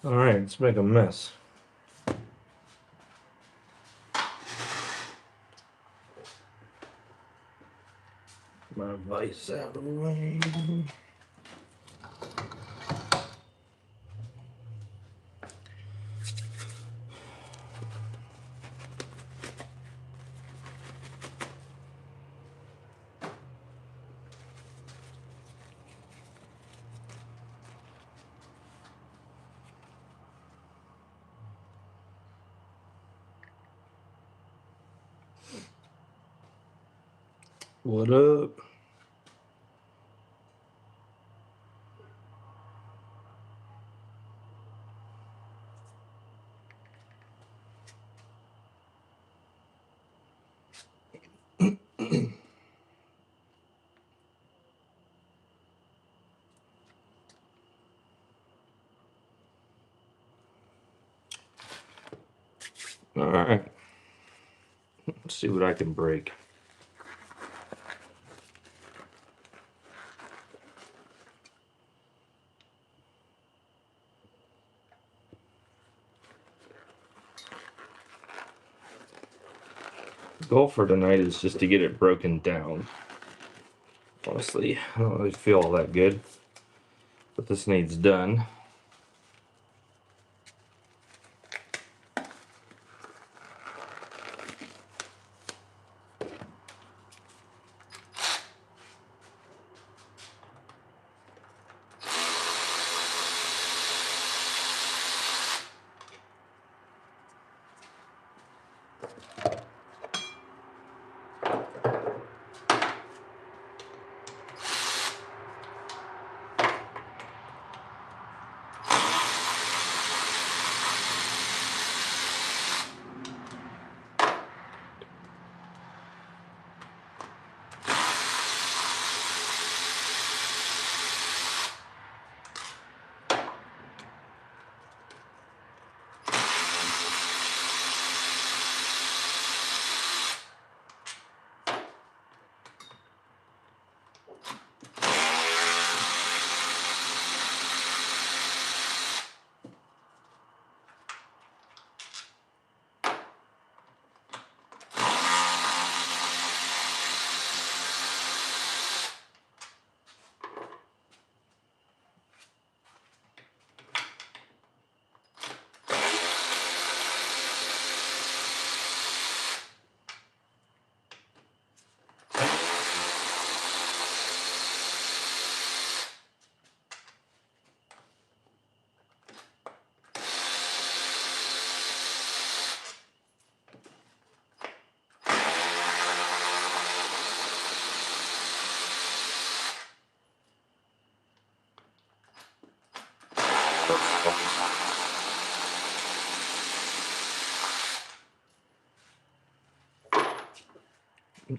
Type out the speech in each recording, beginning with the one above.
Alright, let's make a mess. My vise out of the way. What up? Alright. Let's see what I can break. The goal for tonight is just to get it broken down. Honestly, I don't really feel all that good, but this needs done.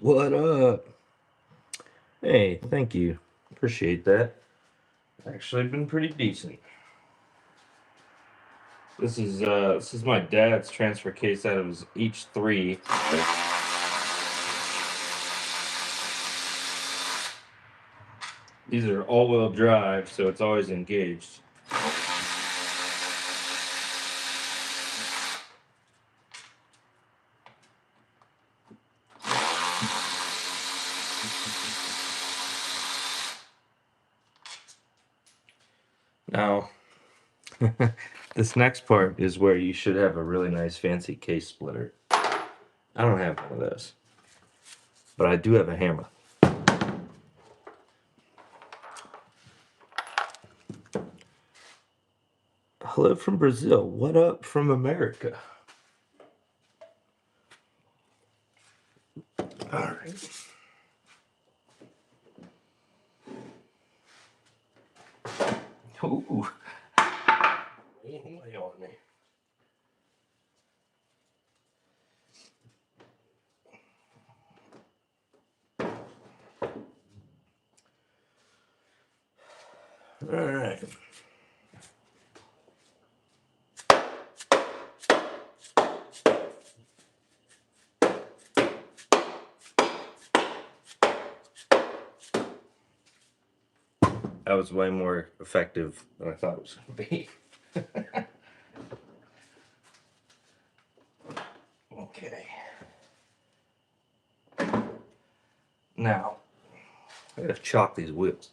What up? Hey, thank you. Appreciate that. Actually been pretty decent. This is my dad's transfer case out of his H3. These are all-wheel drive, so it's always engaged. Now, this next part is where you should have a really nice fancy case splitter. I don't have one of those, but I do have a hammer. Hello from Brazil. What up from America? All right. Ooh. Lay on me. All right. That was way more effective than I thought it was going to be. Now, I gotta chalk these wheels.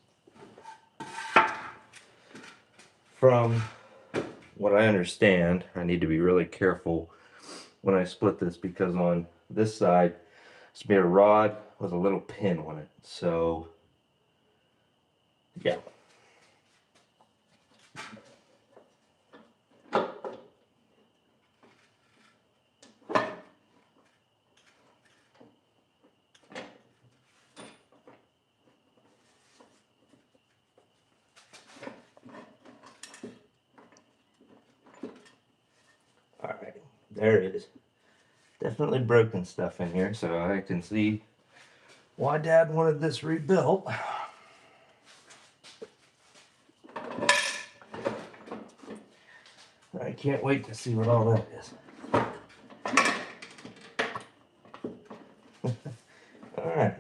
From what I understand, I need to be really careful when I split this because on this side, it's made a rod with a little pin on it. So, yeah. Alright, there it is. Definitely broken stuff in here, so I can see why Dad wanted this rebuilt. I can't wait to see what all that is. Alright.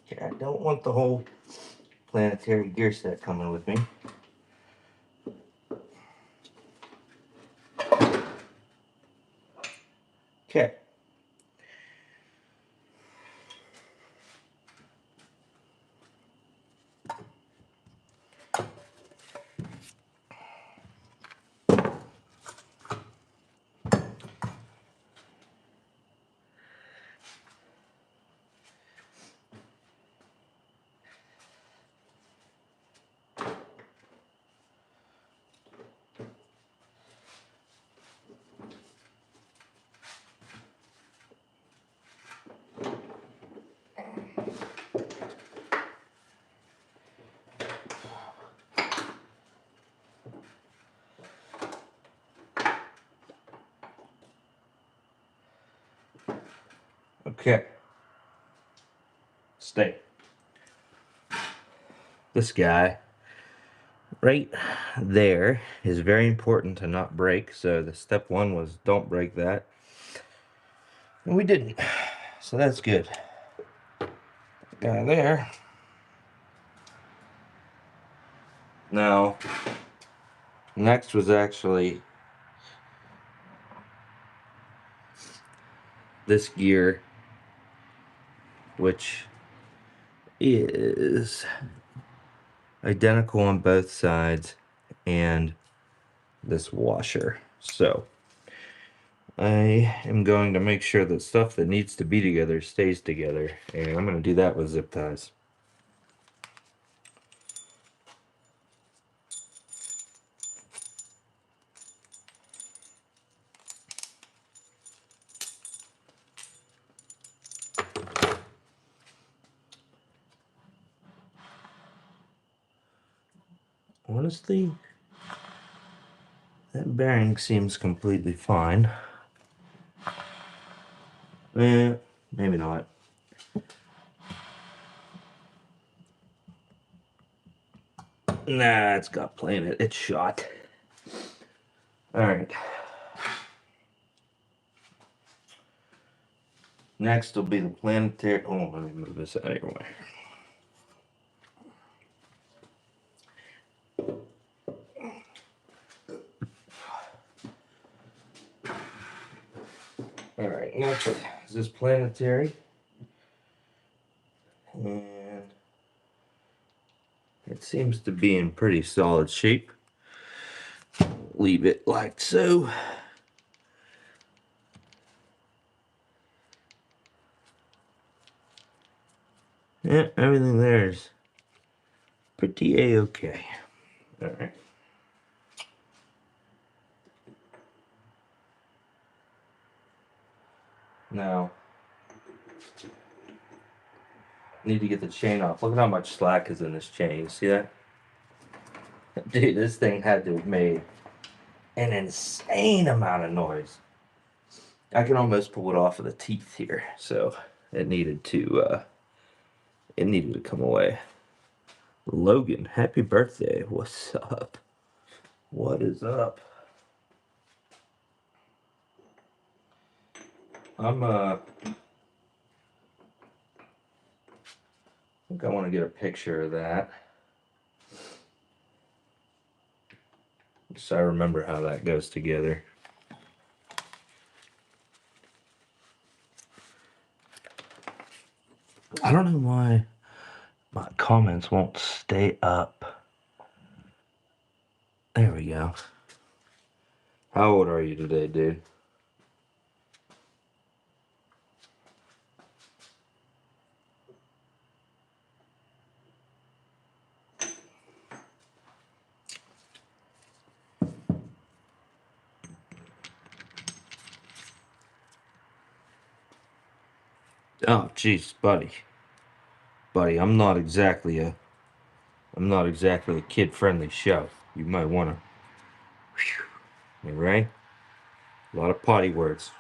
Okay, I don't want the whole planetary gear set coming with me. Okay. Okay. Stay. This guy right there is very important to not break. So the step one was don't break that. And we didn't. So that's good. Guy there. Now, next was actually this gear, which is identical on both sides, and this washer. So I am going to make sure that stuff that needs to be together stays together, and I'm going to do that with zip ties. Honestly, that bearing seems completely fine. Maybe not. Nah, it's got play in it. It's shot. Alright. Next will be the planetary. Oh, let me move this out of your way. Alright, next is this planetary. And it seems to be in pretty solid shape. Leave it like so. Yeah, everything there is pretty a-okay. Alright. Now, need to get the chain off. Look at how much slack is in this chain. You see that? Dude, this thing had to have made an insane amount of noise. I can almost pull it off of the teeth here, so it needed to come away. Logan, happy birthday. What's up? What is up? I think I want to get a picture of that. So I remember how that goes together. I don't know why my comments won't stay up. There we go. How old are you today, dude? Oh, jeez, buddy. Buddy, I'm not exactly a kid-friendly show. You might want to, right? A lot of potty words.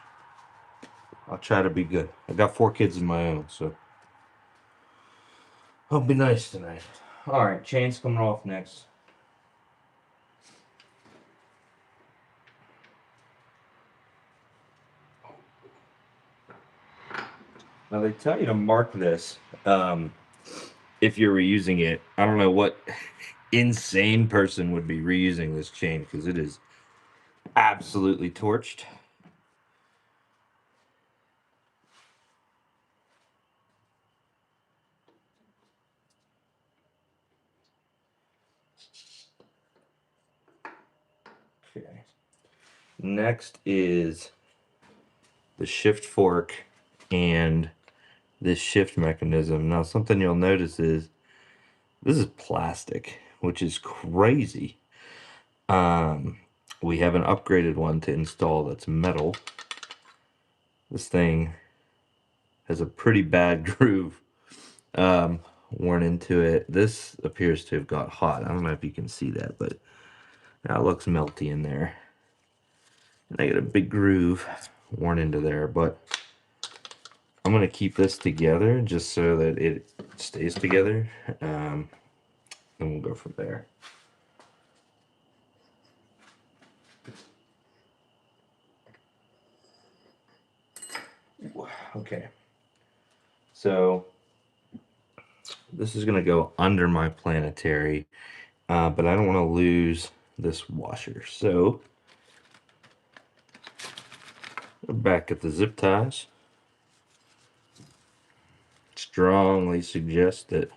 I'll try to be good. I got 4 kids of my own, so I'll be nice tonight. All right, chain's coming off next. Now they tell you to mark this if you're reusing it. I don't know what insane person would be reusing this chain because it is absolutely torched. Okay. Next is the shift fork and this shift mechanism. Now, something you'll notice is this is plastic, which is crazy. We have an upgraded one to install that's metal. This thing has a pretty bad groove worn into it. This appears to have got hot. I don't know if you can see that, but that looks melty in there. And I got a big groove worn into there, but I'm gonna keep this together just so that it stays together, and we'll go from there. Okay, so this is gonna go under my planetary, but I don't want to lose this washer. So back at the zip ties. Strongly suggest that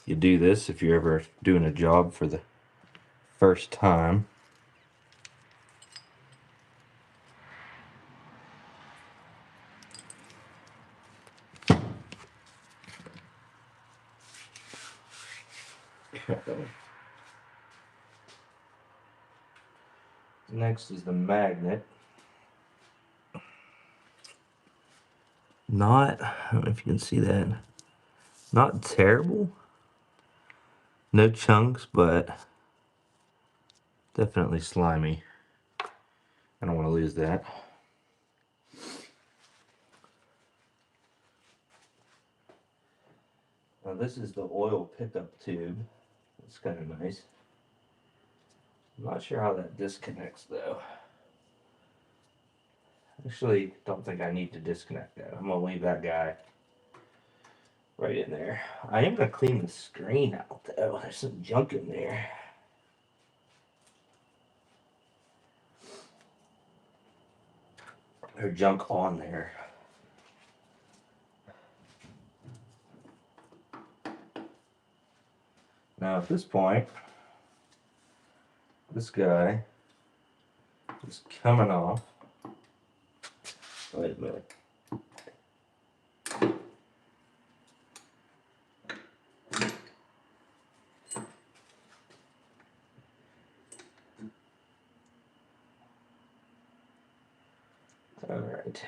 you do this if you're ever doing a job for the first time. Next is the magnet. Not, I don't know if you can see that, not terrible. No chunks, but definitely slimy. I don't want to lose that. Now this is the oil pickup tube. It's kind of nice. I'm not sure how that disconnects though. Actually, don't think I need to disconnect that. I'm gonna leave that guy right in there. I am gonna clean the screen out though. There's some junk in there. Or junk on there. Now at this point, this guy is coming off. Wait a minute. All right.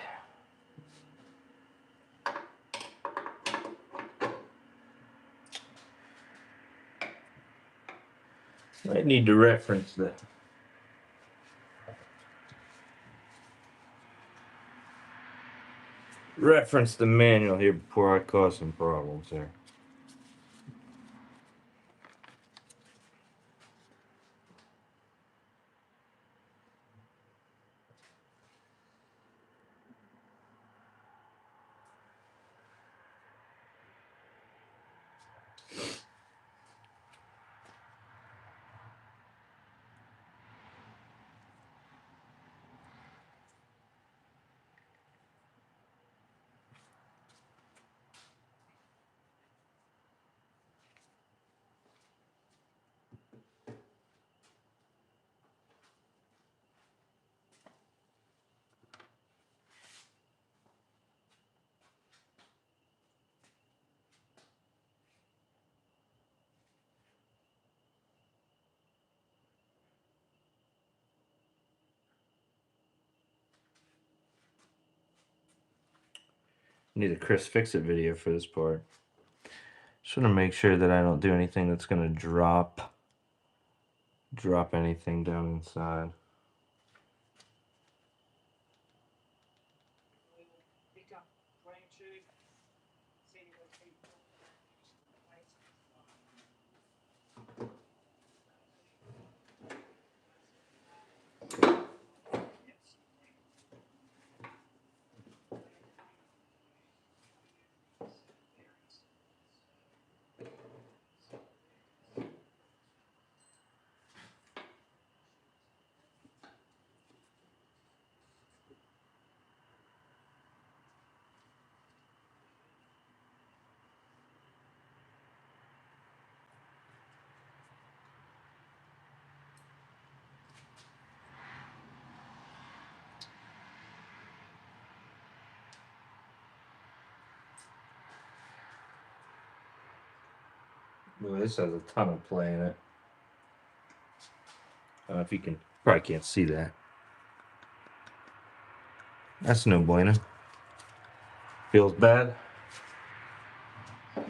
I need to reference the manual here before I cause some problems there. Need a Chris Fix-It video for this part. Just want to make sure that I don't do anything that's going to drop anything down inside. Boy, this has a ton of play in it. I don't know if you can, probably can't see that. That's no bueno. Feels bad. Right,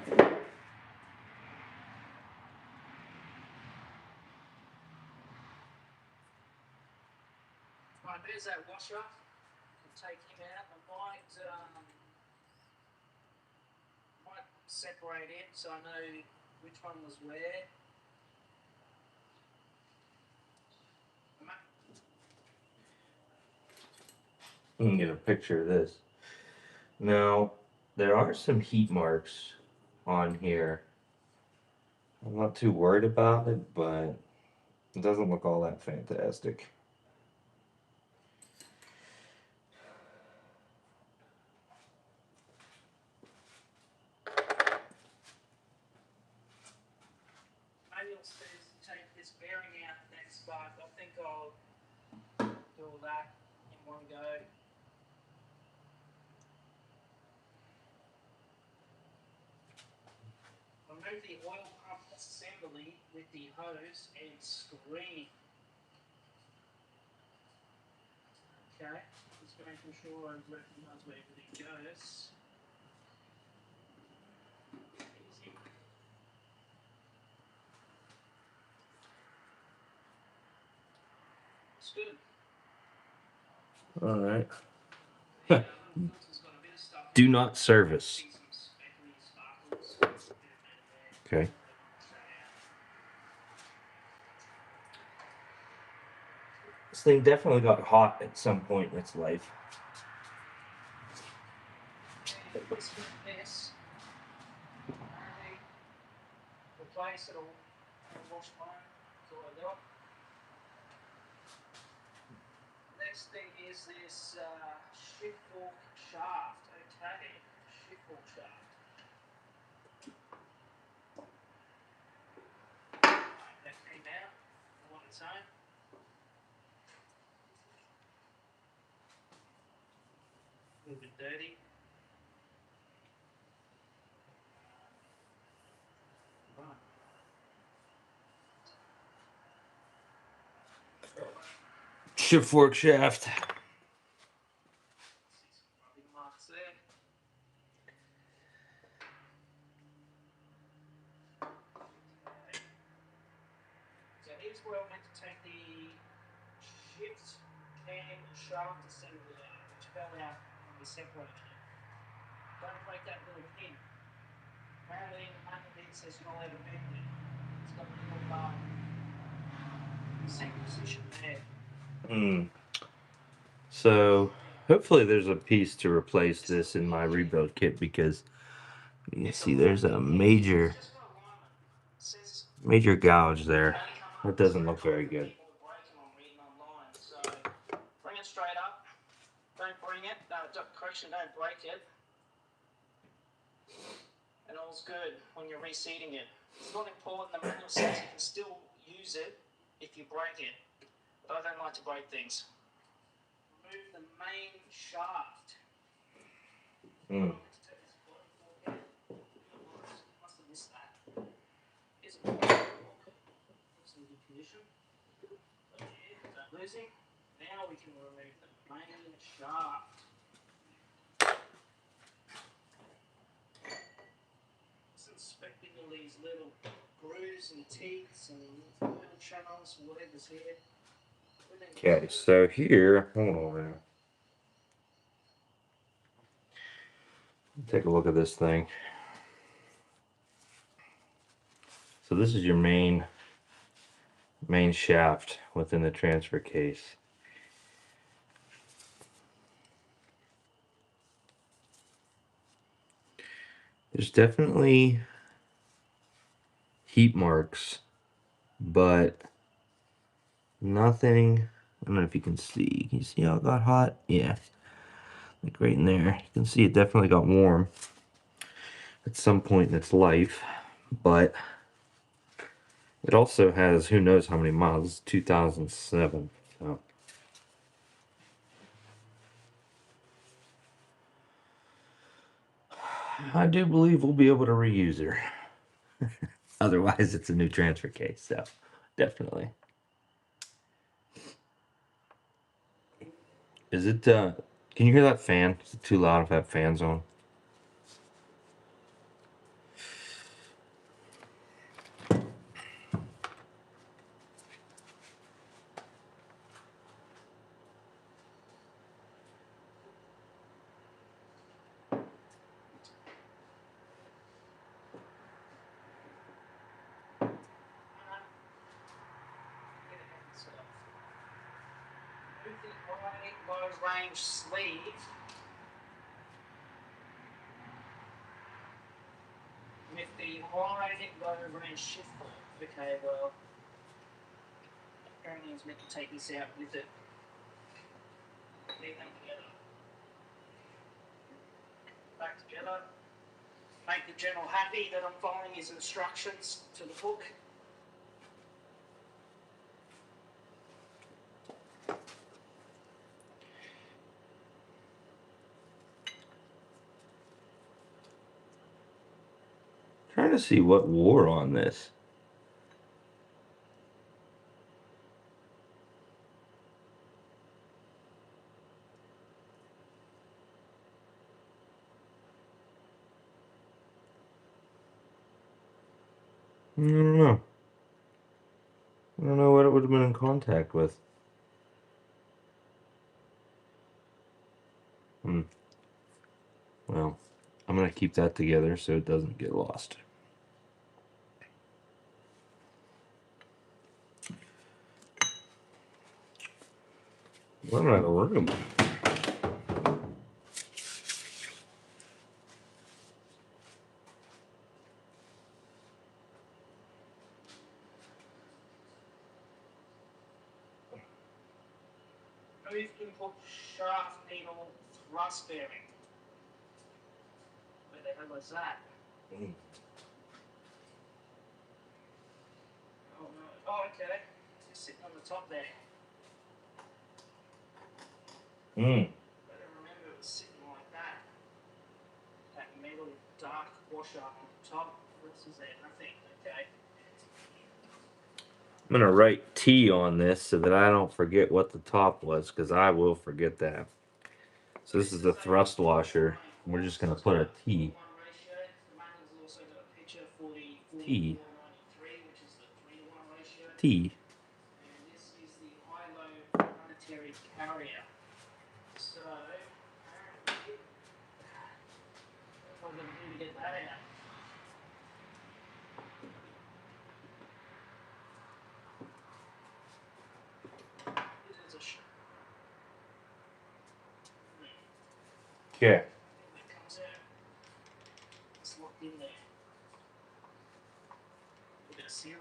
there's that washer. I'll take him out. I might separate it so I know which one was where. You can get a picture of this. Now, there are some heat marks on here. I'm not too worried about it, but it doesn't look all that fantastic. Manual says to take this bearing out next, but I think I'll do all that in one go. Remove the oil pump assembly with the hose and screen. Okay, just making sure I recognize where everything goes. Easy. It's good. All right. The filter's got a bit of stuff in Do it. not service. See some speckly sparkles. Bit of there. Okay. This thing definitely got hot at some point in its life. This. Apparently, replace it all. Wash mine. That's all I got. Next thing is this shift fork shaft. Okay, shift fork shaft. Right, that came out on its own. A little bit dirty. Right. Shift fork shaft. See some rubbing marks there. So here's where I'm meant to take the shift cam shaft assembly out, which fell out when we separated it. Don't break that little pin. Apparently in the manual it says you're not allowed to bend it. It's got a little same position there. So hopefully there's a piece to replace this in my rebuild kit, because you can see there's a major gouge there. That doesn't look very good. So bring it straight up. Don't bring it. No, correction, don't break it. And all's good when you're reseating it. It's not important. The manual says you can still use it if you break it. But I don't like to break things. Remove the main shaft. Must have missed that. Here's a looks in good condition. Don't lose him. Now we can remove the main shaft. inspecting all these little grooves and teeth and oil channels, whatever's here. Okay, so here, hold on a minute. Take a look at this thing. So this is your main shaft within the transfer case. There's definitely heat marks, but nothing. I don't know if you can see. Can you see how it got hot? Yeah, like right in there. You can see it definitely got warm at some point in its life, but it also has who knows how many miles. 2007. So I do believe we'll be able to reuse her. Otherwise, it's a new transfer case. So definitely. Is it? Can you hear that fan? Is it too loud if I have fans on? Move the high low range sleeve. With the high low range shift point. Okay, well, apparently I was meant to take this out with it. Leave them together. Back together. Make the general happy that I'm following his instructions to the hook. Trying to see what wore on this. I don't know. I don't know what it would have been in contact with. Well, I'm gonna keep that together so it doesn't get lost. We're out of room. Move input shaft needle thrust bearing. Where the hell is that? Oh no. Oh, okay. It's sitting on the top there. I don't remember it was sitting like that. That metal dark washer on the top. What else is there? Nothing. Okay. I'm gonna write T on this so that I don't forget what the top was, because I will forget that. So this is the thrust washer. We're just gonna put a T. T. T. And this is the high-low planetary carrier. So, apparently, what I'm going to do to get that out? This is a Okay. that comes out. It's locked in there. A bit of sealant.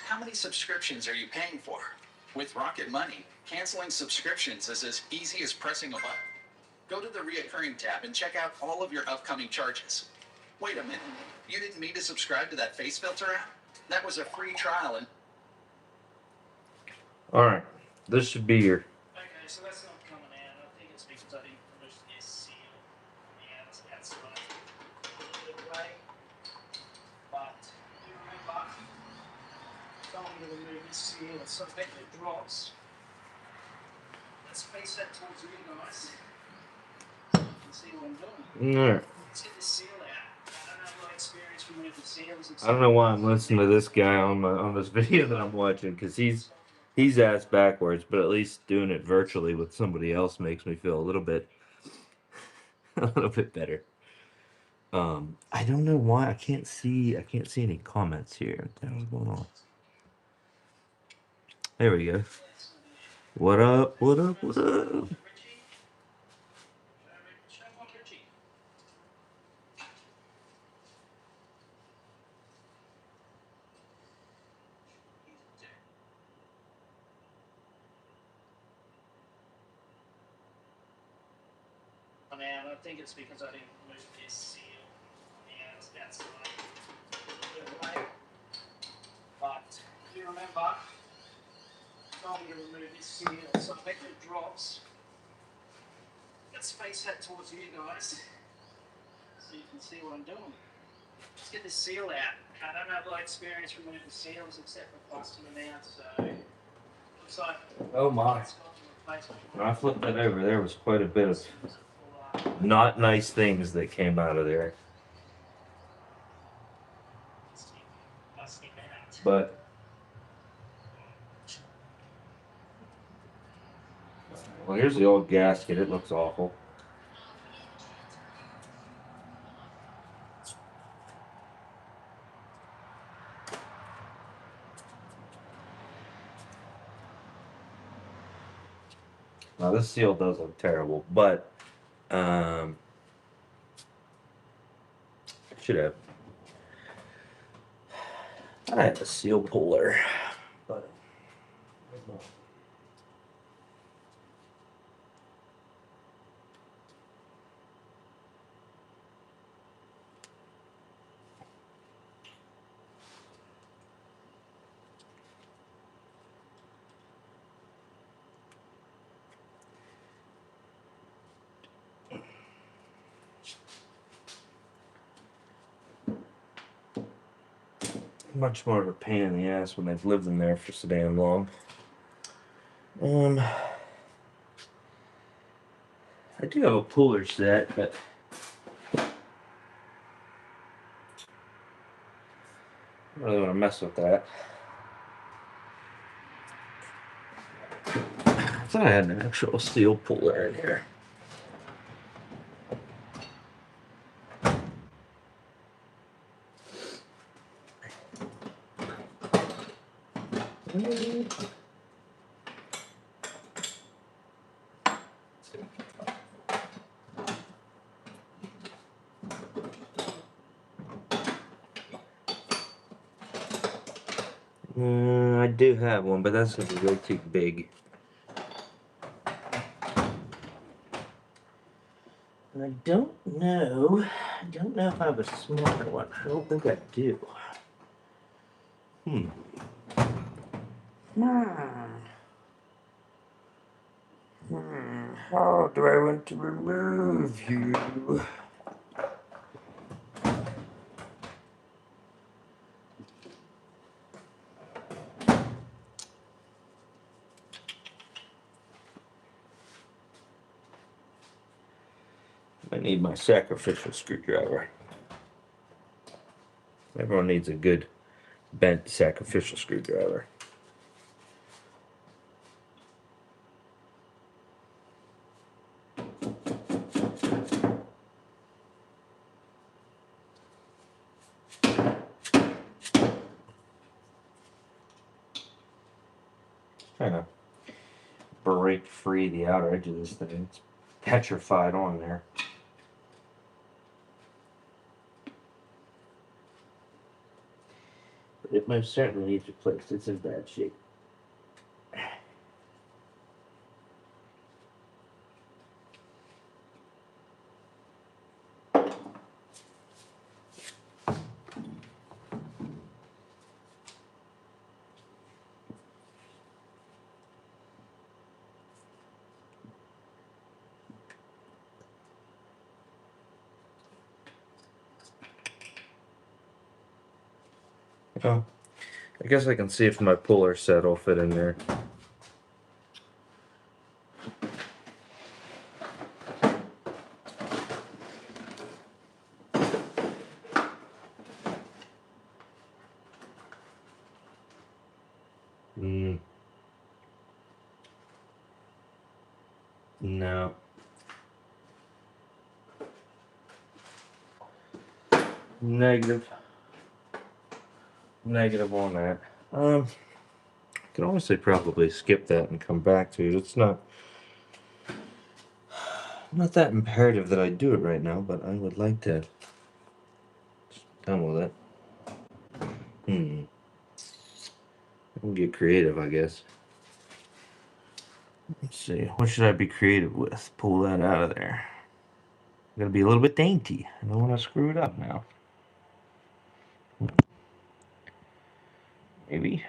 How many subscriptions are you paying for? With Rocket Money, canceling subscriptions is as easy as pressing a button. Go to the Reoccurring tab and check out all of your upcoming charges. Wait a minute, you didn't mean to subscribe to that face filter app? That was a free trial and... Alright. This should be your... Okay, so that's not coming out. I think it's because I didn't push this seal. Yeah, it's outside. A little bit away. But, you remember, told me to remove this seal so that it drops. Let's face that towards you guys. So you can see what I'm doing. Alright. It's remove the seals. I don't know why I'm listening to this guy on this video that I'm watching, because he's ass backwards, but at least doing it virtually with somebody else makes me feel a little bit a little bit better. I don't know why I can't see any comments here. What the hell's going on? There we go. What up? What up? What up? Oh, man, I think it's because I didn't remove this seal. Yeah, that's right. But if you remember, I told me to remove this seal, so I make the drops. Let's face that towards you guys, so you can see what I'm doing. Let's get this seal out. I don't have a lot of experience removing seals except for busting them out, so looks like Oh my. it's got to replace When I flipped that over, there was quite a bit of not nice things that came out of there. But well, here's the old gasket. It looks awful. Now this seal does look terrible, but I should have. I have a seal puller, but much more of a pain in the ass when they've lived in there for so damn long. I do have a puller set, but I don't really want to mess with that. I thought I had an actual steel puller in here. I do have one, but that's gonna be way too big. And I don't know if I have a smaller one. I don't think I do. How do I want to remove you? I need my sacrificial screwdriver. Everyone needs a good bent sacrificial screwdriver. Trying to break free the outer edge of this thing. It's petrified on there. But it most certainly needs replaced. It's in bad shape. Oh, I guess I can see if my puller set will fit in there. Negative. Negative on that. I can honestly probably skip that and come back to it. It's not that imperative that I do it right now, but I would like to done with it. I'll get creative, I guess. Let's see. What should I be creative with? Pull that out of there. I'm gonna be a little bit dainty. I don't want to screw it up now. Maybe.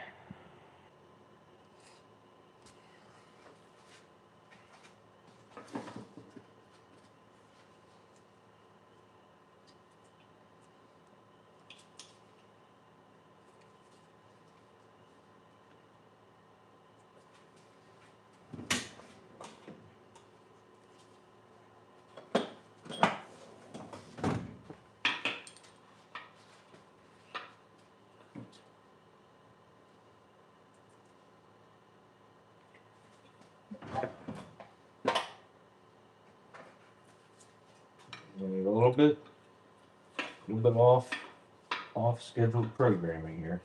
A little bit off scheduled programming here.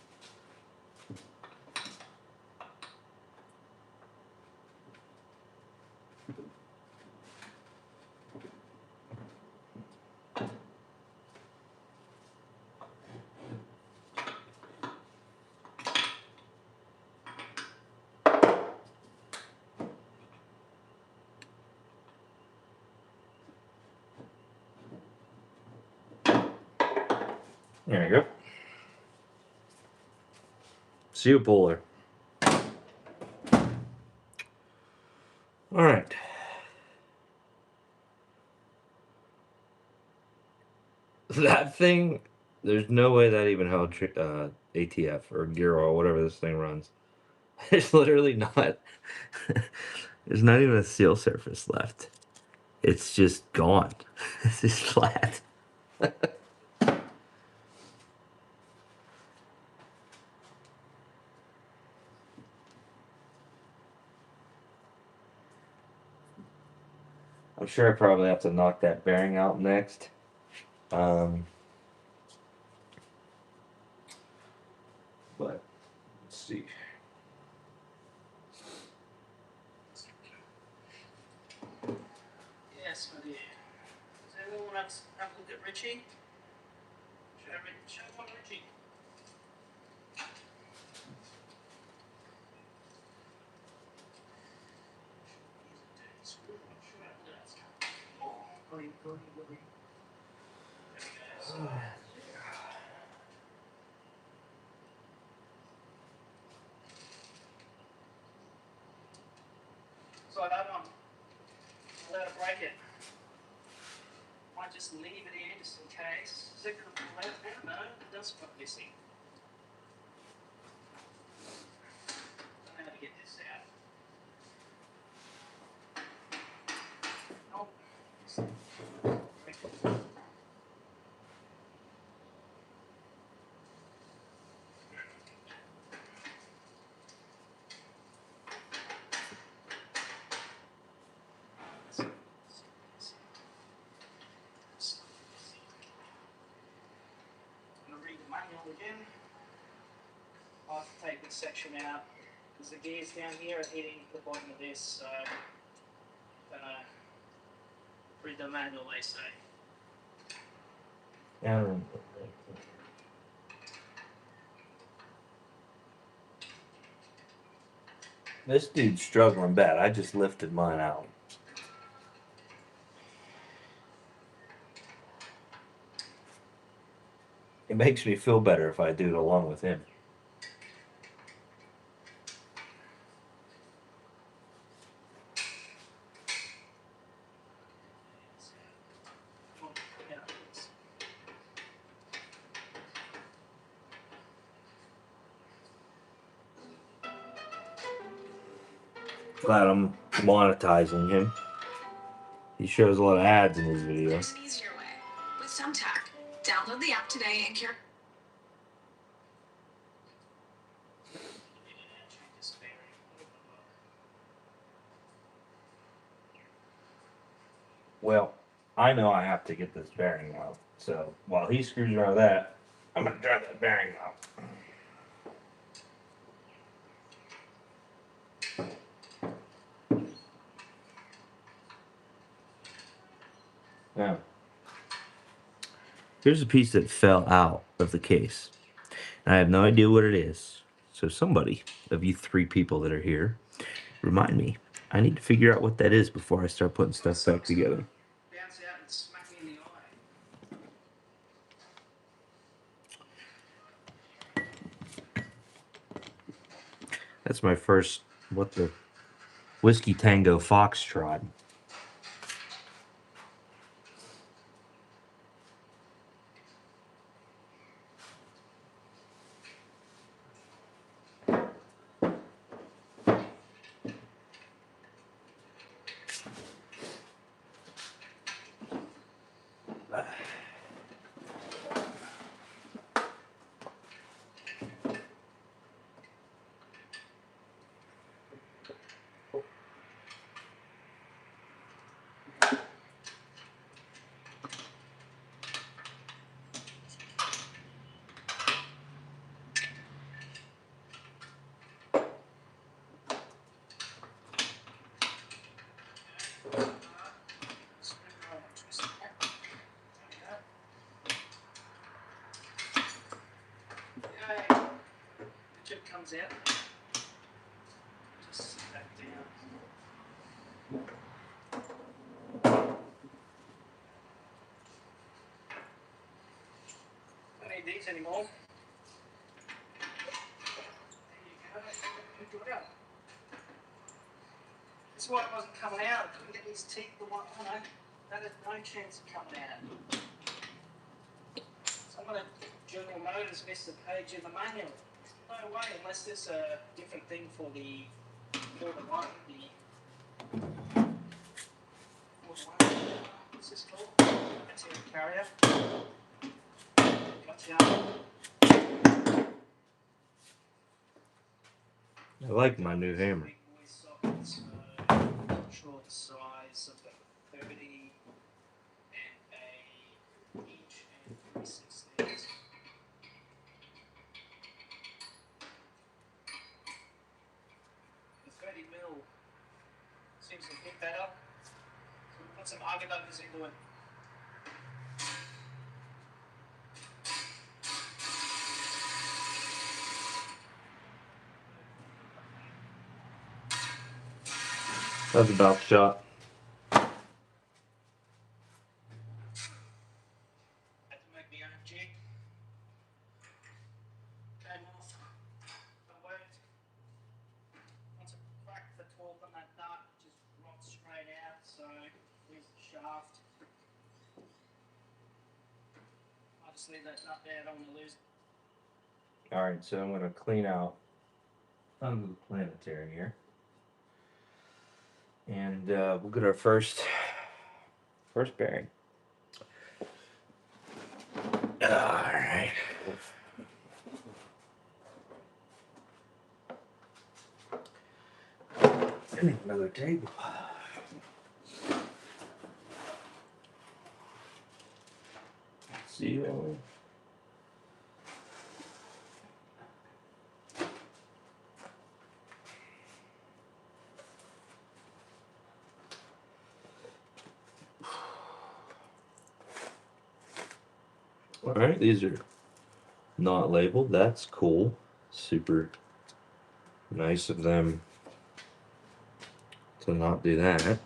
There you go. Seal puller. All right. That thing, there's no way that even held ATF or gear oil, whatever this thing runs. There's literally not. There's not even a seal surface left. It's just gone. It's just flat. I'm sure I probably have to knock that bearing out next. But let's see. Yes, my dear. Does anyone else have a look at Richie? Show one Richie. So I don't let it break it. Might just leave it in just in case. Is it going to pull out now? No, it does put missing. I don't know how to get this out. I'm going to read the manual again. I'll have to take this section out because the gears down here are hitting the bottom of this, so I'm going to read the manual, they say. This dude's struggling bad. I just lifted mine out. It makes me feel better if I do it along with him. Glad I'm monetizing him. He shows a lot of ads in his videos. There's an easier way. With Thumbtack. Download the app today and care. Well, I know I have to get this bearing out. So while he screws around with that, I'm gonna turn that bearing off. Now, here's a piece that fell out of the case. And I have no idea what it is. So somebody of you 3 people that are here, remind me. I need to figure out what that is before I start putting stuff back together. Bounce out and smack me in the eye. That's my first, what the, Whiskey Tango Foxtrot. Okay. The chip comes out. Just sit that down. Don't need these anymore. There you go. Good go. That's why it wasn't coming out. I couldn't get these teeth to work. Oh no, that had no chance of coming out. Some of the General Motors missed the page in the manual. No way, unless there's a different thing for the one. What's this called? Material carrier. Gotcha. I like my new hammer. Big boy sockets, not sure the size of the 30 and a inch and 3/16. The 30 mil seems a bit better. So we'll put some agadovers into it. That's about shot. Had to make my own jig. Came off. But worked. Once I cracked the torque on that nut, it just rocked straight out. So here's the shaft. I'll just leave that nut there. I don't want to lose it. All right, so I'm gonna clean out under the planetary here, and we'll get our first bearing. All right. I need another table. Seal. All right, these are not labeled. That's cool. Super nice of them to not do that.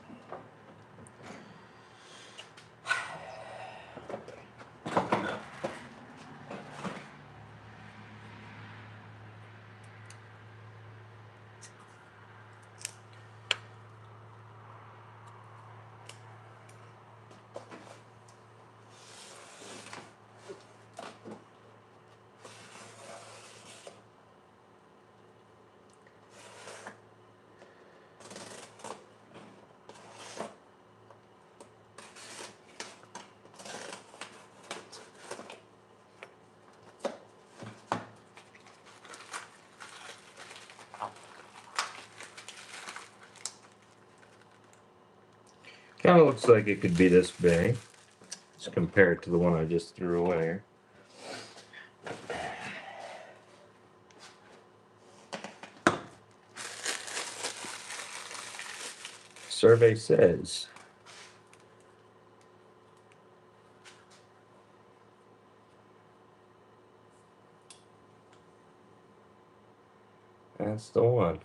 Kind of looks like it could be this big. Let's compare it to the one I just threw away. Survey says that's the one.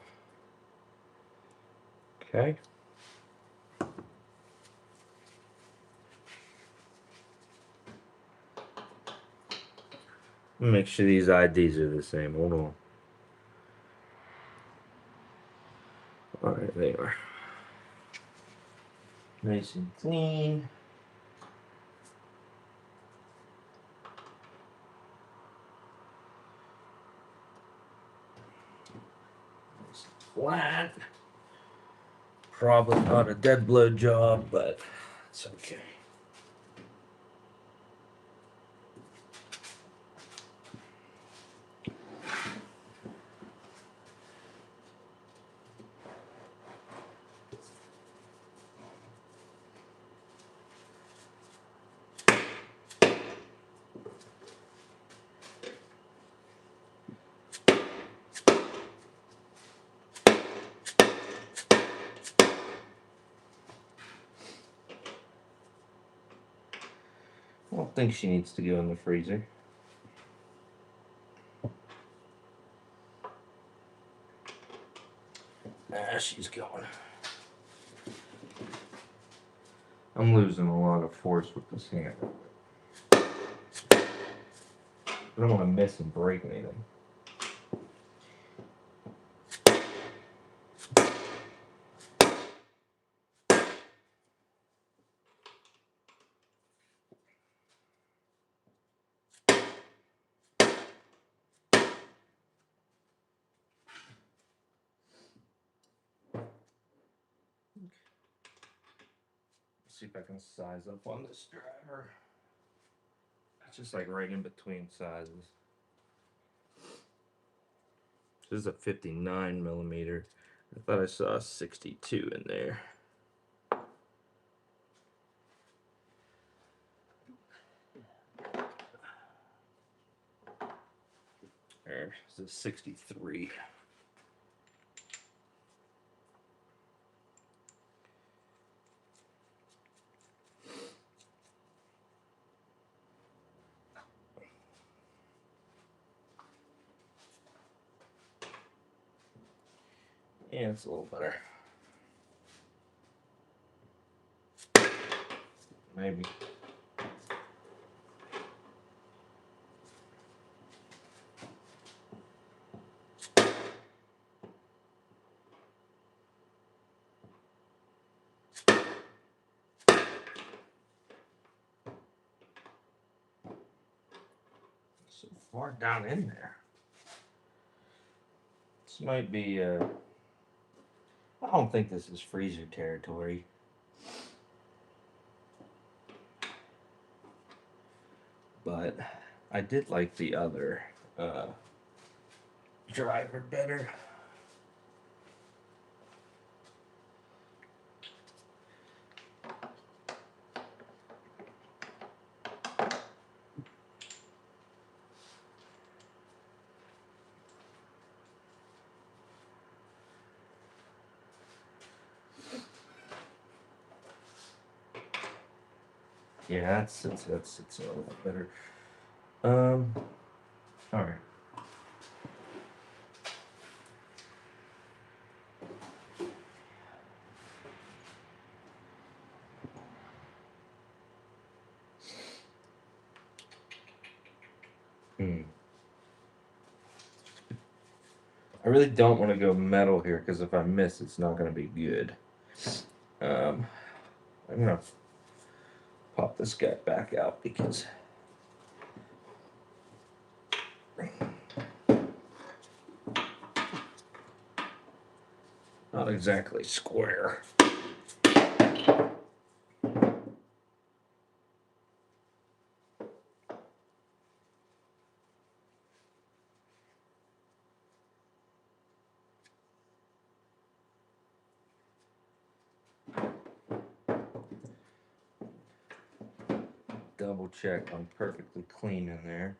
Okay. Make sure these IDs are the same. Hold on. Alright, they are. Nice and clean. Nice and flat. Probably not a dead blow job, but it's okay. I don't think she needs to go in the freezer. She's going. I'm losing a lot of force with this hand. I don't want to miss and break anything. See if I can size up on this driver. It's just like right in between sizes. This is a 59 millimeter. I thought I saw a 62 in there. There's a 63. Yeah, it's a little better. Maybe. So far down in there. This might be, I don't think this is freezer territory. But I did like the other driver better. Yeah, that's a little better. All right. I really don't want to go metal here because if I miss, it's not going to be good. I'm gonna pop this guy back out because not exactly square. double check I'm perfectly clean in there.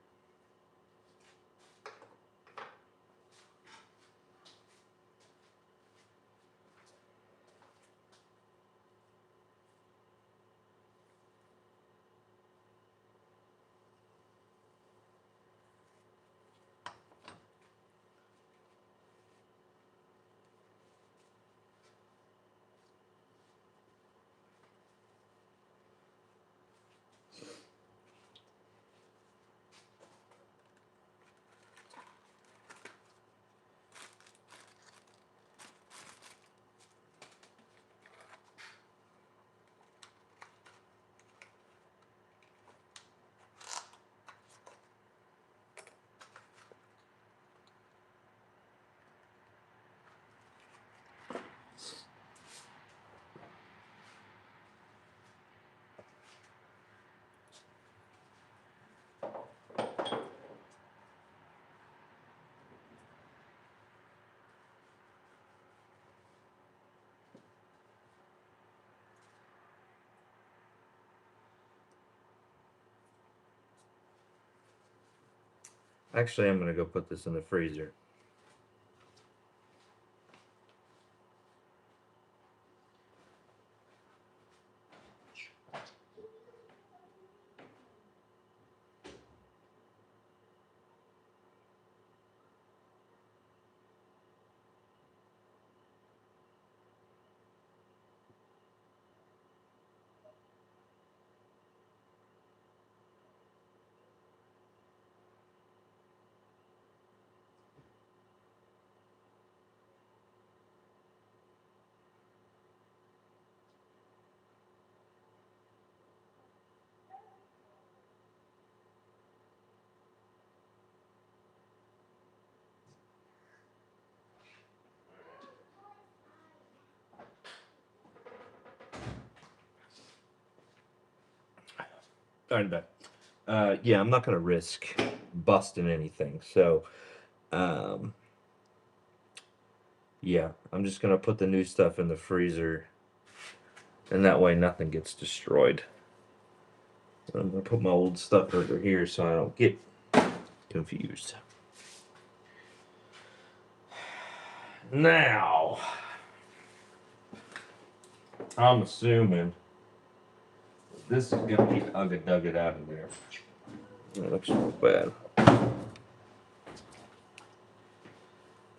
Actually, I'm gonna go put this in the freezer. Alright, back. Yeah, I'm not gonna risk busting anything, so yeah, I'm just gonna put the new stuff in the freezer, and that way nothing gets destroyed. I'm gonna put my old stuff over here so I don't get confused. Now, I'm assuming this is gonna be Ugga Dugga out of there. That looks real bad.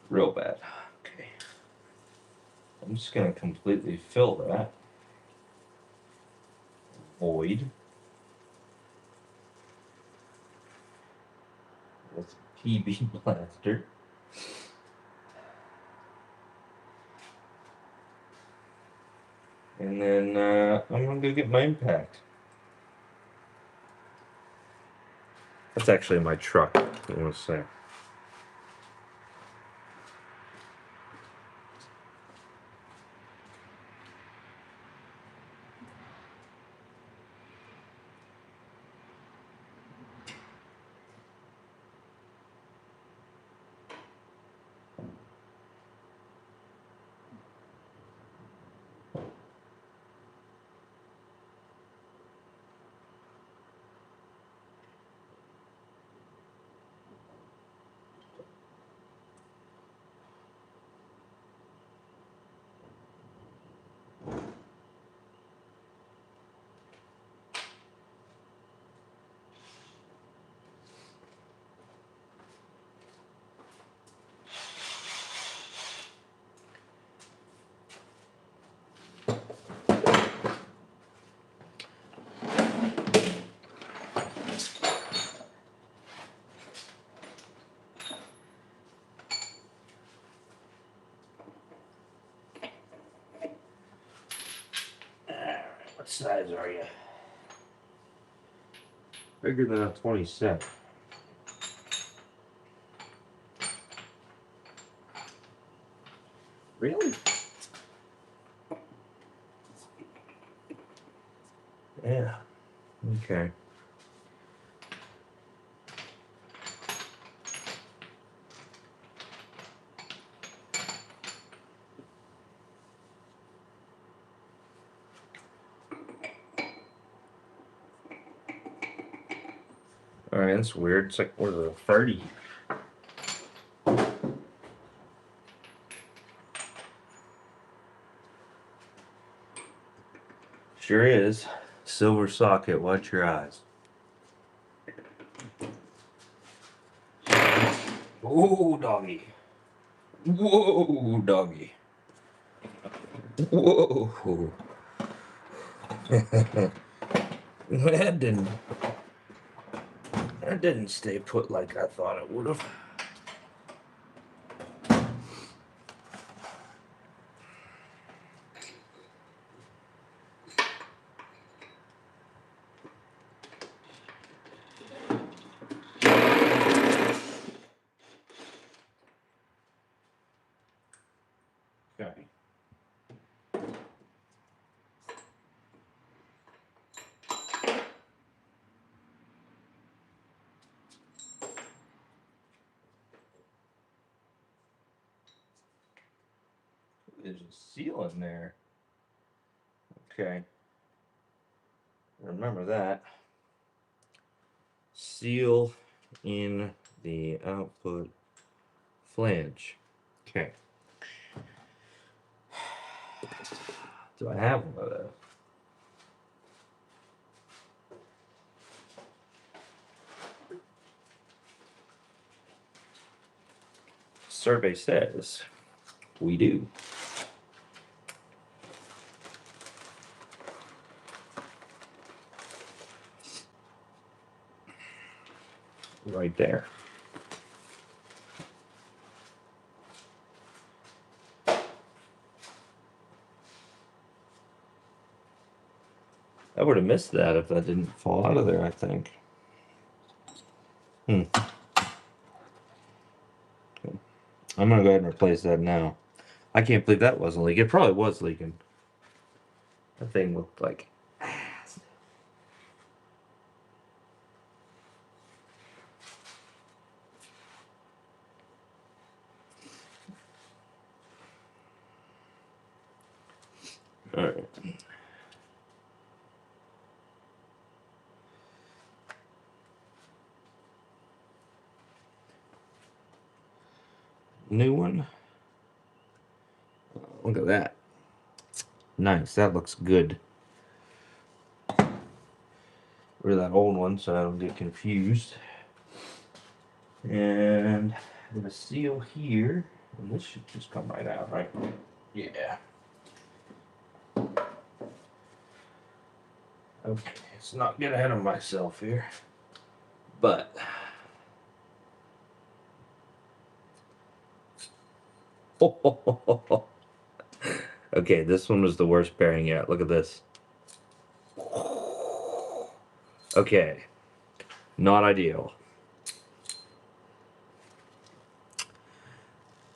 Real bad. Okay. I'm just gonna completely fill that void with PB plaster. And then I'm gonna go get my impact. That's actually my truck, I want to say. Alright, what size are you? Bigger than a 27. Really? Yeah. Okay. Alright, that's weird. It's like, where's the 30? Sure is. Silver socket, watch your eyes. Whoa, doggy. Whoa, doggy. Whoa. that didn't stay put like I thought it would have. Okay. There's a seal in there. Okay. Remember that. Seal in the output flange. Okay. Do I have one of those? Survey says we do. Right there. I would have missed that if that didn't fall out of there, I think. I'm gonna go ahead and replace that now. I can't believe that wasn't leaking. It probably was leaking. That thing looked like ass. Alright. New one. Look at that. Nice. That looks good. Rid of that old one so I don't get confused. And I'm gonna seal here. And this should just come right out, right? Yeah. Okay, let's not get ahead of myself here. But okay, this one was the worst bearing yet. Look at this. Okay, not ideal.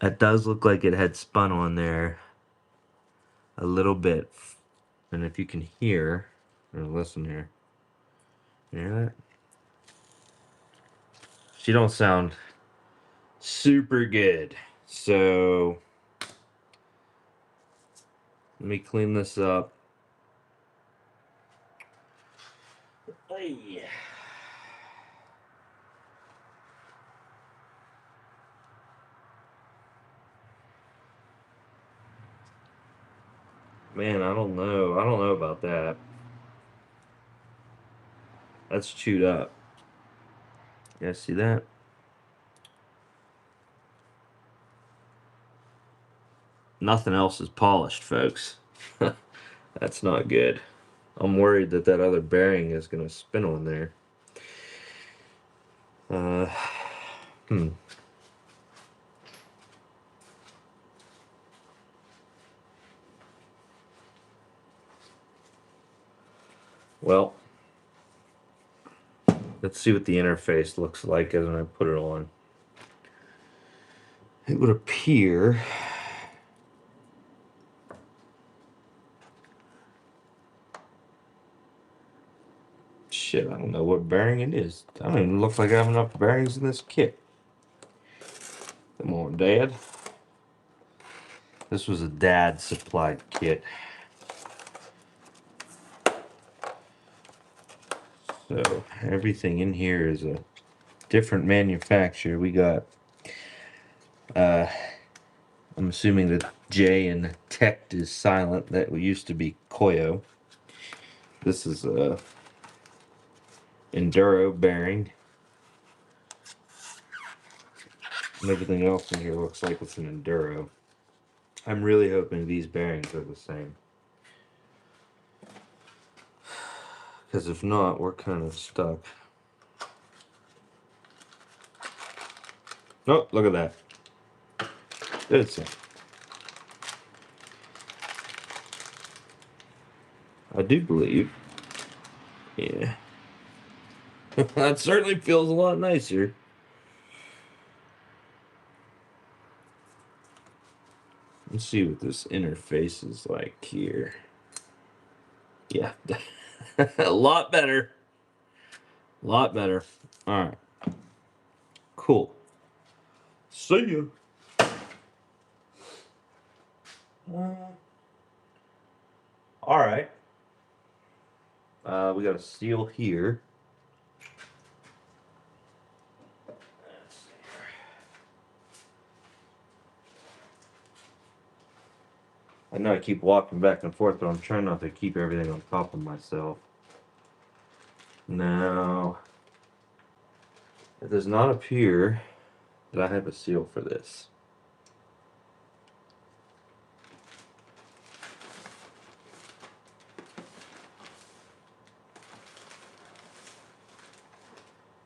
That does look like it had spun on there a little bit. And if you can hear, or listen here. You hear that? She don't sound super good. So let me clean this up. Hey. Man, I don't know. I don't know about that. That's chewed up. You guys see that? Nothing else is polished, folks. That's not good. I'm worried that that other bearing is going to spin on there. Well, let's see what the interface looks like as I put it on. It would appear shit, I don't know what bearing it is. I don't even look like I have enough bearings in this kit. Come on, Dad. This was a dad supplied kit. So everything in here is a different manufacturer. We got, I'm assuming that J in Tect is silent. That used to be Koyo. This is a Enduro bearing. And everything else in here looks like it's an Enduro. I'm really hoping these bearings are the same. Because if not, we're kind of stuck. Oh, look at that. It's I do believe. Yeah. That certainly feels a lot nicer. Let's see what this interface is like here. Yeah. A lot better. A lot better. Alright. Cool. See ya. Alright. We got a seal here. Let's see here. I know I keep walking back and forth, but I'm trying not to keep everything on top of myself. Now, it does not appear that I have a seal for this.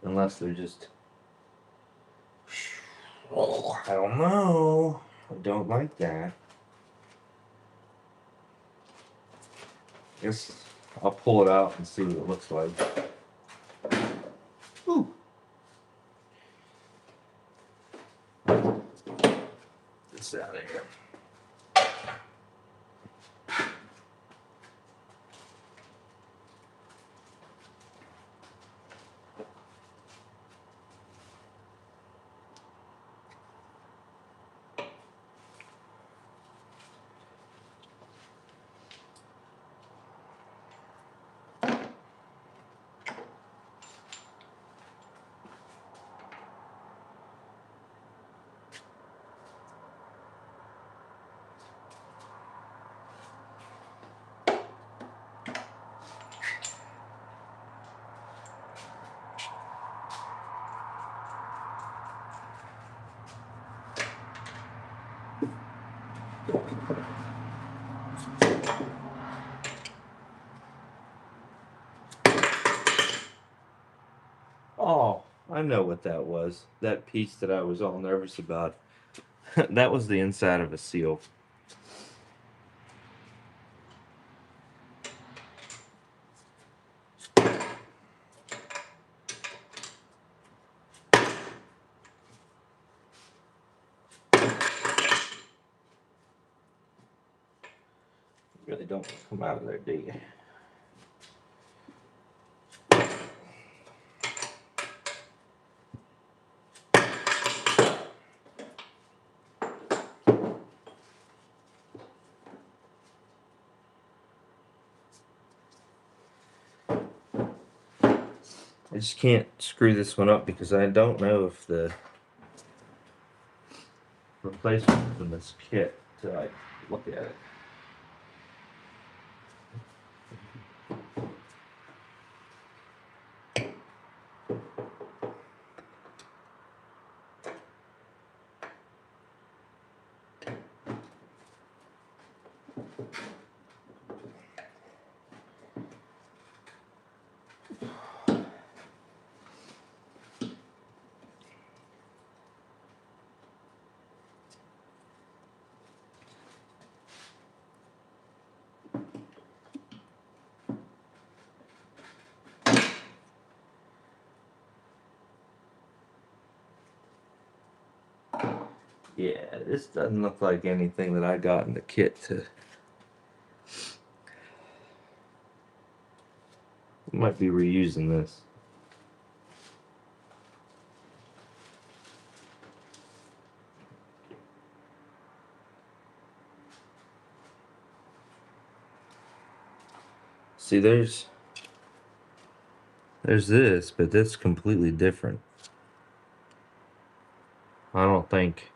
Unless they're just... Oh, I don't know. I don't like that. Guess I'll pull it out and see what it looks like. Ooh. This out of here. Oh, I know what that was. That piece that I was all nervous about. That was the inside of a seal. You really don't come out of there, do you? I just can't screw this one up because I don't know if the replacement is in this kit till I look at it. Yeah, this doesn't look like anything that I got in the kit to... Might be reusing this. See, there's this, but that's completely different. I don't think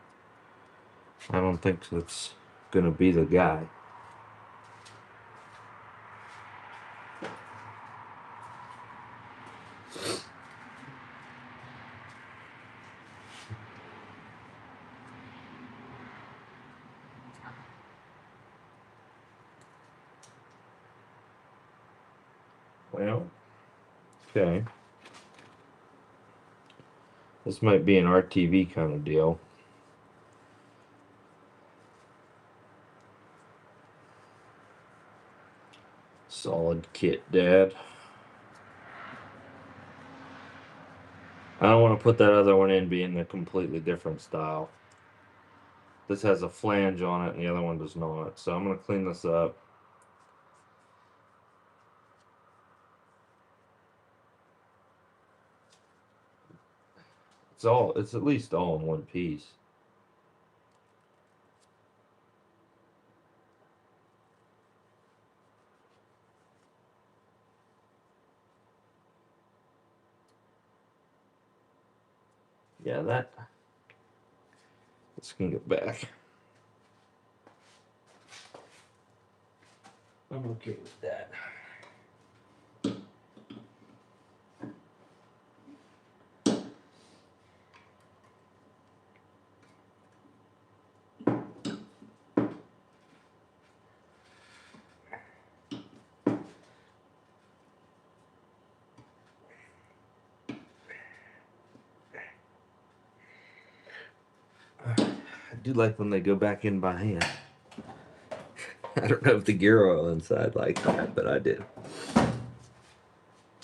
that's gonna be the guy. Well, okay. This might be an RTV kind of deal. Solid kit, Dad. I don't want to put that other one in being a completely different style. This has a flange on it and the other one does not. So I'm going to clean this up. It's at least all in one piece. Yeah, let's can get back. I'm okay with that. I do like when they go back in by hand. I don't know if the gear oil inside like that, but I did.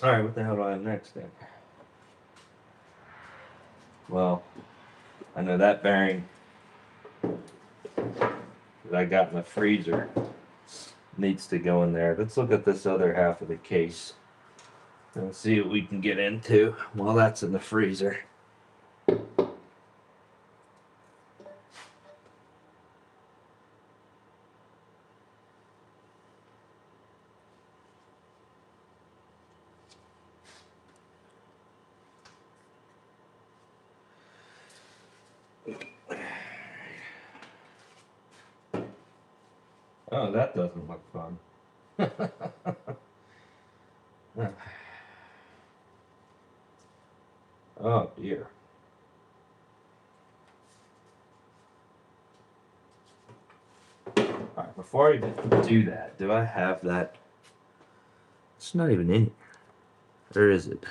Alright, what the hell do I have next then? Well, I know that bearing that I got in the freezer needs to go in there. Let's look at this other half of the case and see what we can get into while that's in the freezer. Oh, that doesn't look fun. Oh dear. Alright, before I even do that, do I have that? It's not even in here. Or is it?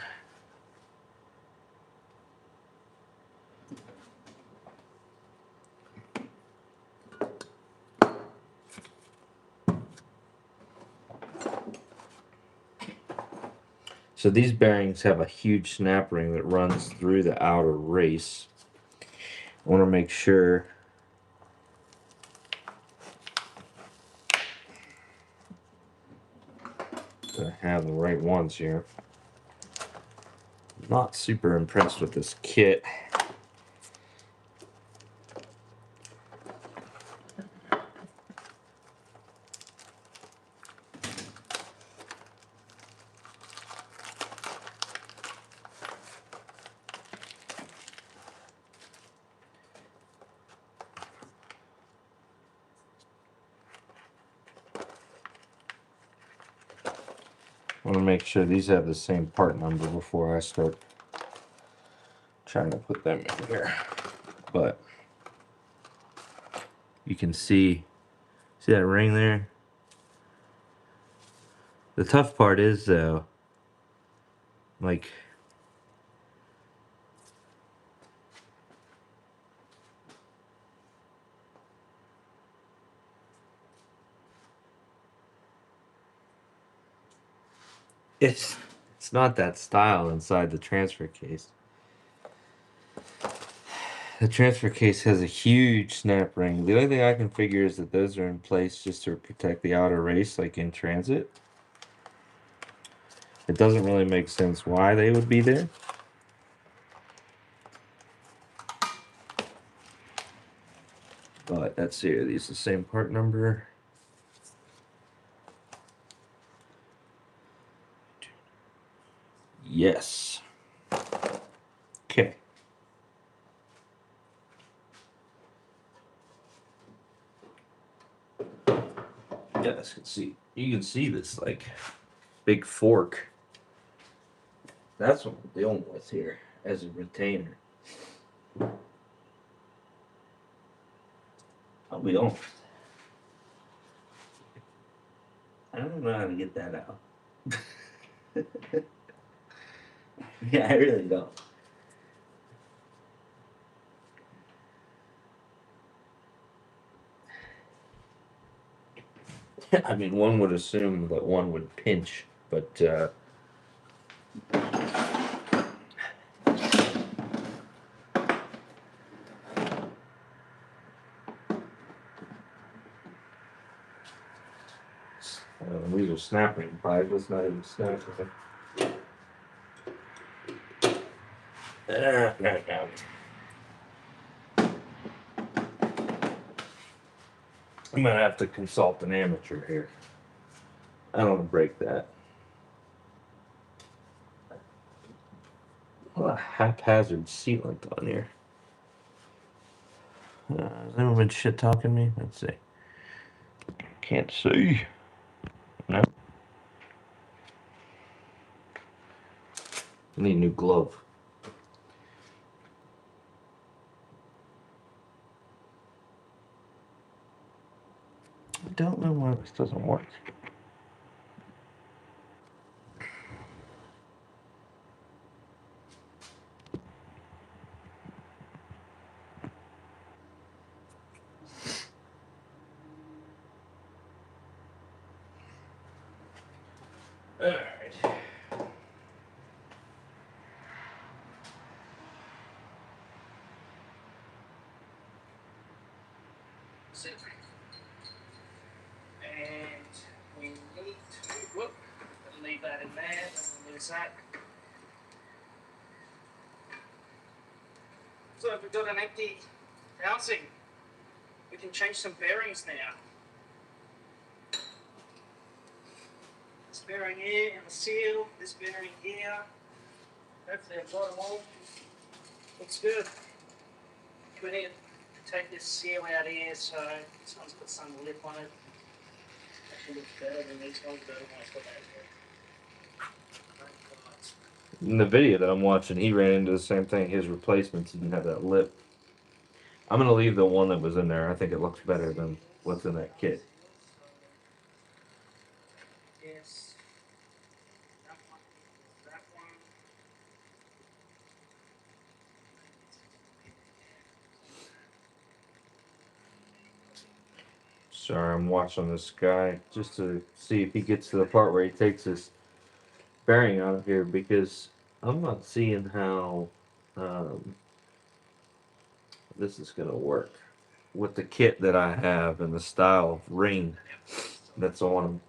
So these bearings have a huge snap ring that runs through the outer race. I want to make sure that I have the right ones here. Not super impressed with this kit. I want to make sure these have the same part number before I start trying to put them in here. But you can see that ring there? The tough part is though, like, it's not that style inside the transfer case. The transfer case has a huge snap ring. The only thing I can figure is that those are in place just to protect the outer race, like in transit. It doesn't really make sense why they would be there. But let's see, are these the same part number? Yes. Okay. guys can see. You can see this like big fork. That's what we're dealing with here as a retainer. I'll be honest. I don't know how to get that out. Yeah, I really don't. I mean, one would assume that one would pinch, but these are snapping pipe. It's not even snapping. No. I'm gonna have to consult an amateur here. I don't want to break that. What a haphazard sealant on here. Has anyone been shit talking me? Let's see. Can't see. No. I need a new glove. I don't know why this doesn't work. All right. And we need to, whoop, leave that in there, don't lose that. So if we've got an empty housing, we can change some bearings now. This bearing here and the seal, this bearing here. Hopefully I've got them all. Looks good. We need to take this seal out here, so this one's got some lip on it. Actually looks better than these ones, but I don't want to put that here. In the video that I'm watching, he ran into the same thing. His replacements didn't have that lip. I'm gonna leave the one that was in there. I think it looks better than what's in that kit. Yes. That one. That one. Sorry, I'm watching this guy just to see if he gets to the part where he takes his bearing out of here, because I'm not seeing how this is gonna work with the kit that I have and the style of ring that's on him.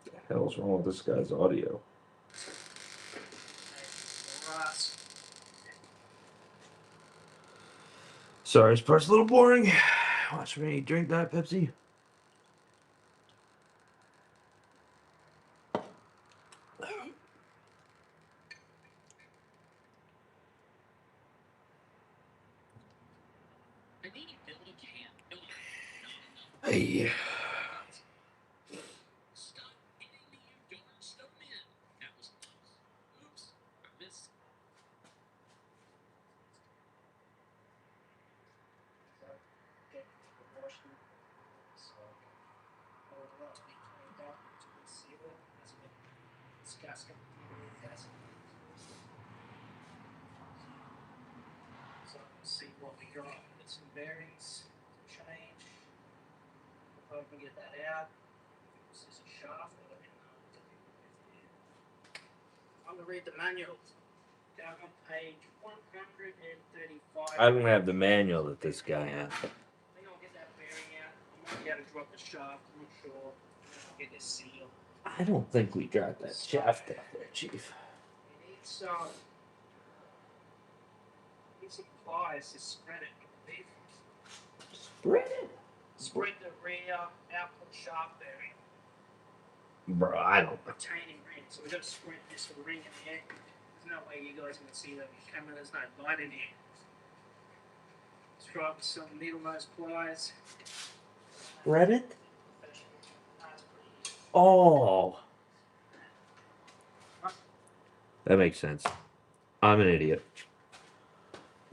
What the hell's wrong with this guy's audio? Sorry, this part's a little boring. Watch me drink that Pepsi. Hey. So let's see what we got. Get some bearings, change. If I can get that out. This is a shaft. I'm gonna read the manual. Down on page 135. I don't have the manual that this guy has. I think I'll get that bearing out. I might be able to drop the shaft, I'm not sure. I'll get this seal. I don't think we got that shaft out there, Chief. We need some pliers to spread it, I believe. Spread it. Spread the rear output shaft bearing. Bro, I don't know. retaining ring. So we've got to squint this ring in the air. There's no way you guys can see that on camera. There's no light in here. Let's try with some needle nose pliers. Reddit? Oh. That makes sense. I'm an idiot.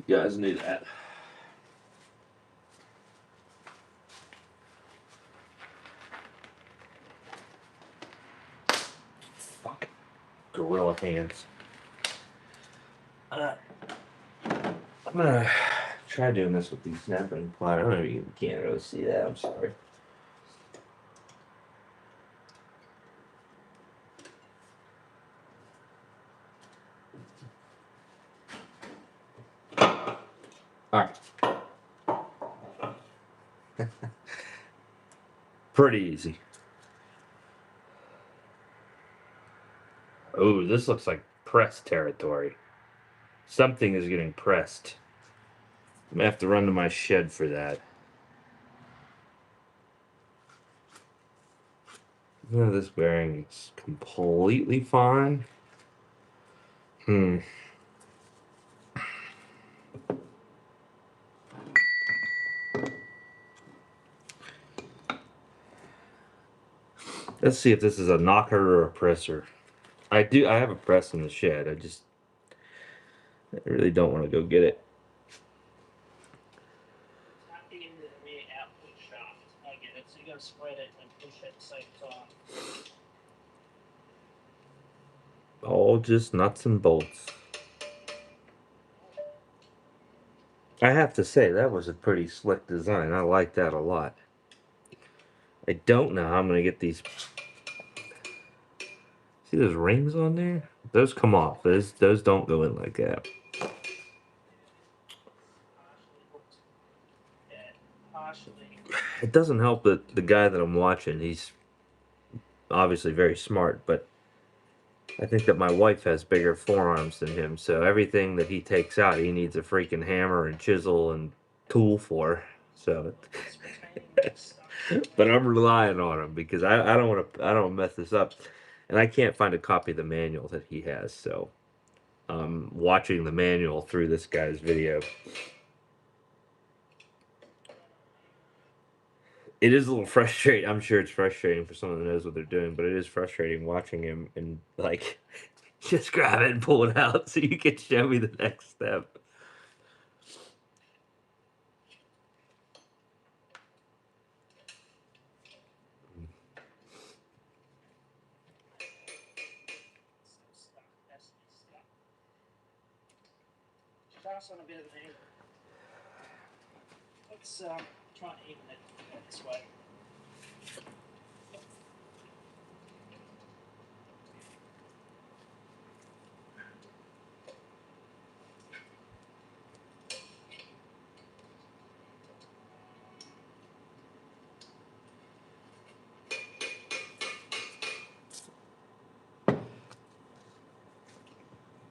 You guys knew that. Fuck. Gorilla hands. I'm gonna try doing this with these snapping pliers. I don't know if you can't really see that. I'm sorry. Alright. Pretty easy. Oh, this looks like press territory. Something is getting pressed. I'm gonna have to run to my shed for that. No, this bearing is completely fine. Let's see if this is a knocker or a presser. I have a press in the shed. I really don't want to go get it. Tuck it into the rear output shaft. I get it. So you got to spread it and push it at the same time. All just nuts and bolts. I have to say, that was a pretty slick design. I like that a lot. I don't know how I'm going to get these. See those rings on there? Those come off. Those don't go in like that. It doesn't help that the guy that I'm watching, he's obviously very smart, but I think that my wife has bigger forearms than him, so everything that he takes out, he needs a freaking hammer and chisel and tool for. So, but I'm relying on him because I don't want to, I don't mess this up, and I can't find a copy of the manual that he has. So, I'm watching the manual through this guy's video. It is a little frustrating. I'm sure it's frustrating for someone that knows what they're doing, but it is frustrating watching him and like just grab it and pull it out so you can show me the next step. Shaft's on a bit of an angle. Let's try and even it this way.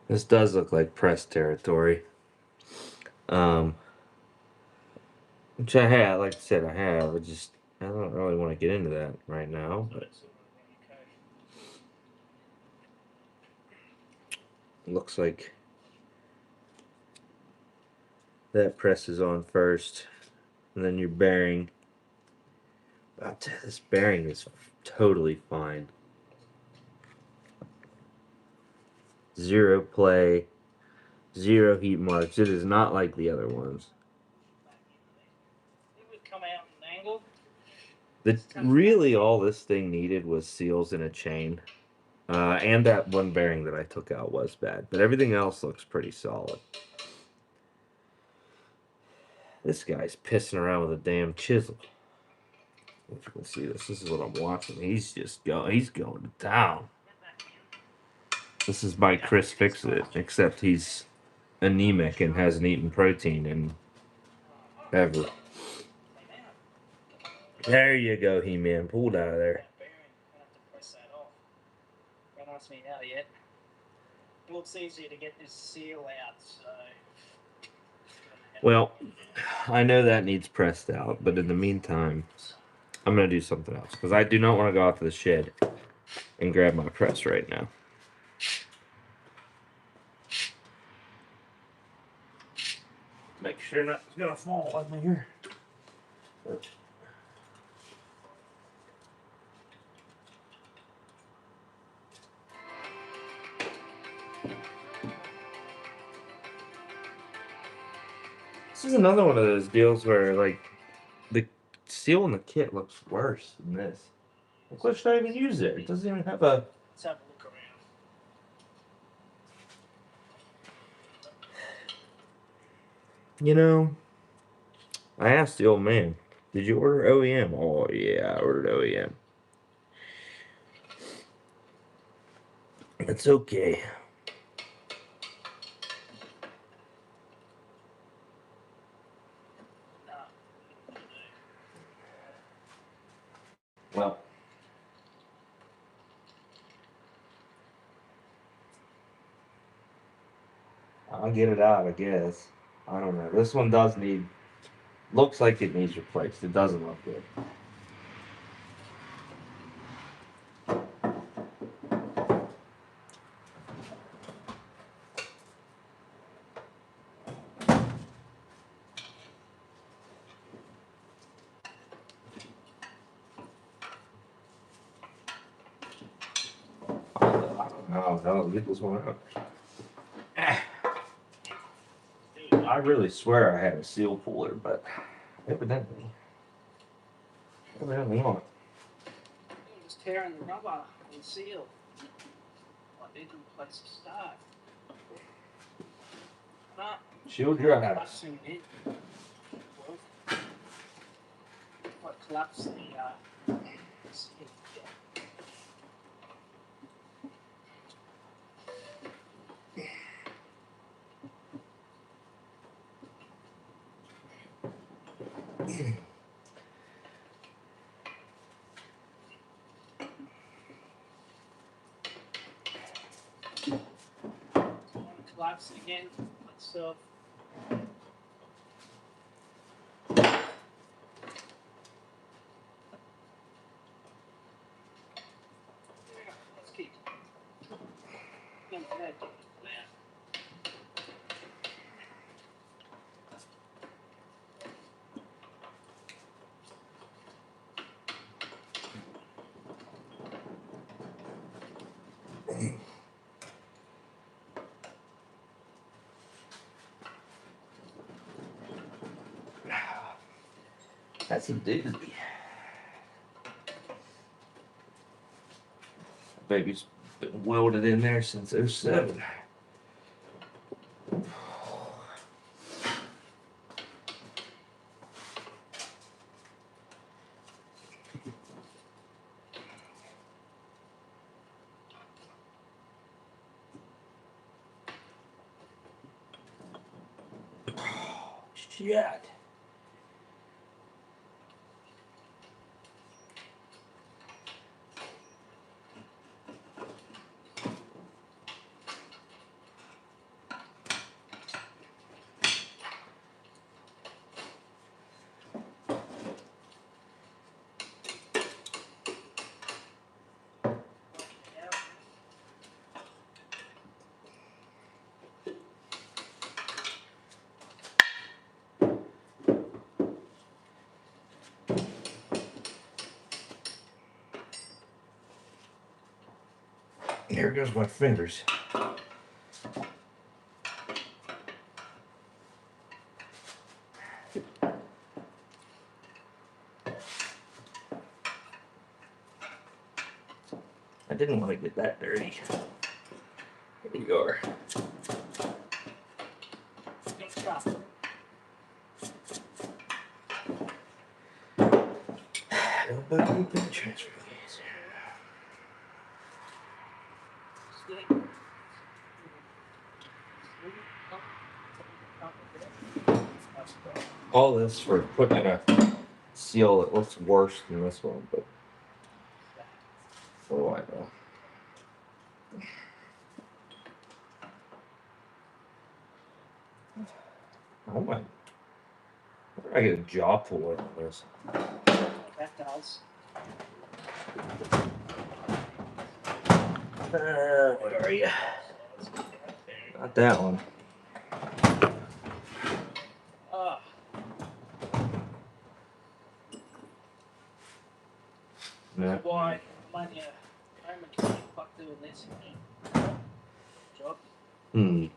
This does look like press territory. Which I have, like I said, I have. I don't really want to get into that right now, but it looks like that presses on first, and then your bearing. I'll tell you, this bearing is totally fine. Zero play, zero heat marks. It is not like the other ones. It would come out at an angle. Really, all this thing needed was seals and a chain. And that one bearing that I took out was bad. But everything else looks pretty solid. This guy's pissing around with a damn chisel. If you can see this, this is what I'm watching. He's going to town. This is my Chris Fix-It, except he's anemic and hasn't eaten protein in ever. There you go, He-Man. Pulled out of there. Don't ask me how yet. It looks easier to get this seal out, so. Well, I know that needs pressed out, but in the meantime, I'm going to do something else because I do not want to go out to the shed and grab my press right now. Make sure nothing's gonna fall on me here. This is another one of those deals where, like, the seal in the kit looks worse than this. Like, what should I even use there? It doesn't even have a. Let's have a look around. You know, I asked the old man, "Did you order OEM?" Oh yeah, I ordered OEM. It's okay. Well, I'll get it out, I guess. I don't know. This one does need. Looks like it needs replaced. It doesn't look good. Oh no, get this one out. I really swear I had a seal puller, but evidently not. Just tearing the rubber and seal. I didn't place a start. But Shield your eyes. collapsing it. What collapsed the seal. Collapse it again. So let's keep. That's a doozy. Baby's been welded in there since '07. Shit. Here goes my fingers. I didn't want to get that dirty. Here you are. Nobody can transfer these. All this for putting in a seal that looks worse than this one, but what do I know? Oh my! I get a jaw puller on this. That does. Where are you? Not that one. Oh, Yeah. why when you home mechanic fuck doing this job? Hmm.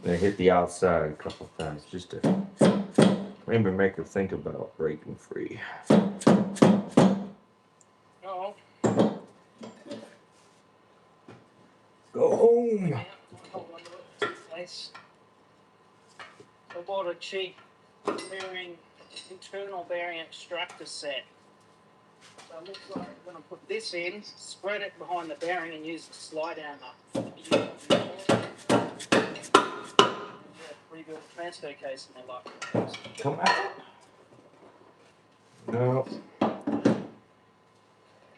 I hit the outside a couple times just to maybe make her think about breaking free. Oh, Go home. yeah, hold on to it, please. I bought a cheap bearing, internal bearing extractor set. So it looks like I'm going to put this in, spread it behind the bearing and use the slide hammer. Rebuild transfer case in there like. Come out. No.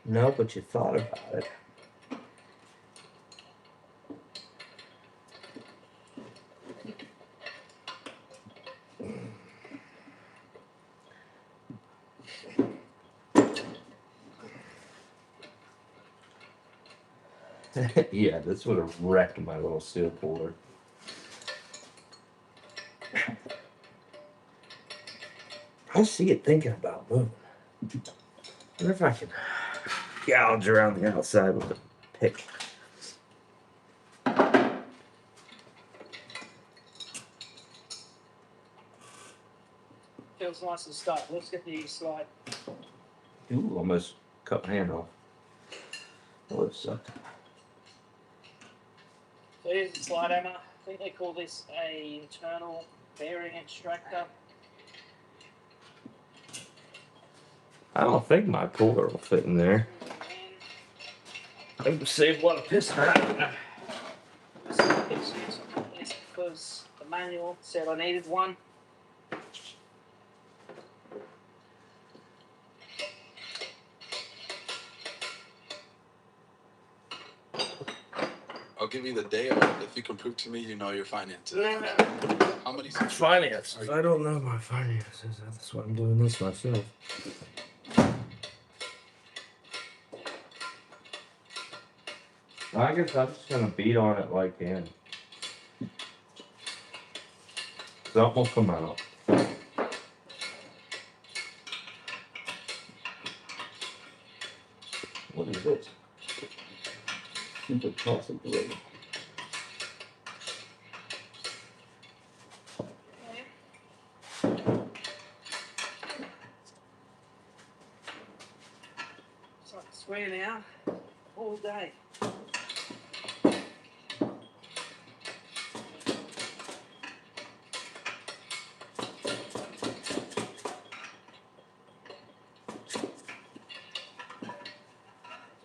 No, but you thought about it. Yeah, this would have wrecked my little seal puller. I see it thinking about moving. I wonder if I can gouge around the outside with a pick. Feels nice and stuck. Let's get the slide. Ooh, almost cut my hand off. That would have sucked. So here's the slide hammer. I think they call this a internal bearing extractor. I don't think my puller will fit in there. I would save a lot of piston. Because the manual said I needed one. I'll give you the day of it if you can prove to me you know your finances. How many Finances? I don't know my finances. That's why I'm doing this myself. I guess I'm just gonna beat on it like in. Something will come out. What is this? Super possibility. It's like swearing out all day.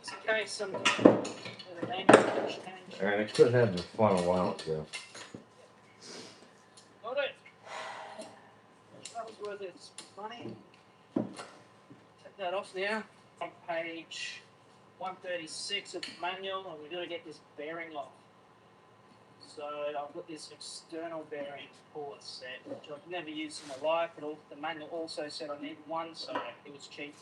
Just in case some change. Alright, I could have been fun a while ago. Got it. That was worth its money. Take that off now. On page 136 of the manual, and we're going to get this bearing off. So I've got this external bearing puller set, which I've never used in my life, but the manual also said I needed one, so it was cheap.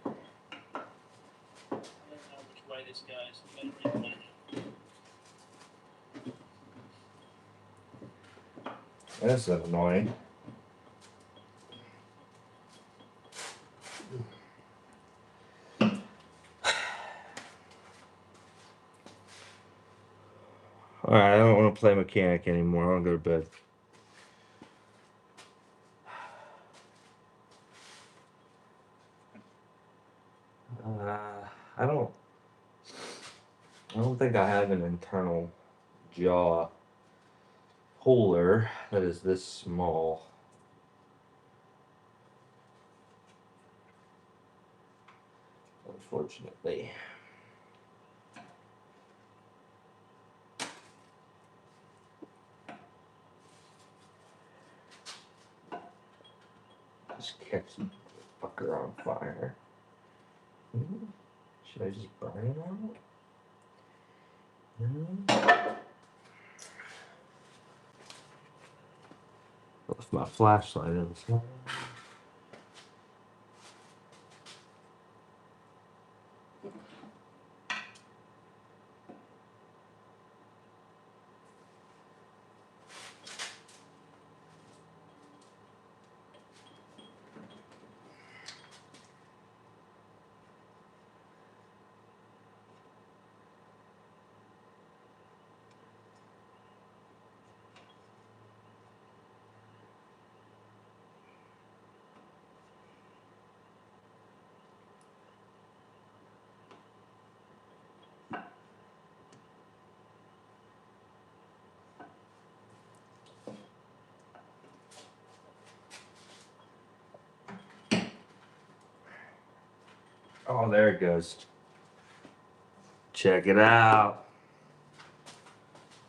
I don't know which way this goes. I'm going to read the manual. That's annoying. Alright, I don't want to play mechanic anymore. I want to go to bed. I don't think I have an internal jaw puller that is this small. Unfortunately. Just catch the fucker on fire. Should I just burn it out? Left my flashlight inside. Oh, there it goes. Check it out.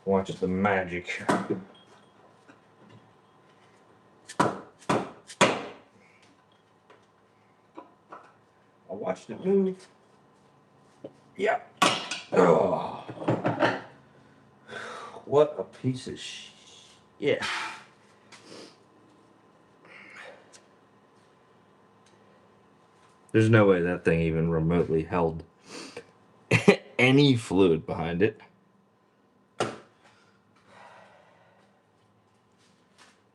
Watch the magic. I watched it move. Yep. Oh, what a piece of yeah. There's no way that thing even remotely held any fluid behind it.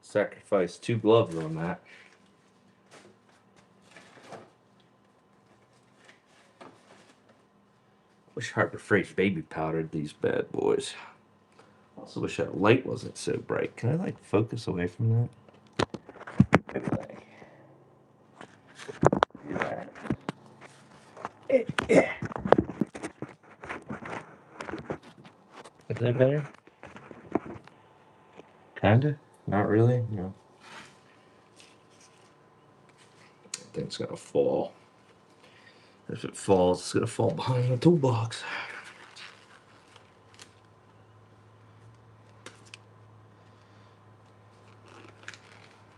Sacrificed 2 gloves on that. Wish Harbor Freight baby powdered these bad boys. Also wish that light wasn't so bright. Can I like focus away from that? Maybe like do that. Yeah. Is that better? Kinda? Not really? No. That thing's gonna fall. If it falls, it's gonna fall behind the toolbox.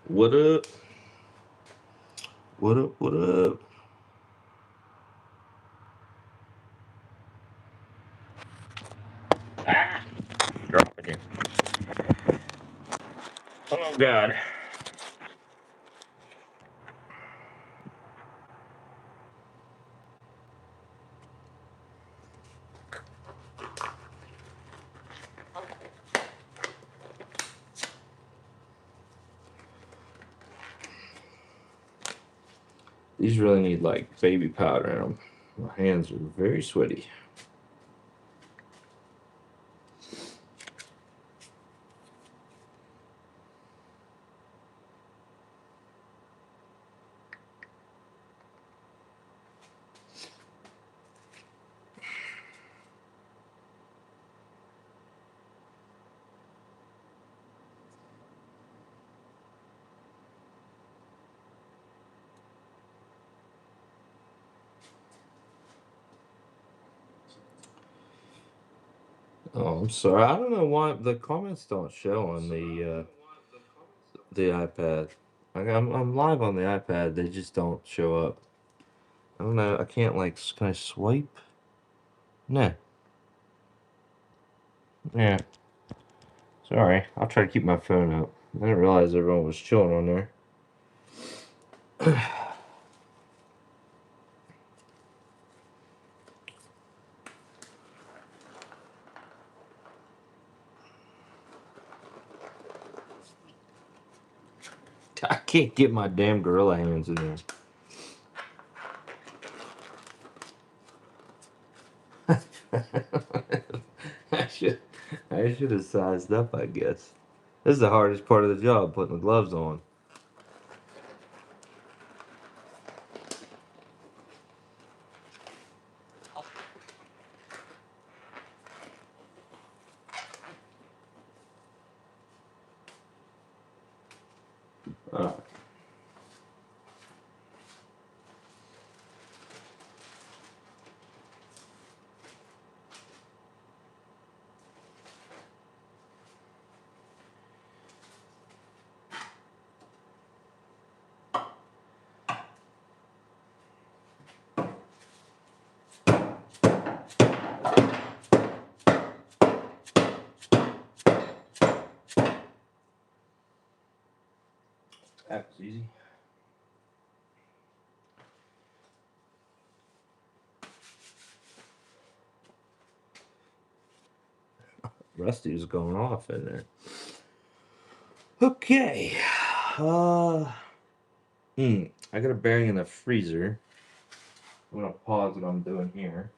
What up? What up? What up? Ah! Dropping it. Oh God. These really need like baby powder in them. My hands are very sweaty. Oh, I'm sorry. I don't know why the comments don't show on the iPad. I'm live on the iPad. They just don't show up. I don't know. I can't like. Can I swipe? No. Yeah. Sorry. I'll try to keep my phone up. I didn't realize everyone was chilling on there. I can't get my damn gorilla hands in there. I should I should have sized up, I guess. This is the hardest part of the job, putting the gloves on. Uh, That was easy. Rusty was going off in there. Okay. I got a bearing in the freezer. I'm gonna pause what I'm doing here.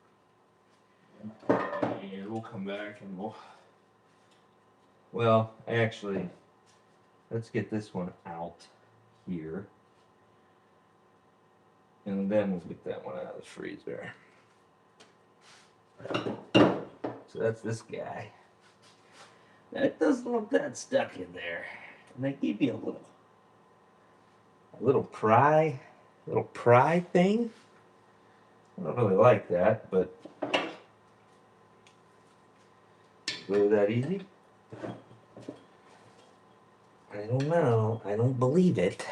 And we'll come back and well, actually, let's get this one out here. And then we'll get that one out of the freezer. So that's this guy. That doesn't look that stuck in there. And they give you a little pry thing. I don't really like that, but really that easy? I don't know. I don't believe it.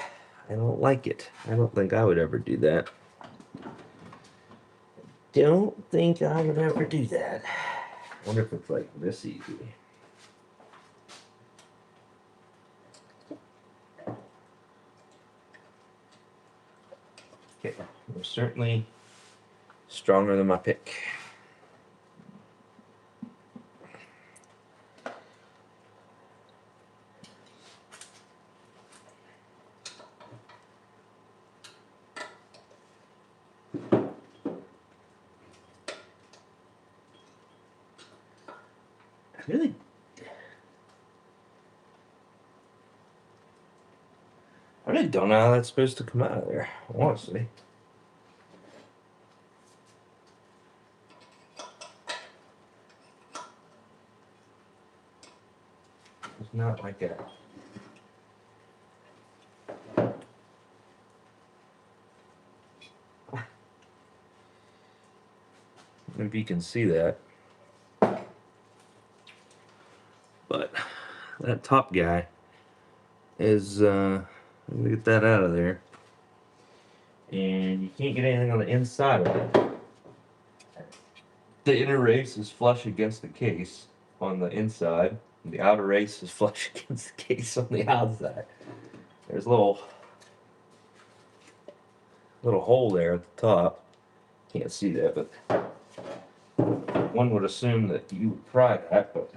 I don't like it. I don't think I would ever do that. Don't think I would ever do that. I wonder if it's like this easy. Okay, they're certainly stronger than my pick. I really don't know how that's supposed to come out of there, honestly. It's not like a... If you can see that. But that top guy is, let me get that out of there. And you can't get anything on the inside of it. The inner race is flush against the case on the inside, and the outer race is flush against the case on the outside. There's a little hole there at the top. Can't see that, but one would assume that you would pry that, but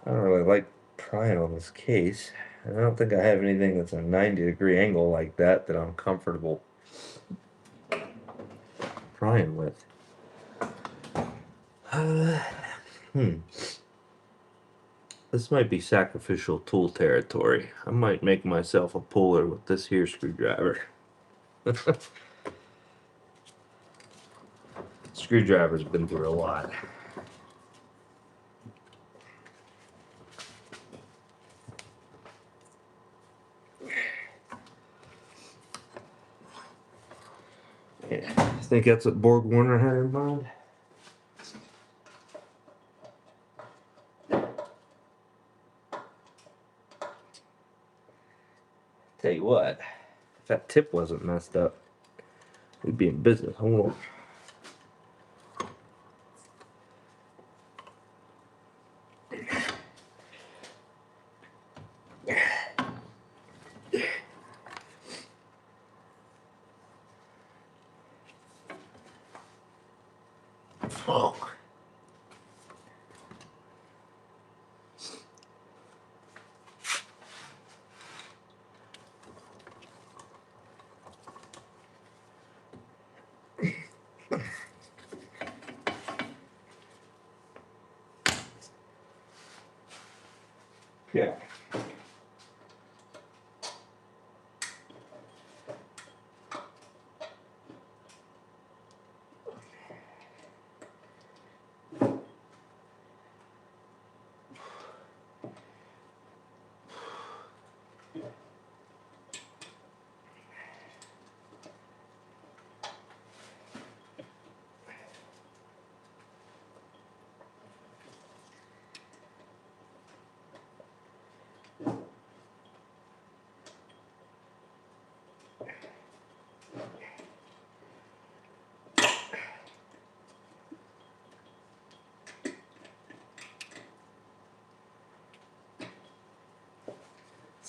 I don't really like prying on this case. I don't think I have anything that's a 90-degree angle like that I'm comfortable prying with. This might be sacrificial tool territory. I might make myself a puller with this here screwdriver. Screwdriver's been through a lot. Yeah, I think that's what Borg Warner had in mind. Tell you what, if that tip wasn't messed up, we'd be in business. Hold on. Oh. Yeah.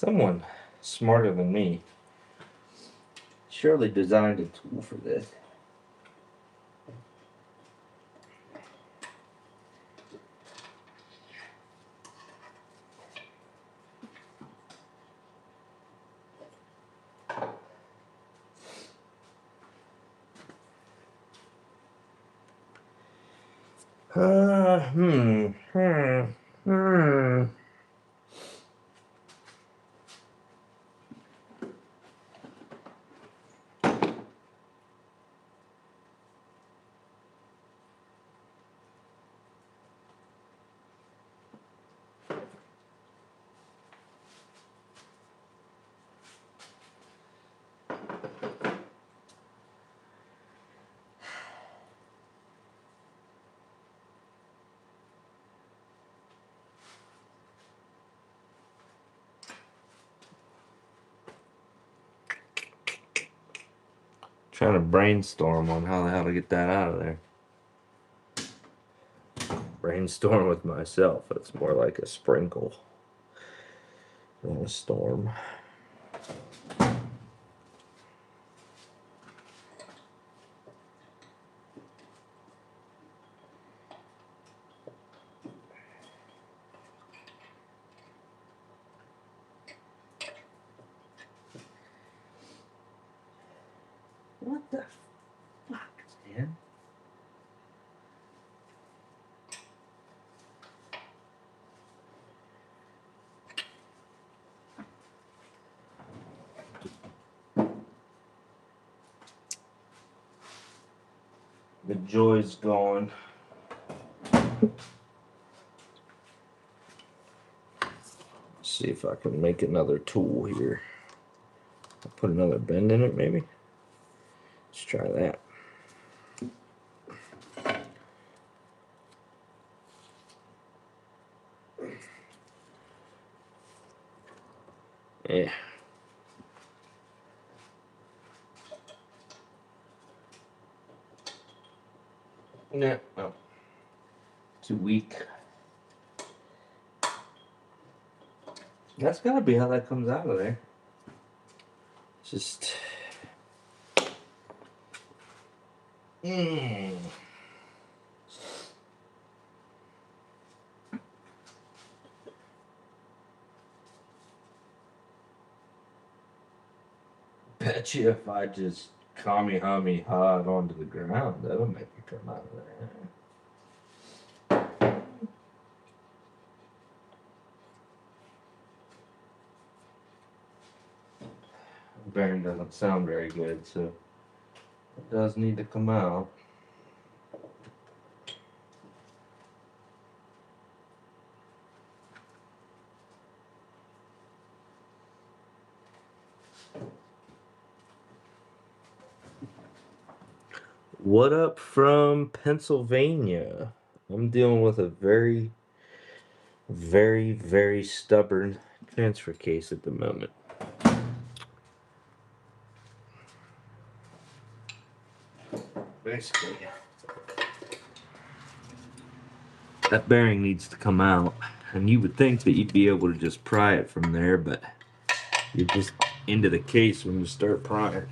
Someone smarter than me surely designed a tool for this. Uh, hmm, hmm, hmm. Trying to brainstorm on how the hell to get that out of there. Brainstorm with myself. It's more like a sprinkle than a storm. What the fuck, man? The joy's gone. See if I can make another tool here. I'll put another bend in it, maybe. Let's try that. Yeah. Nah, no. Too weak. That's gotta be how that comes out of there. Just. Mmm. Bet you if I just Kamehameha it onto the ground, that'll make it come out of there. The bearing doesn't sound very good, so it does need to come out. What up from Pennsylvania? I'm dealing with a very, very, very stubborn transfer case at the moment. Basically, that bearing needs to come out, and you would think that you'd be able to just pry it from there, but you're just into the case when you start prying.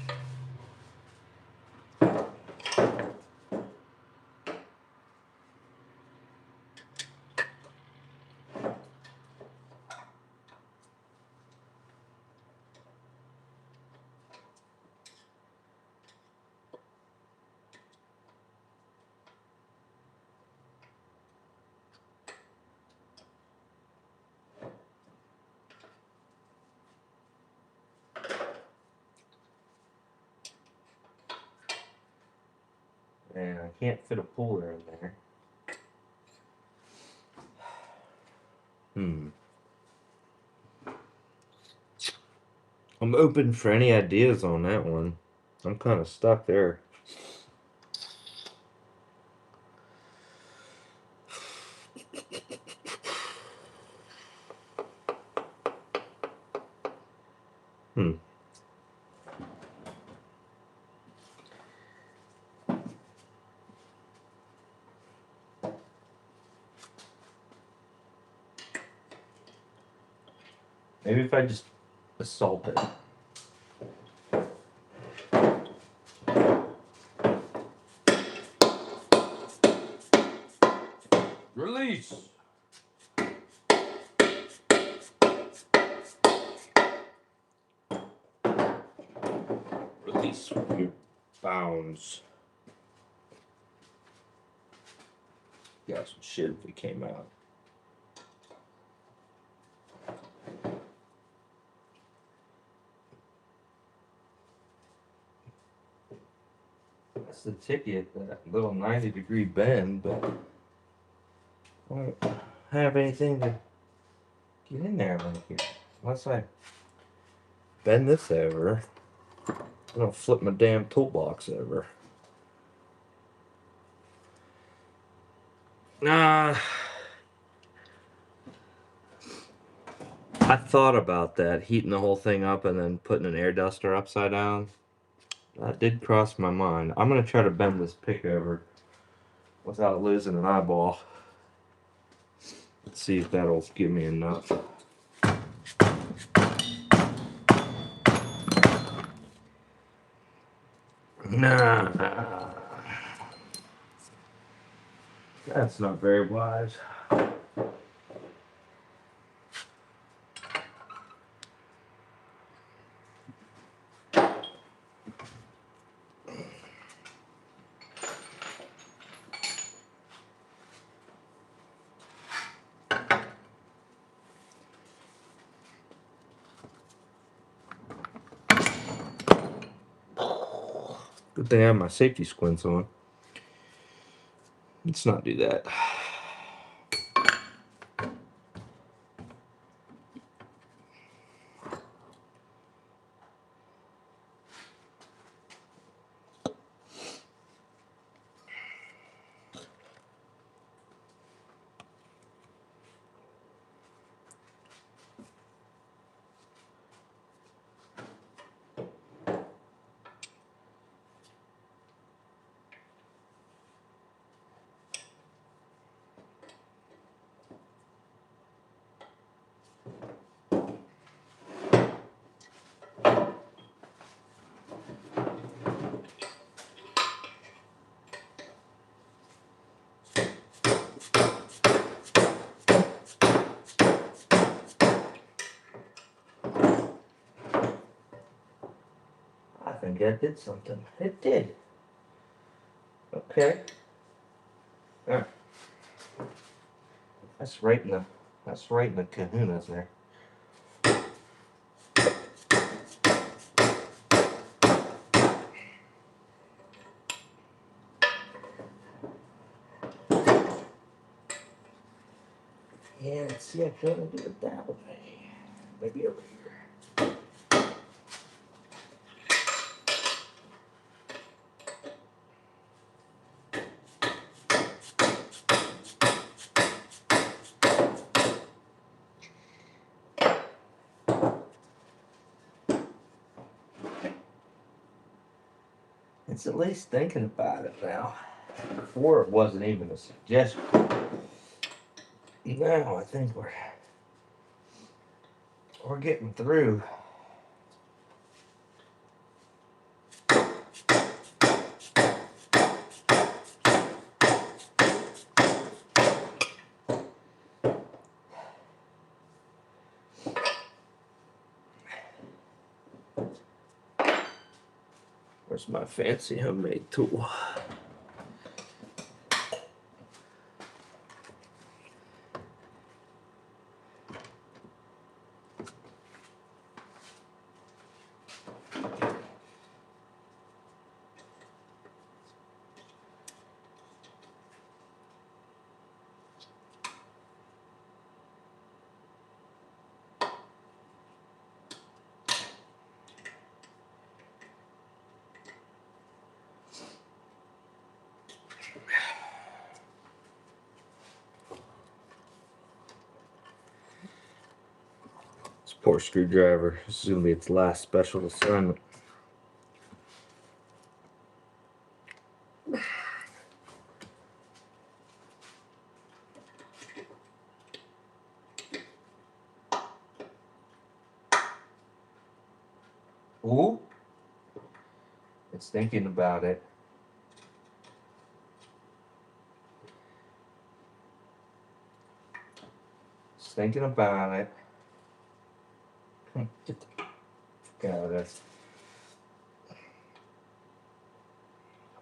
And I can't fit a puller in there. I'm open for any ideas on that one. I'm kind of stuck there. Maybe if I just assaulted. Release. Release from your bounds. Got some shit if we came out. That's the ticket, that little 90-degree bend, but I don't have anything to get in there like here. Unless I bend this over, I don't flip my damn toolbox over. Nah. I thought about that, heating the whole thing up and then putting an air duster upside down. That did cross my mind. I'm gonna try to bend this pick over without losing an eyeball. Let's see if that'll give me enough. Nah. That's not very wise. Good thing I have my safety squints on. Let's not do that. I think that did something. It did. Okay. Alright. That's right in the kahunas there. Yeah, let's see, I couldn't do it that way. Maybe over here. It's at least thinking about it now. Before it wasn't even a suggestion. Now I think we're getting through. Where's my fancy homemade tool? This poor screwdriver. This is gonna be its last special assignment. Ooh. It's thinking about it. It's thinking about it. Get the fuck out of this.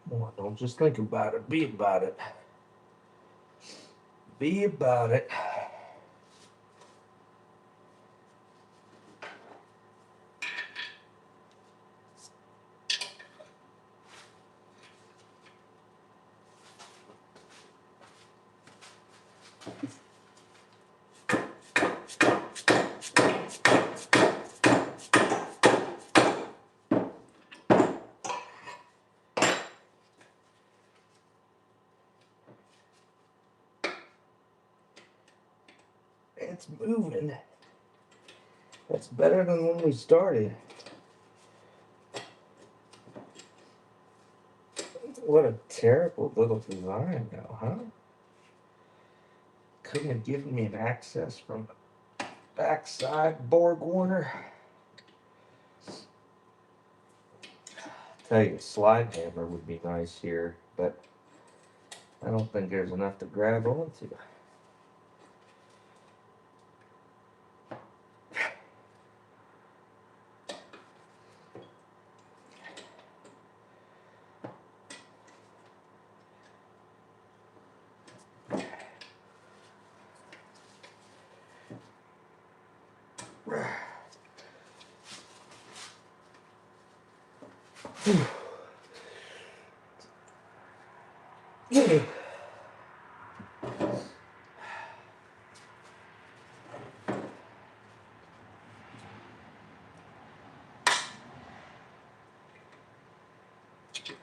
Come on, don't just think about it. Be about it. Be about it. It's moving. That's better than when we started. What a terrible little design though, huh? Couldn't have given me an access from the backside Borg Warner. Tell you, a slide hammer would be nice here, but I don't think there's enough to grab onto.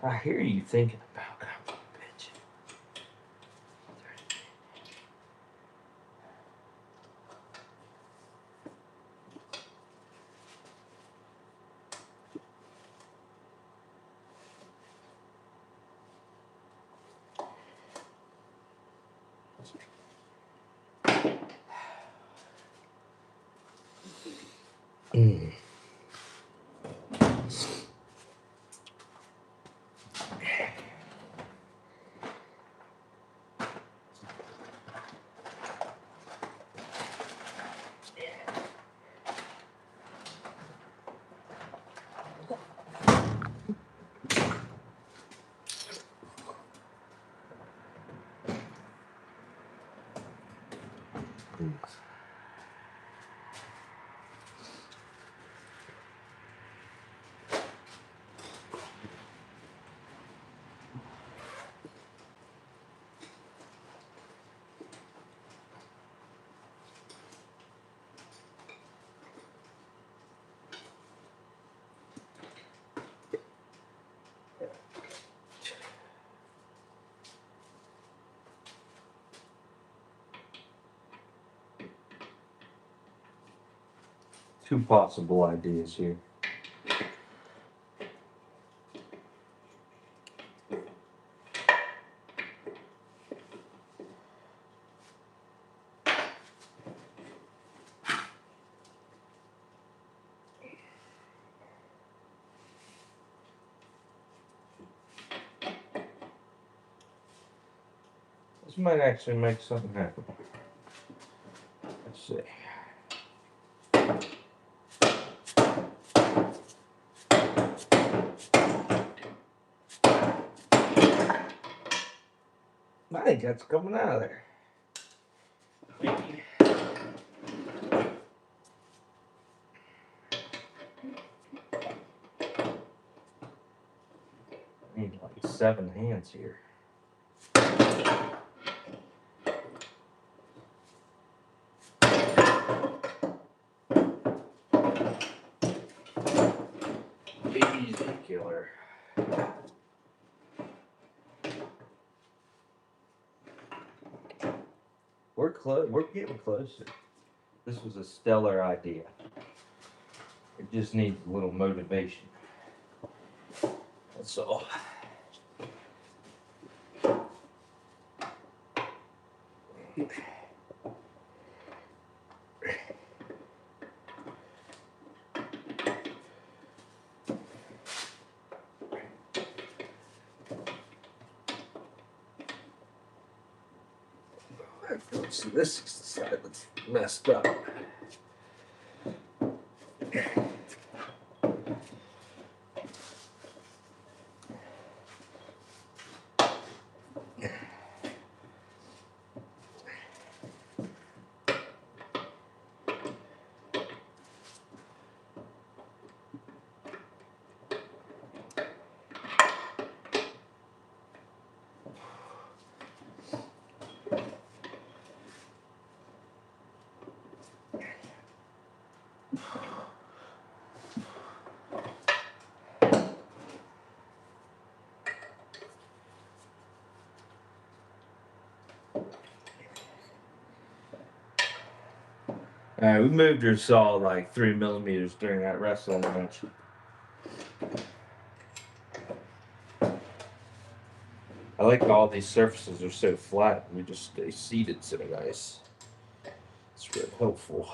I hear you thinking about, come on, bitch. Mm. Two possible ideas here. This might actually make something happen. Let's see. I think that's coming out of there. Maybe. I need like 7 hands here. Easy killer. We're close. We're getting closer. This was a stellar idea. It just needs a little motivation. That's all. So this side that's messed up. Alright, we moved your saw like 3 millimeters during that wrestling match. I like all these surfaces are so flat. We just stay seated so nice. It's really helpful.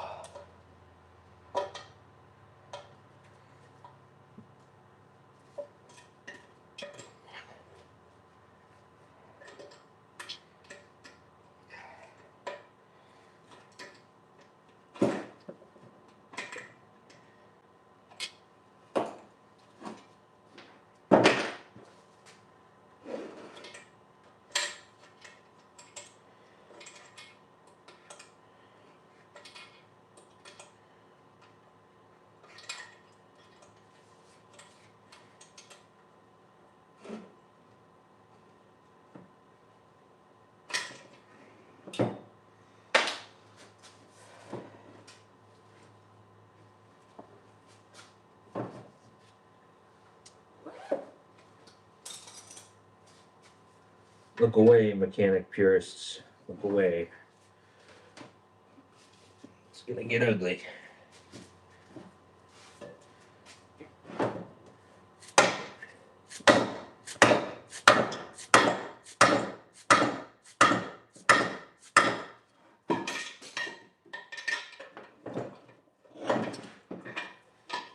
Look away, mechanic purists. Look away. It's gonna get ugly.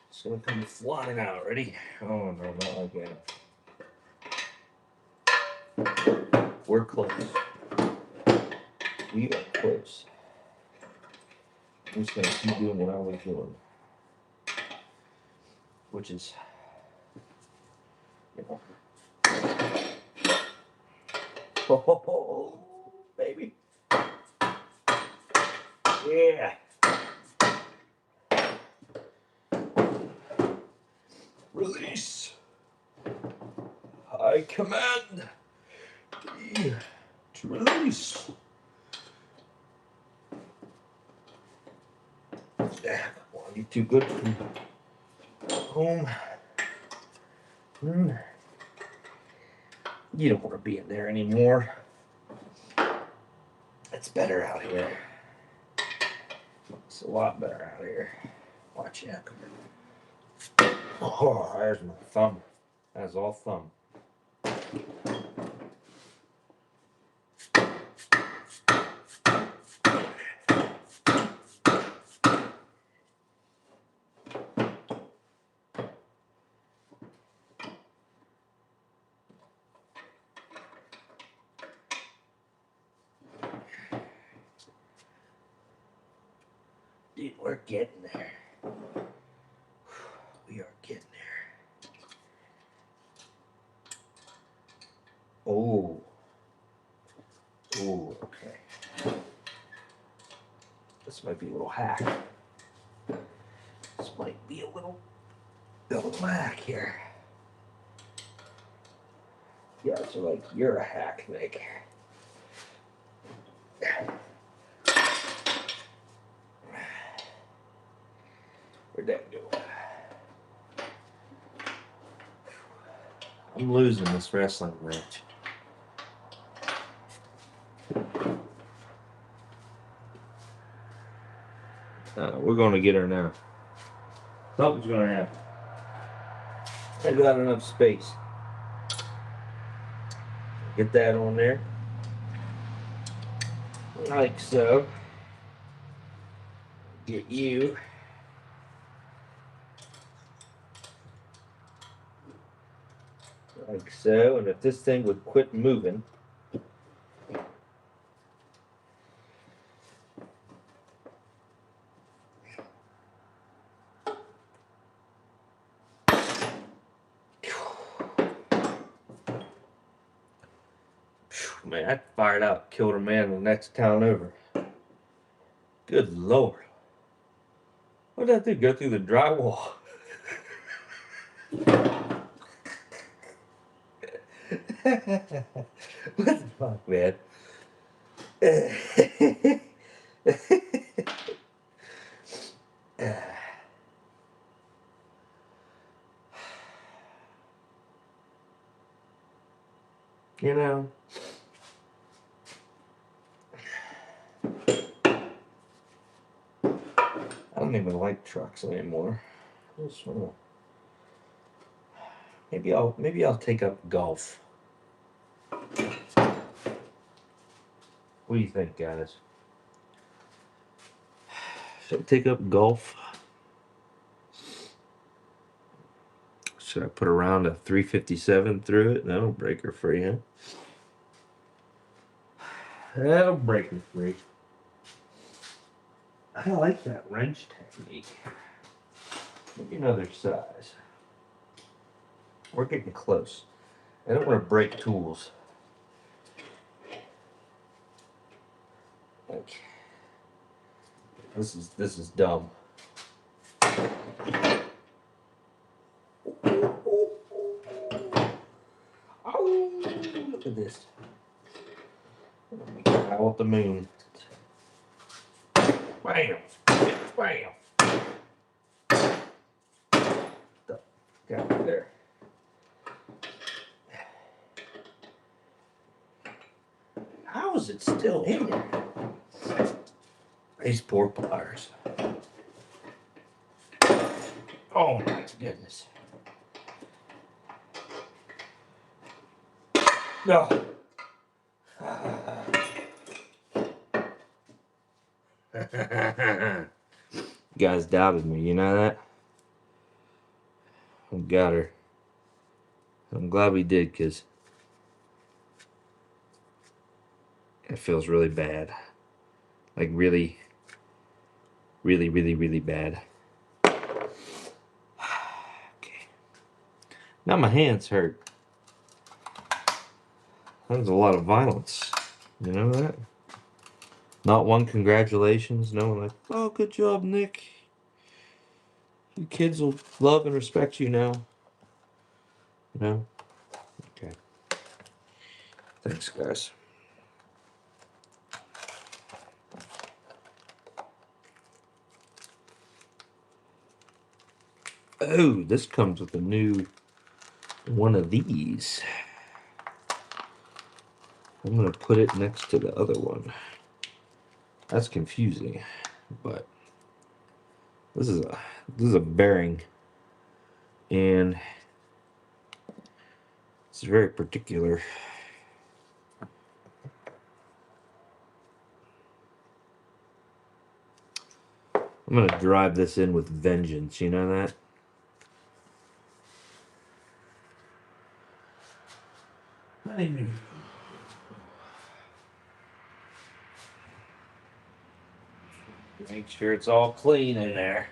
It's gonna come flying out. Ready? Oh no, not again. We're close. We are close. I'm just gonna keep doing what I was doing. Which is, you know. Oh, baby. Yeah. Release. I command thee to release. Yeah, well, you're too good for home. You don't want to be in there anymore. It's better out here. It's a lot better out here. Watch out. Oh, there's my thumb. That's all thumb. Dude, we're getting there. We are getting there. Oh. Oh, okay. This might be a little hack. This might be a little hack here. Yeah, so like you're a hack, Nick. Where'd that go? I'm losing this wrestling match. We're going to get her now. Something's going to happen. I got enough space. Get that on there. Like so. Get you. Like so. And if this thing would quit moving, Man, that fired out, killed a man in the next town over. Good Lord. What did that do? Go through the drywall? What the fuck, man? You know, I don't even like trucks anymore. Just wanna- maybe I'll take up golf. What do you think, guys? Should I take up golf? Should I put around a 357 through it? That'll break her free, huh? That'll break her free. I like that wrench technique. Maybe another size. We're getting close. I don't want to break tools. Okay. This is dumb. Oh, look at this. Out with the moon. Bam! Bam! Got it there. How is it still in there? These poor pliers. Oh my goodness. No. You guys doubted me, you know that? I got her. I'm glad we did, because it feels really bad. Like really, really, really, really bad. Okay. Now my hands hurt. That was a lot of violence. You know that? Not one congratulations. No one like, oh, good job, Nick. You kids will love and respect you now. You know? Okay. Thanks, guys. Oh, this comes with a new one of these. I'm gonna put it next to the other one. That's confusing, but this is a bearing, and it's very particular. I'm gonna drive this in with vengeance. You know that? Make sure it's all clean in there.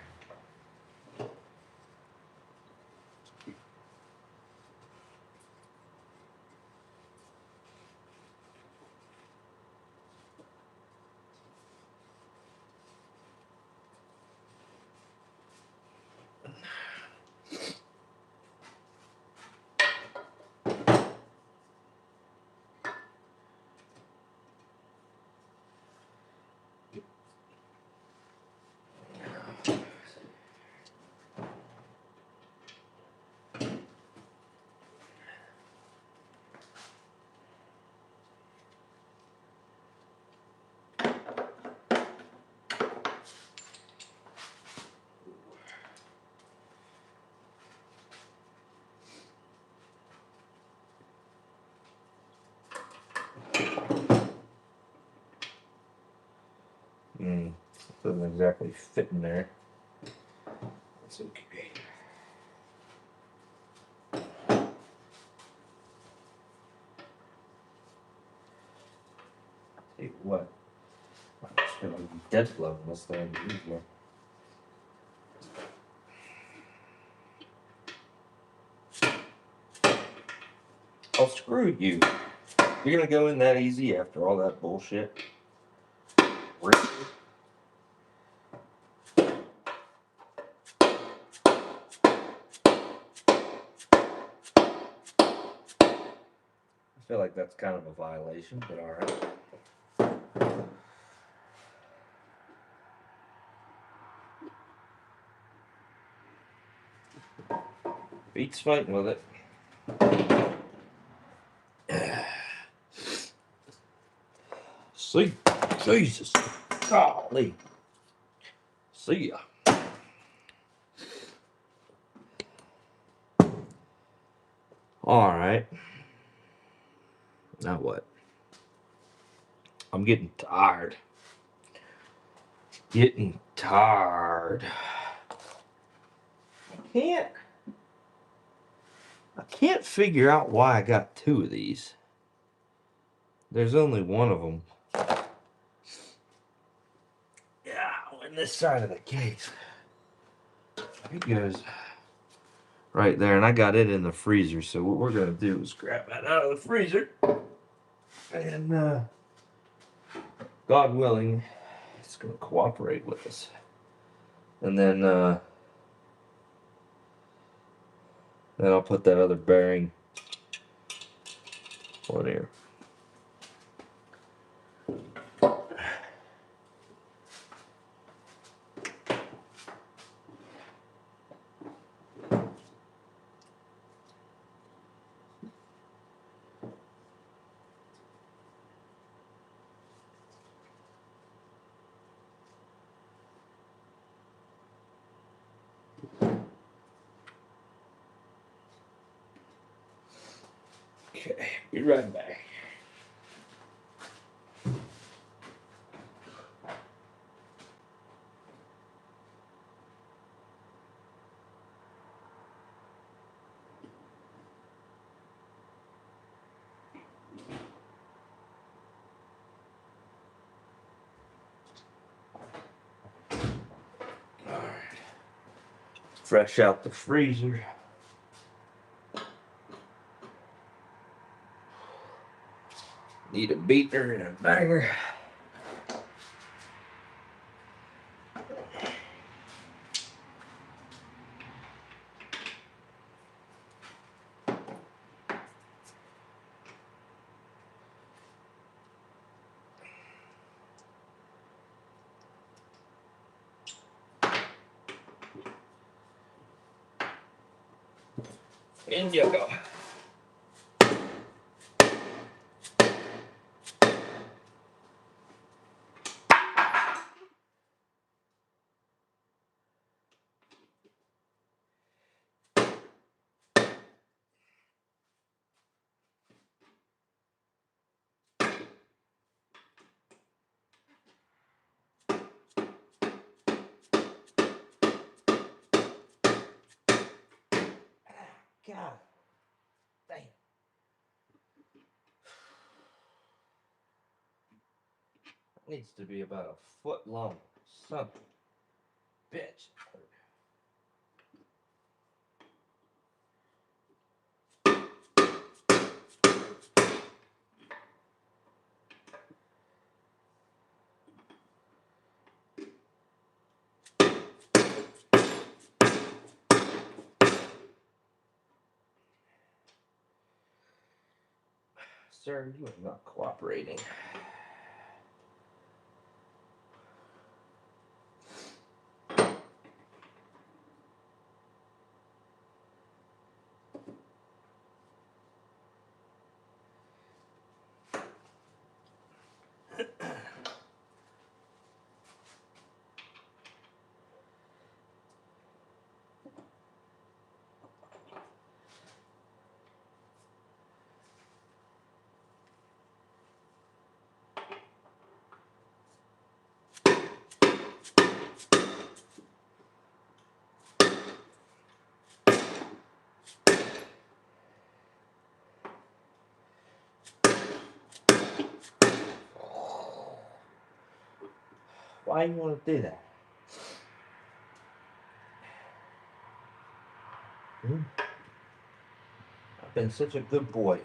Doesn't exactly fit in there. That's okay. Tell you what, I'm just gonna be dead blowing this thing easier. Oh, screw you. You're gonna go in that easy after all that bullshit? Really? I feel like that's kind of a violation, but alright. Beats fighting with it. See, Jesus, golly. See ya. Alright. Now what? I'm getting tired. Getting tired. I can't figure out why I got 2 of these. There's only one of them. Yeah, on this side of the case. It goes right there, and I got it in the freezer. So what we're gonna do is grab that out of the freezer, and God willing, it's gonna cooperate with us. And then I'll put that other bearing on here. Okay, be right back. Fresh out the freezer. Need a beater and a banger. In you go. God damn. Needs to be about a foot long. Son of a bitch. Sir, you are not cooperating. Why you want to do that? I've been such a good boy.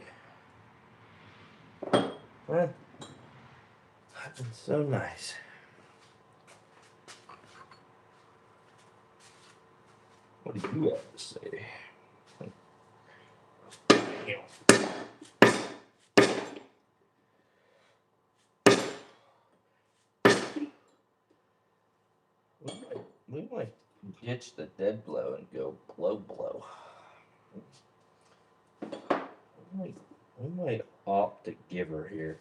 I've been so nice. What do you have to say? We might ditch the dead blow and go blow. We might opt to give her here.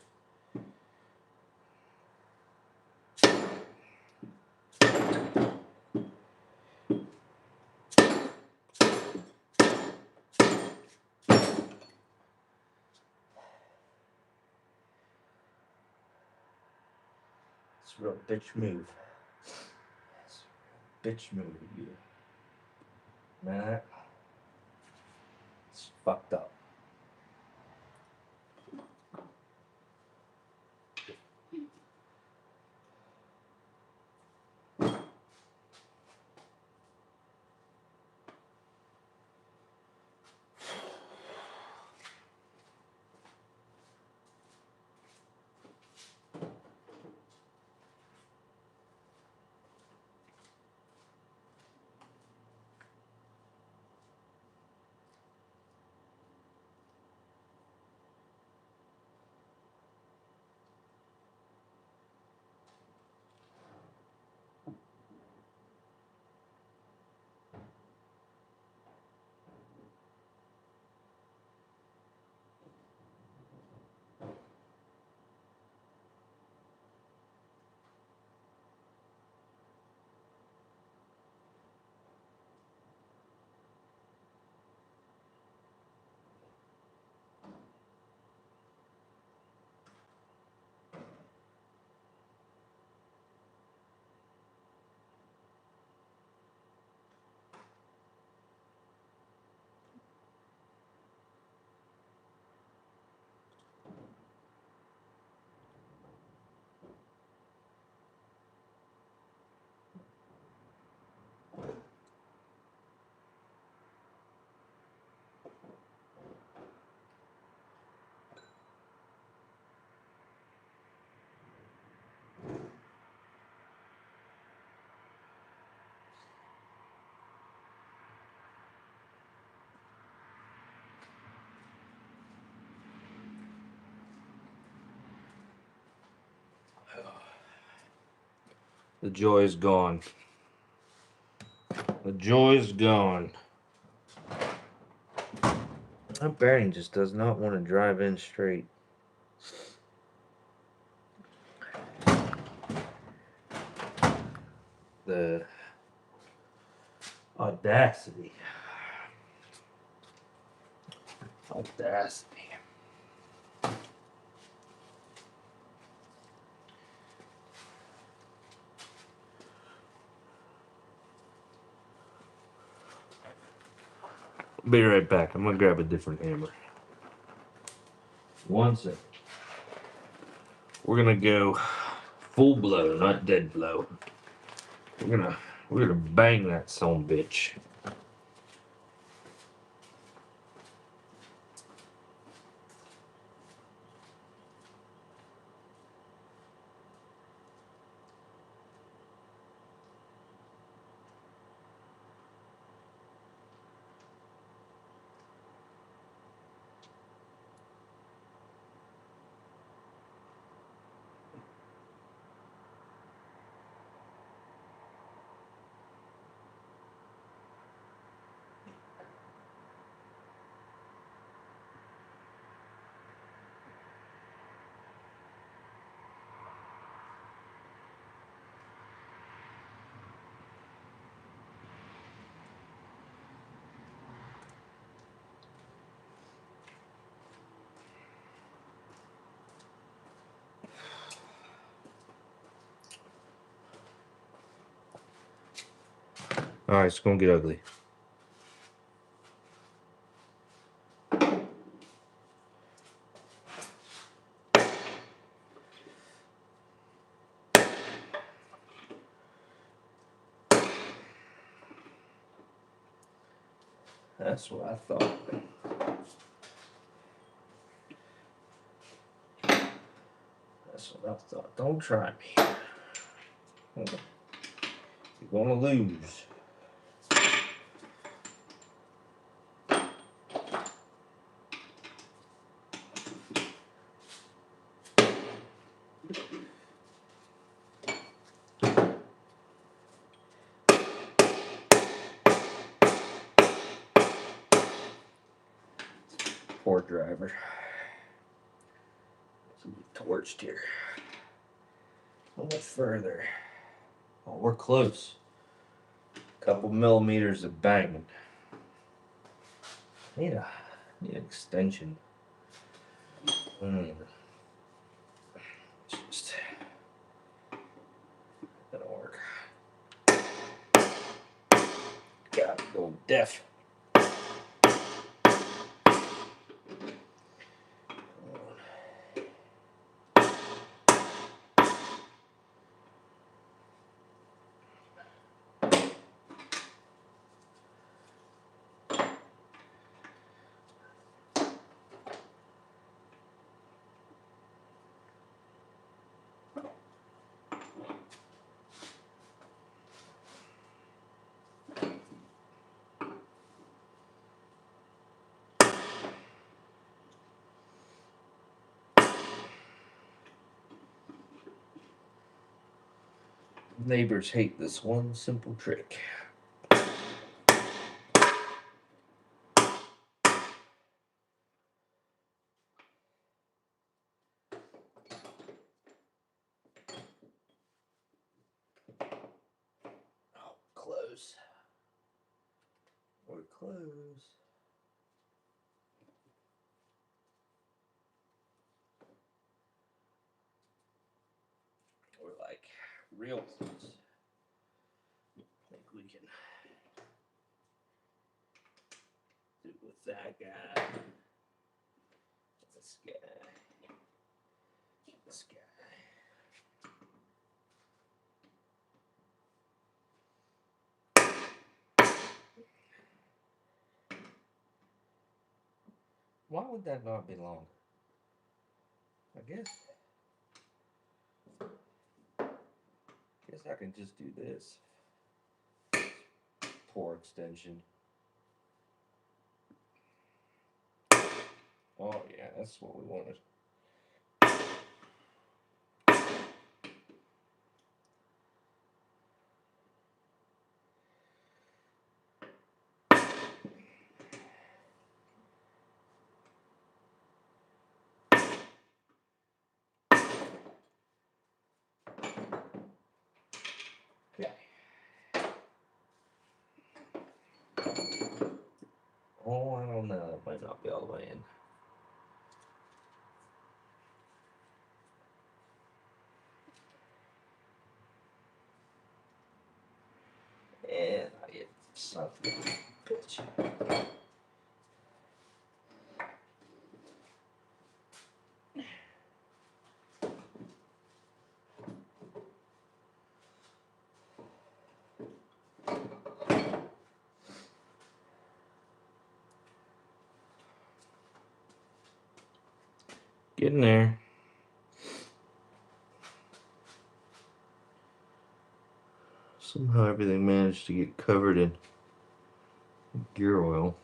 It's a real bitch move. It's a real bitch move, you. Man, it's fucked up. The joy is gone. The joy is gone. My bearing just does not want to drive in straight. The audacity. Audacity. Be right back. I'm gonna grab a different hammer. 1 second. We're gonna go full blow, not dead blow. We're gonna bang that son bitch. Alright, it's gonna get ugly. That's what I thought. Rough thought. Don't try me. You're gonna lose. Poor driver. Torched here. A little further. Oh, we're close. Couple millimeters of banging. Need an extension. Just gonna work. Gotta go deaf. Neighbors hate this one simple trick. Oh, close. We're close. We're like real close. I think we can do it with that guy. This guy. This guy. Why would that not be longer? I guess I can just do this. Poor extension. Oh yeah, that's what we wanted. Okay. Oh, I don't know. That might not be all the way in. And I get something. Pitch. Getting there. Somehow everything managed to get covered in gear oil.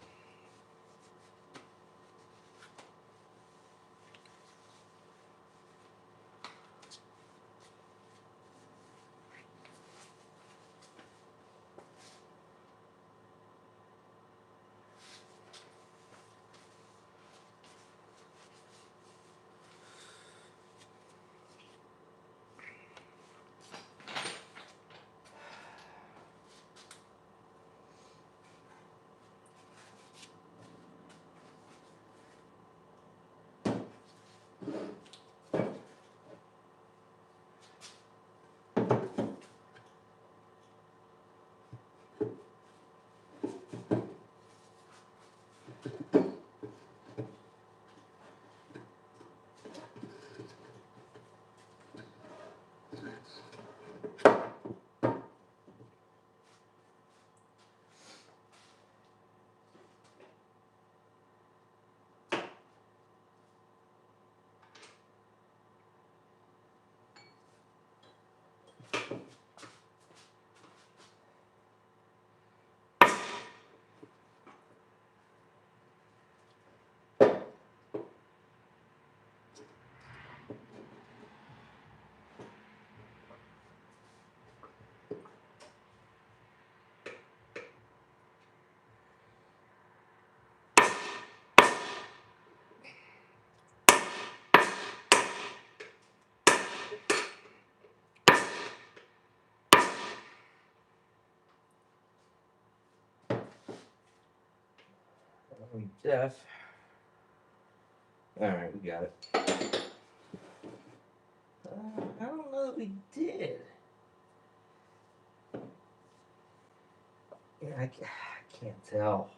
Jeff. Alright, we got it. I don't know that we did. Yeah, I can't tell.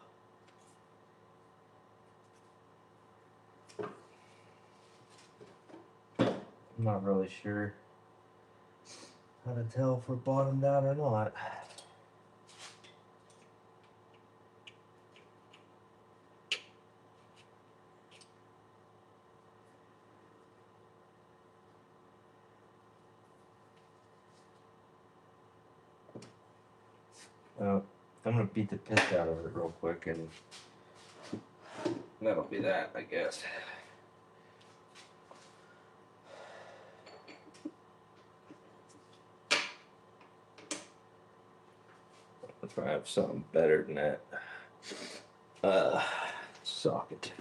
I'm not really sure how to tell if we're bottomed out or not. I'm gonna beat the piss out of it real quick, and that'll be that, I guess. If I have something better than that. Socket.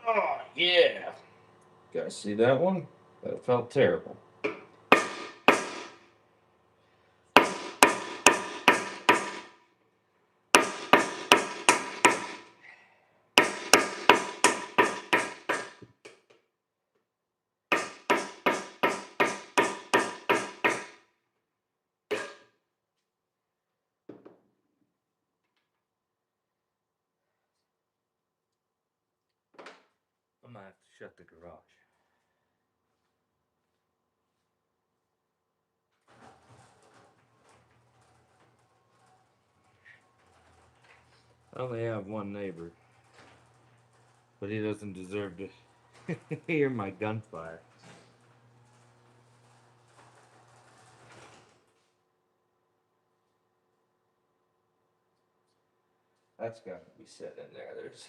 Oh, yeah. Guys, see that one? That felt terrible. I'm gonna have to shut the garage. I only have one neighbor, but he doesn't deserve to hear my gunfire. That's got to be set in there. There's.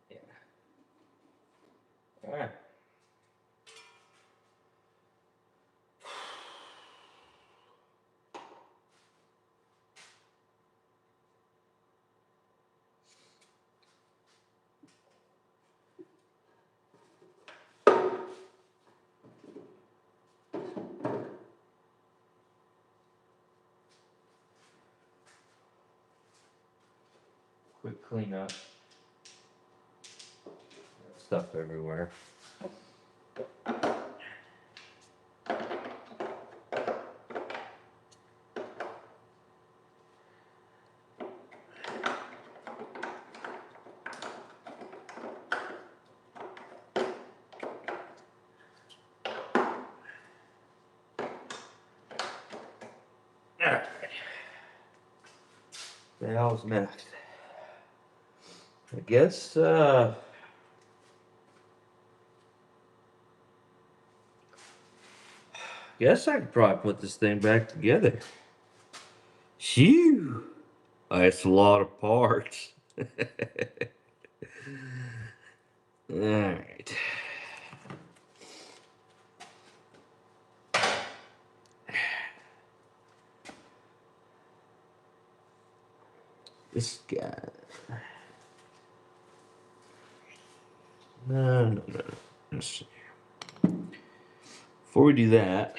Yeah. Alright. Quick cleanup. Stuff everywhere. Alright. The hell's next? I guess I could probably put this thing back together. Phew! That's a lot of parts. Alright. This guy. No. Let's see. Before we do that,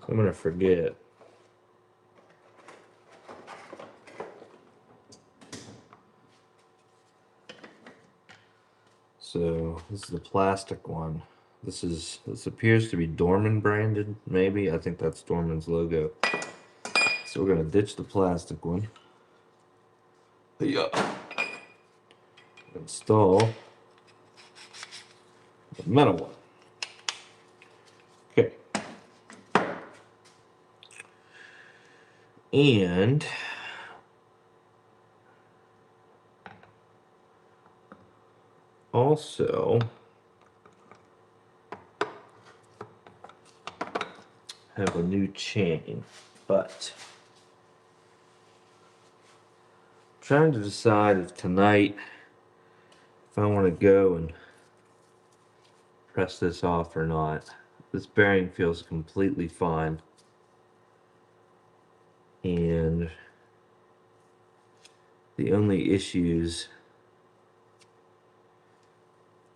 I'm gonna forget. So this is the plastic one. This appears to be Dorman branded, maybe. I think that's Dorman's logo. So we're gonna ditch the plastic one. Yeah. Install the metal one. Okay. And also have a new chain, but I'm trying to decide if tonight if I want to go and press this off or not. This bearing feels completely fine, and the only issues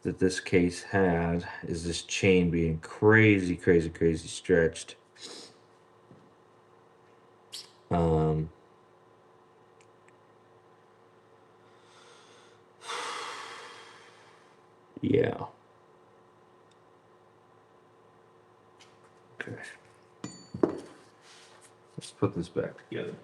that this case had is this chain being crazy stretched. Um, yeah. Okay. Let's put this back together.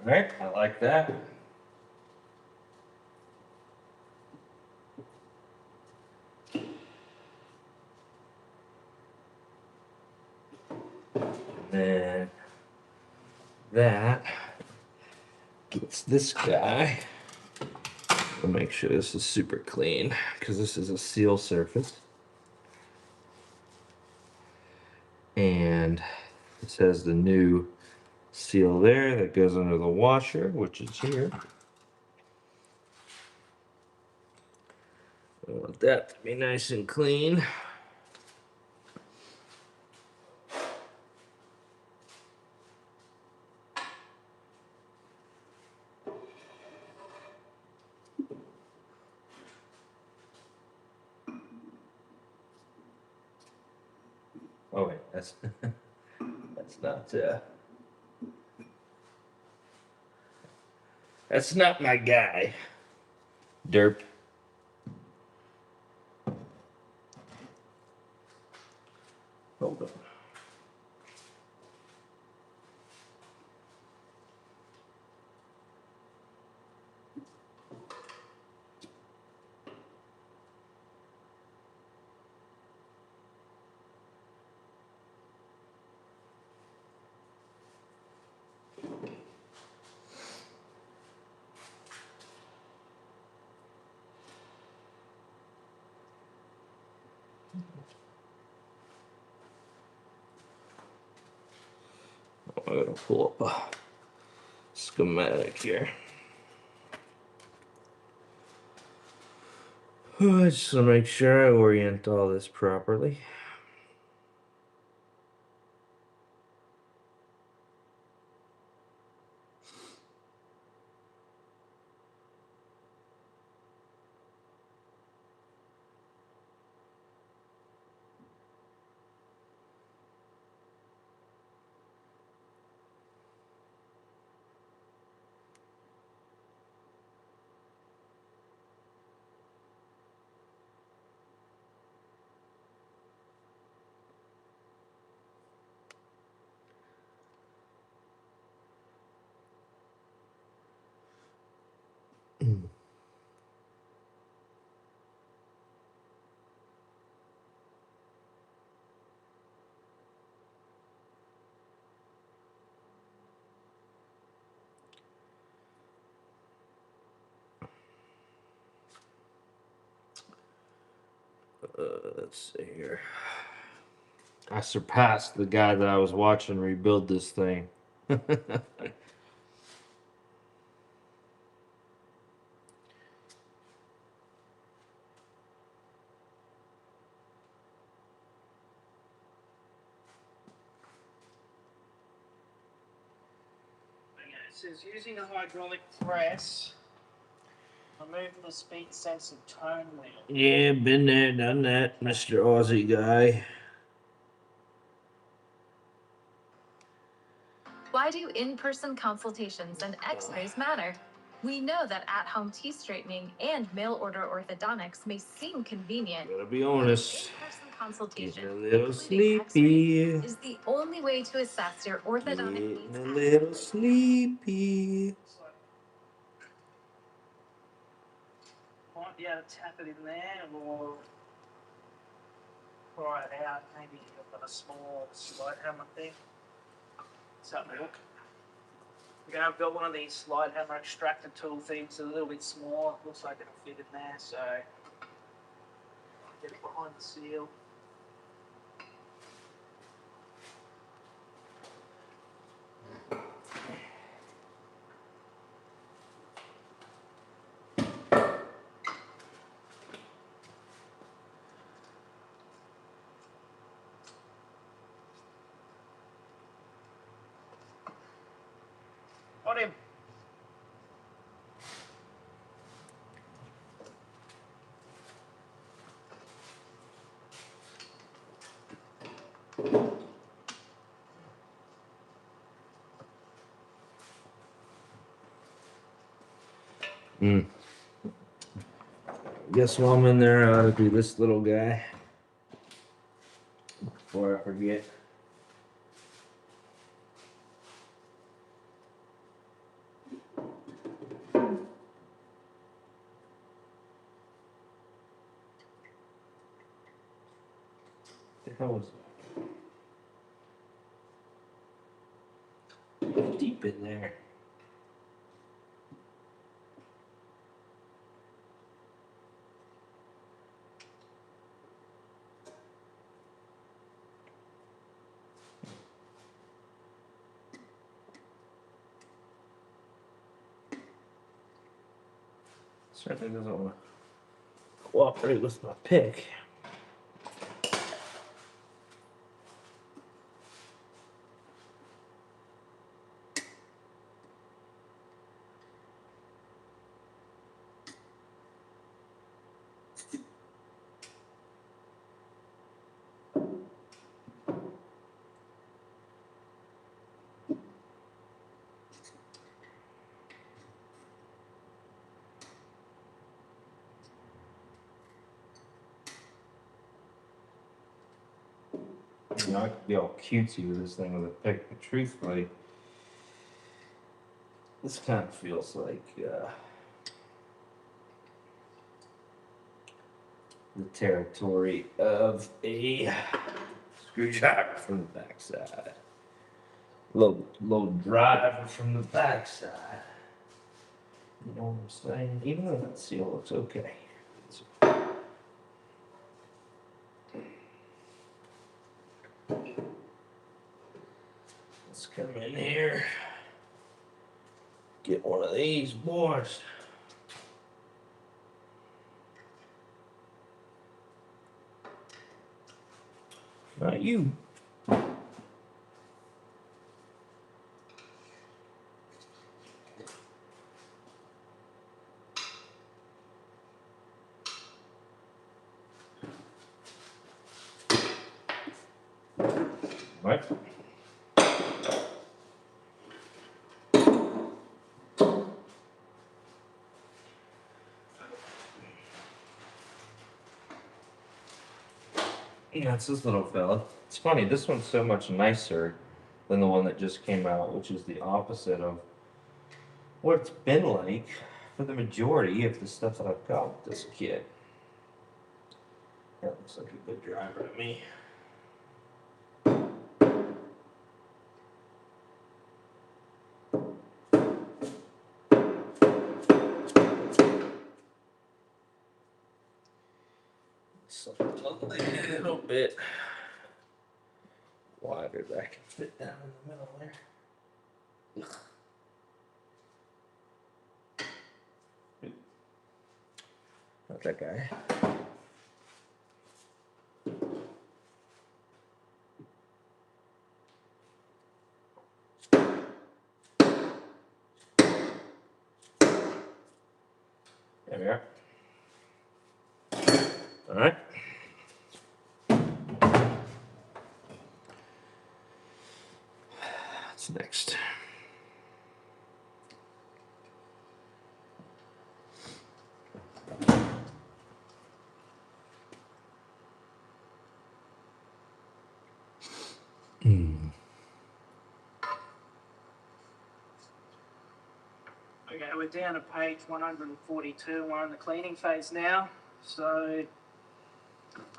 All right, I like that. And then that gets this guy. I'll make sure this is super clean because this is a seal surface. And this has the new seal there that goes under the washer, which is here. I want that to be nice and clean. Oh wait, that's that's not my guy. Derp. Hold on. I'm gonna pull up a schematic here. Just to make sure I orient all this properly. Let's see here. I surpassed the guy that I was watching rebuild this thing. Okay, it says using a hydraulic press, removing the speed sensor tone wheel. Yeah, been there, done that, Mr. Aussie guy. Why do in-person consultations and x-rays matter? We know that at-home teeth straightening and mail-order orthodontics may seem convenient. Gotta be honest. In-person consultation, Getting a little including sleepy. x-rays, is the only way to assess your orthodontic Getting needs. a little sleepy. So, might be able to tap it in there or pry it out. Maybe I've got a small slide hammer thing. Something to look. Okay, I've got one of these slide hammer extractor tool things, a little bit small. It looks like it'll fit in there, so get it behind the seal. Got him. Guess while I'm in there, I ought to do this little guy before I forget. What the hell was that? Deep in there. Certainly doesn't want to cooperate with my pick. You know, I could be all cutesy with this thing with a pick, but truthfully, this kind of feels like the territory of a screwdriver from the backside. Low driver from the backside. You know what I'm saying? Even though that seal looks okay. Let's come in here. Get one of these boys. Not you. Right. Yeah, it's this little fella. It's funny, this one's so much nicer than the one that just came out, which is the opposite of what it's been like for the majority of the stuff that I've got with this kit. That looks like a good driver to me. So a little bit wider that I can fit down in the middle there. Ugh. Not that guy. There we are. All right. What's next? Okay, we're down to page 142. We're in the cleaning phase now. So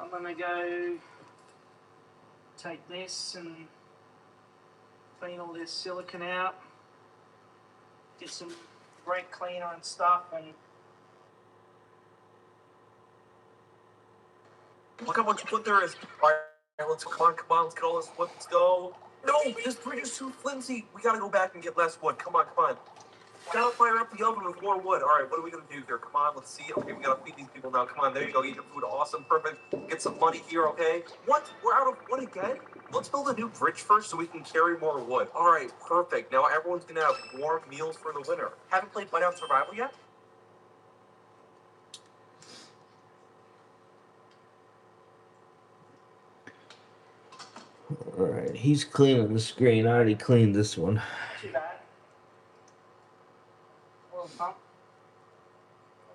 I'm going to go take this and clean all this silicone out. Get some brake cleaner and stuff, and look at what you put there is. All right, let's come on, let's get all this wood. Let's go. No, this bridge is too flimsy. We gotta go back and get less wood. Come on. Gotta fire up the oven with more wood. All right, what are we gonna do here? Come on, let's see. Okay, we gotta feed these people now. Come on, there you go. Eat your food. Awesome, perfect. Get some money here, okay? What? We're out of wood again? Let's build a new bridge first so we can carry more wood. All right, perfect. Now everyone's gonna have warm meals for the winter. Haven't played Bite Out Survival yet? All right, he's cleaning the screen. I already cleaned this one. too bad. Oil pump.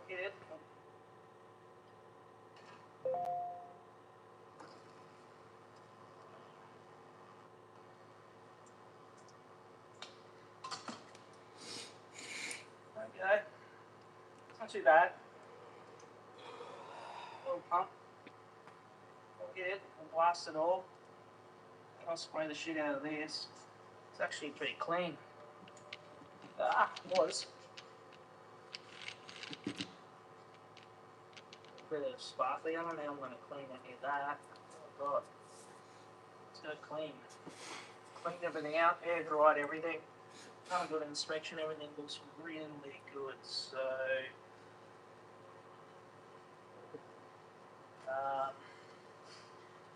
Get it. Okay. It's not too bad. Oil pump. Get it. We'll blast it all. I'll spray the shit out of this. It's actually pretty clean. Was. A bit of sparkly. I don't know how I'm going to clean any of that. Oh god. Let's go clean. Cleaned everything out, air dried everything. Done a good inspection, everything looks really good. So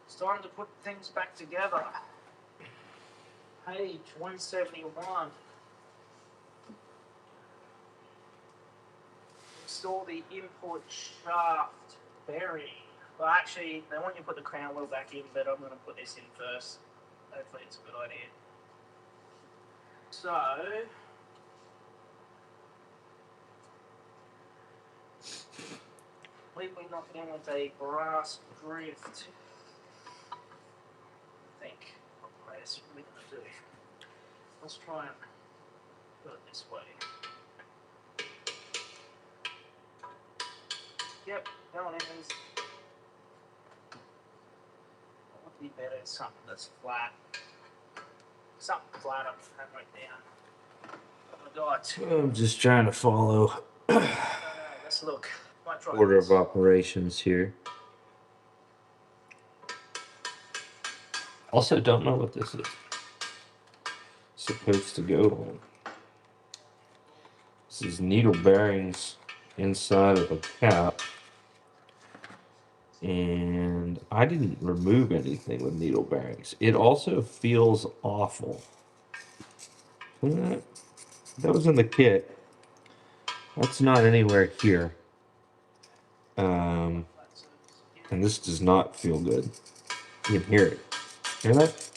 starting to put things back together. Page 171. Install the input shaft bearing. Well, actually, they want you to put the crown wheel back in, but I'm going to put this in first. Hopefully, it's a good idea. So, completely knocked in with a brass drift. I think that's what we're going to do. Let's try and put it this way. Yep, that one is. What would be better? Something that's flat. Something flat up and right down. Oh my god. I'm just trying to follow Let's look. Might try order this. of operations here. Also, don't know what this is. supposed to go on. This is needle bearings inside of a cap. And I didn't remove anything with needle bearings. It also feels awful. That was in the kit. That's not anywhere here. And this does not feel good. You can hear it. Hear that?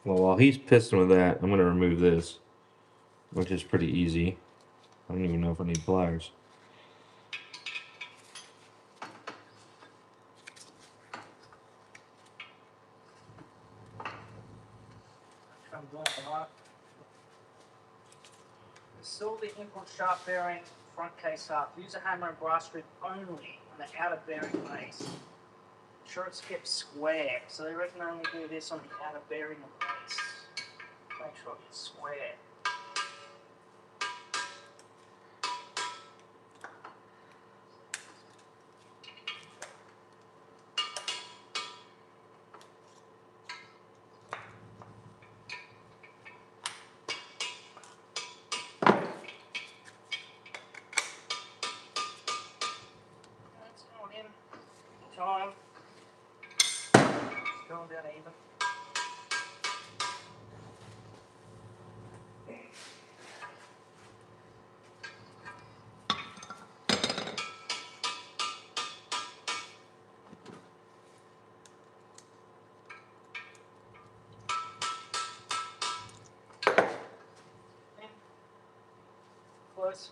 Well, while he's pissing with that, I'm going to remove this, which is pretty easy. I don't even know if I need pliers. Seal the input shaft bearing front case up. Use a hammer and brass strip only on the outer bearing base. Sure it's kept square, so they reckon only do this on the outer bearing of base. Make sure it's square. That's going in. Time. It's going down even. Close.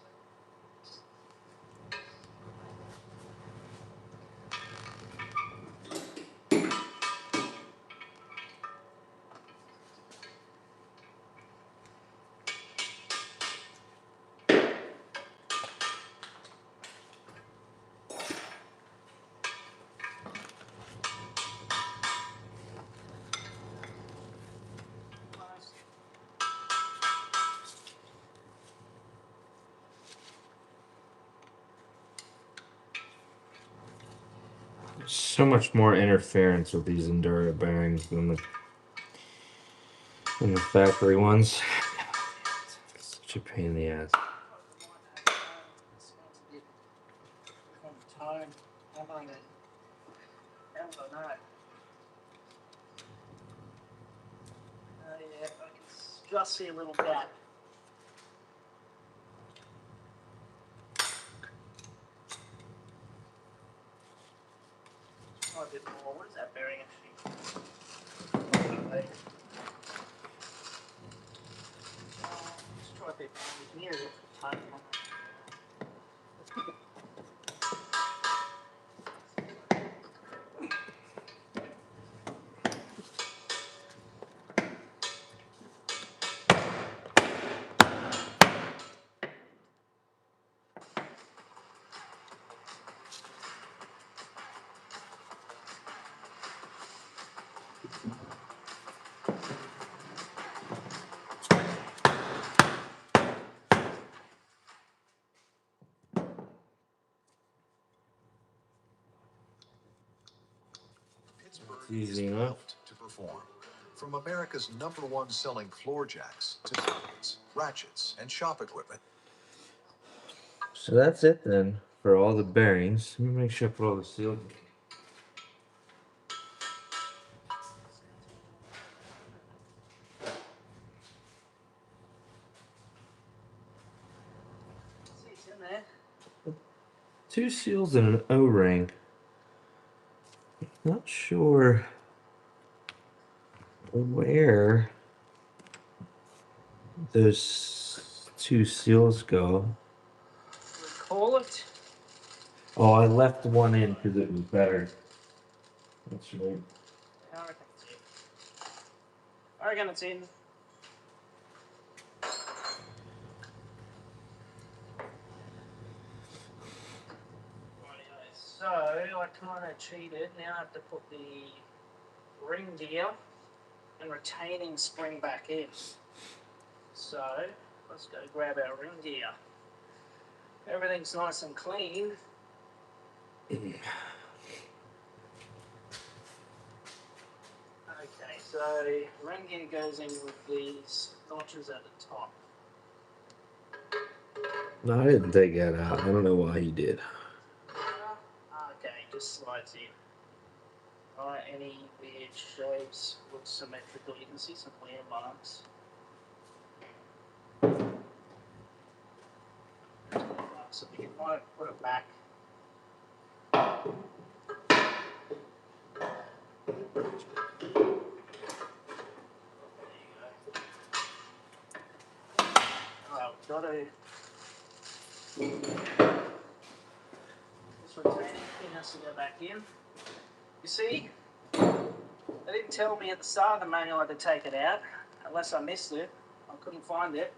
So much more interference with these Enduro bearings than the factory ones. Such a pain in the ass. Time. How about it? How about that? Yeah, I can just see a little gap. Oh, a bit more. What is that bearing actually? Okay. Let's try a bit more here. Time. Pittsburgh Easy is enough. built to perform. From America's #1 selling floor jacks to screens, ratchets, and shop equipment. So that's it then for all the bearings. Let me make sure I put all the seals. See, it's in there. 2 seals and an O-ring. Not sure where those two seals go. Recall it. Oh, I left one in because it was better. That's right. I reckon it's in. I reckon it's in. Rightio. So I kind of cheated. Now I have to put the ring gear and retaining spring back in. So let's go grab our ring gear. Everything's nice and clean. Okay, so ring gear goes in with these notches at the top. No, I didn't take that out. I don't know why he did. Okay, just slides in. Alright, any weird shapes look symmetrical. You can see some weird marks. So we might put it back. Got to. This retaining pin has to go back in. You see, they didn't tell me at the start of the manual I had to take it out, unless I missed it. I couldn't find it.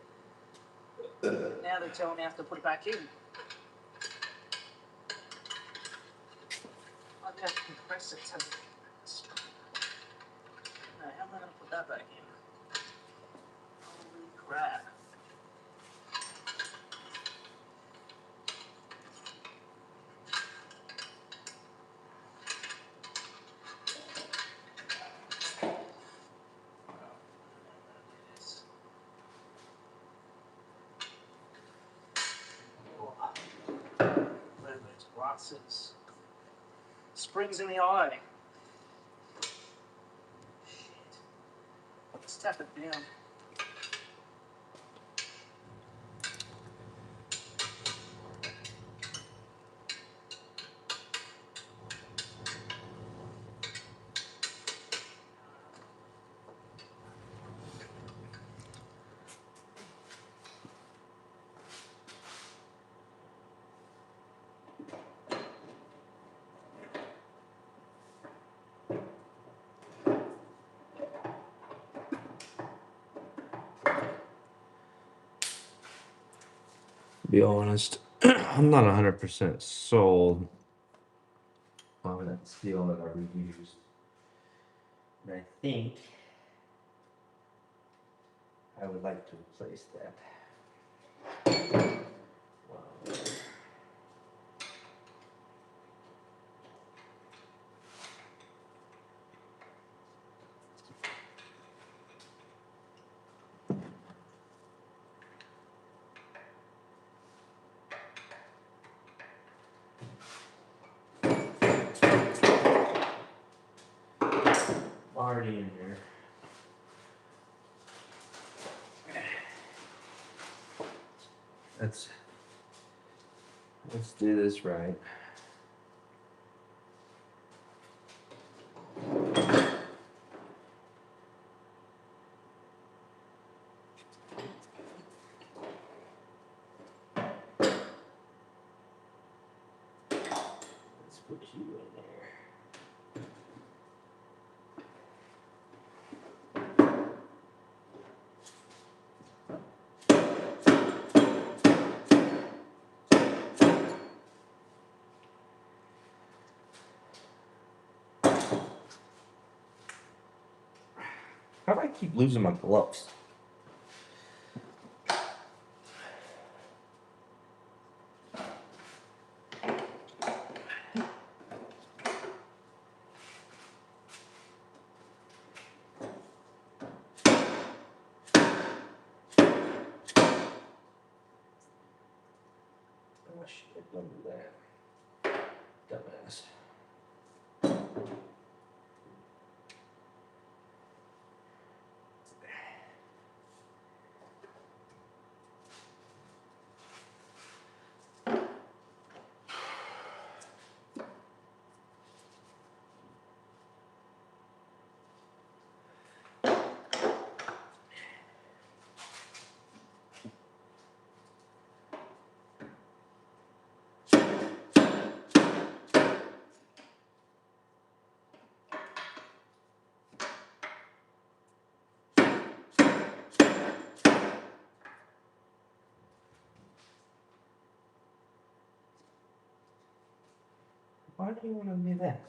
Now they're telling me I have to put it back in. I have to compress it. No, how am I going to put that back in? Holy crap. Those glasses. Springs in the eye. Shit. Let's tap it down. To be honest, I'm not 100% sold on that steel that I reused. And I think I would like to replace that. Wow. Already in here. Let's do this right. Let's put you in there. How do I keep losing my gloves? Oh shit, don't do that. Dumbass. Why do you want to do that?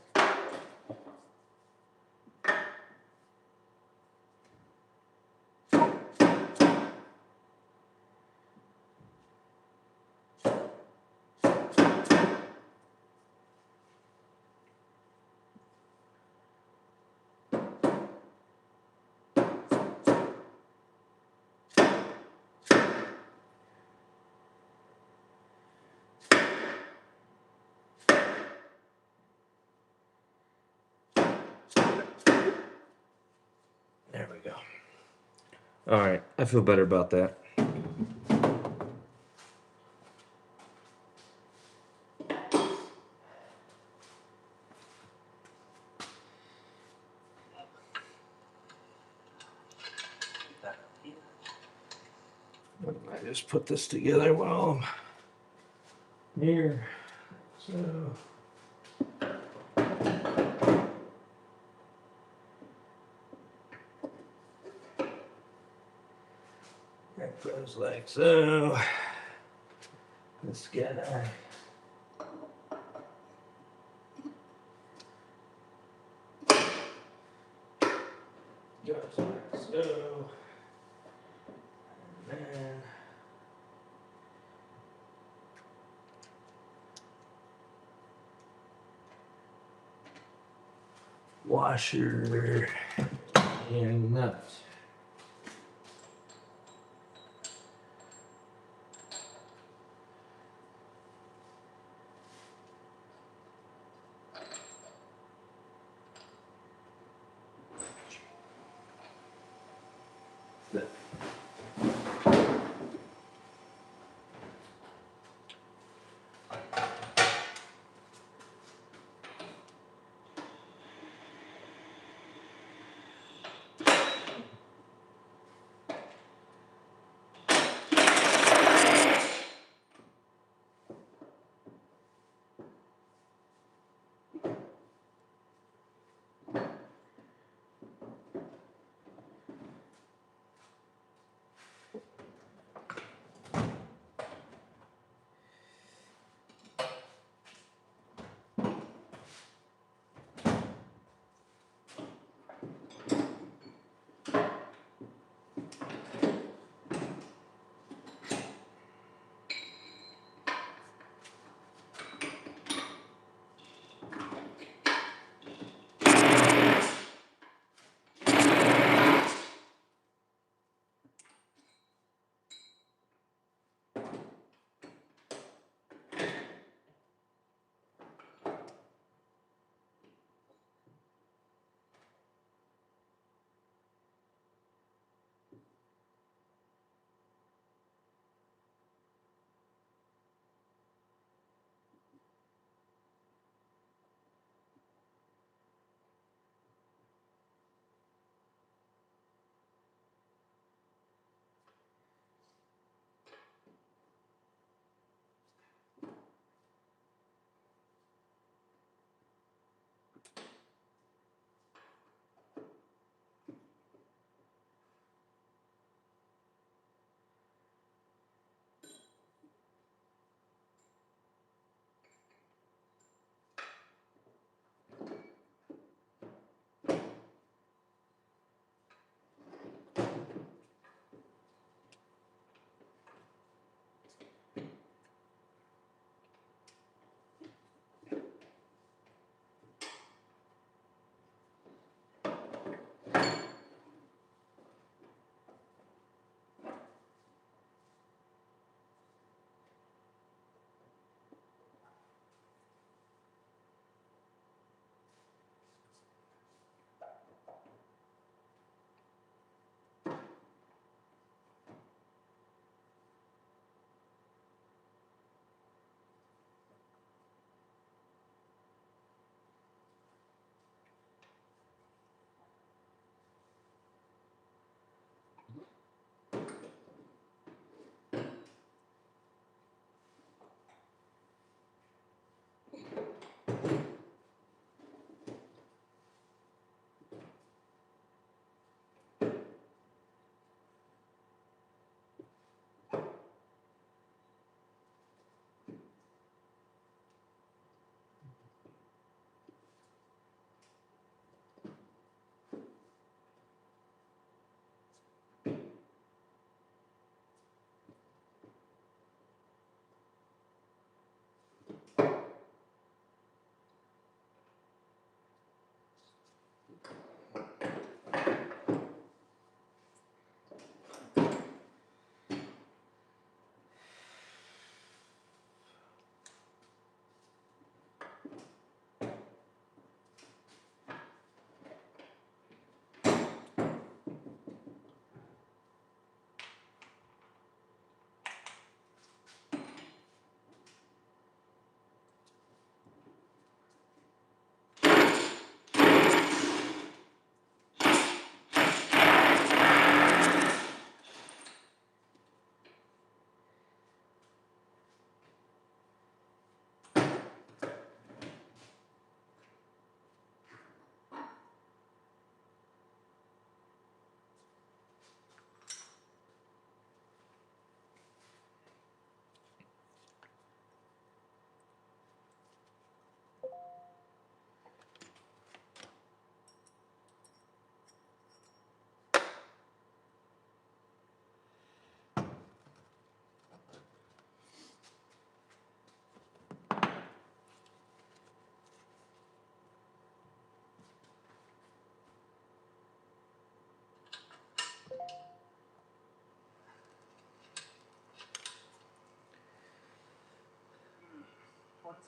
There we go. All right, I feel better about that. I just put this together while I'm here. So. That goes like so. This guy. Goes like so. And then. Washer and nut.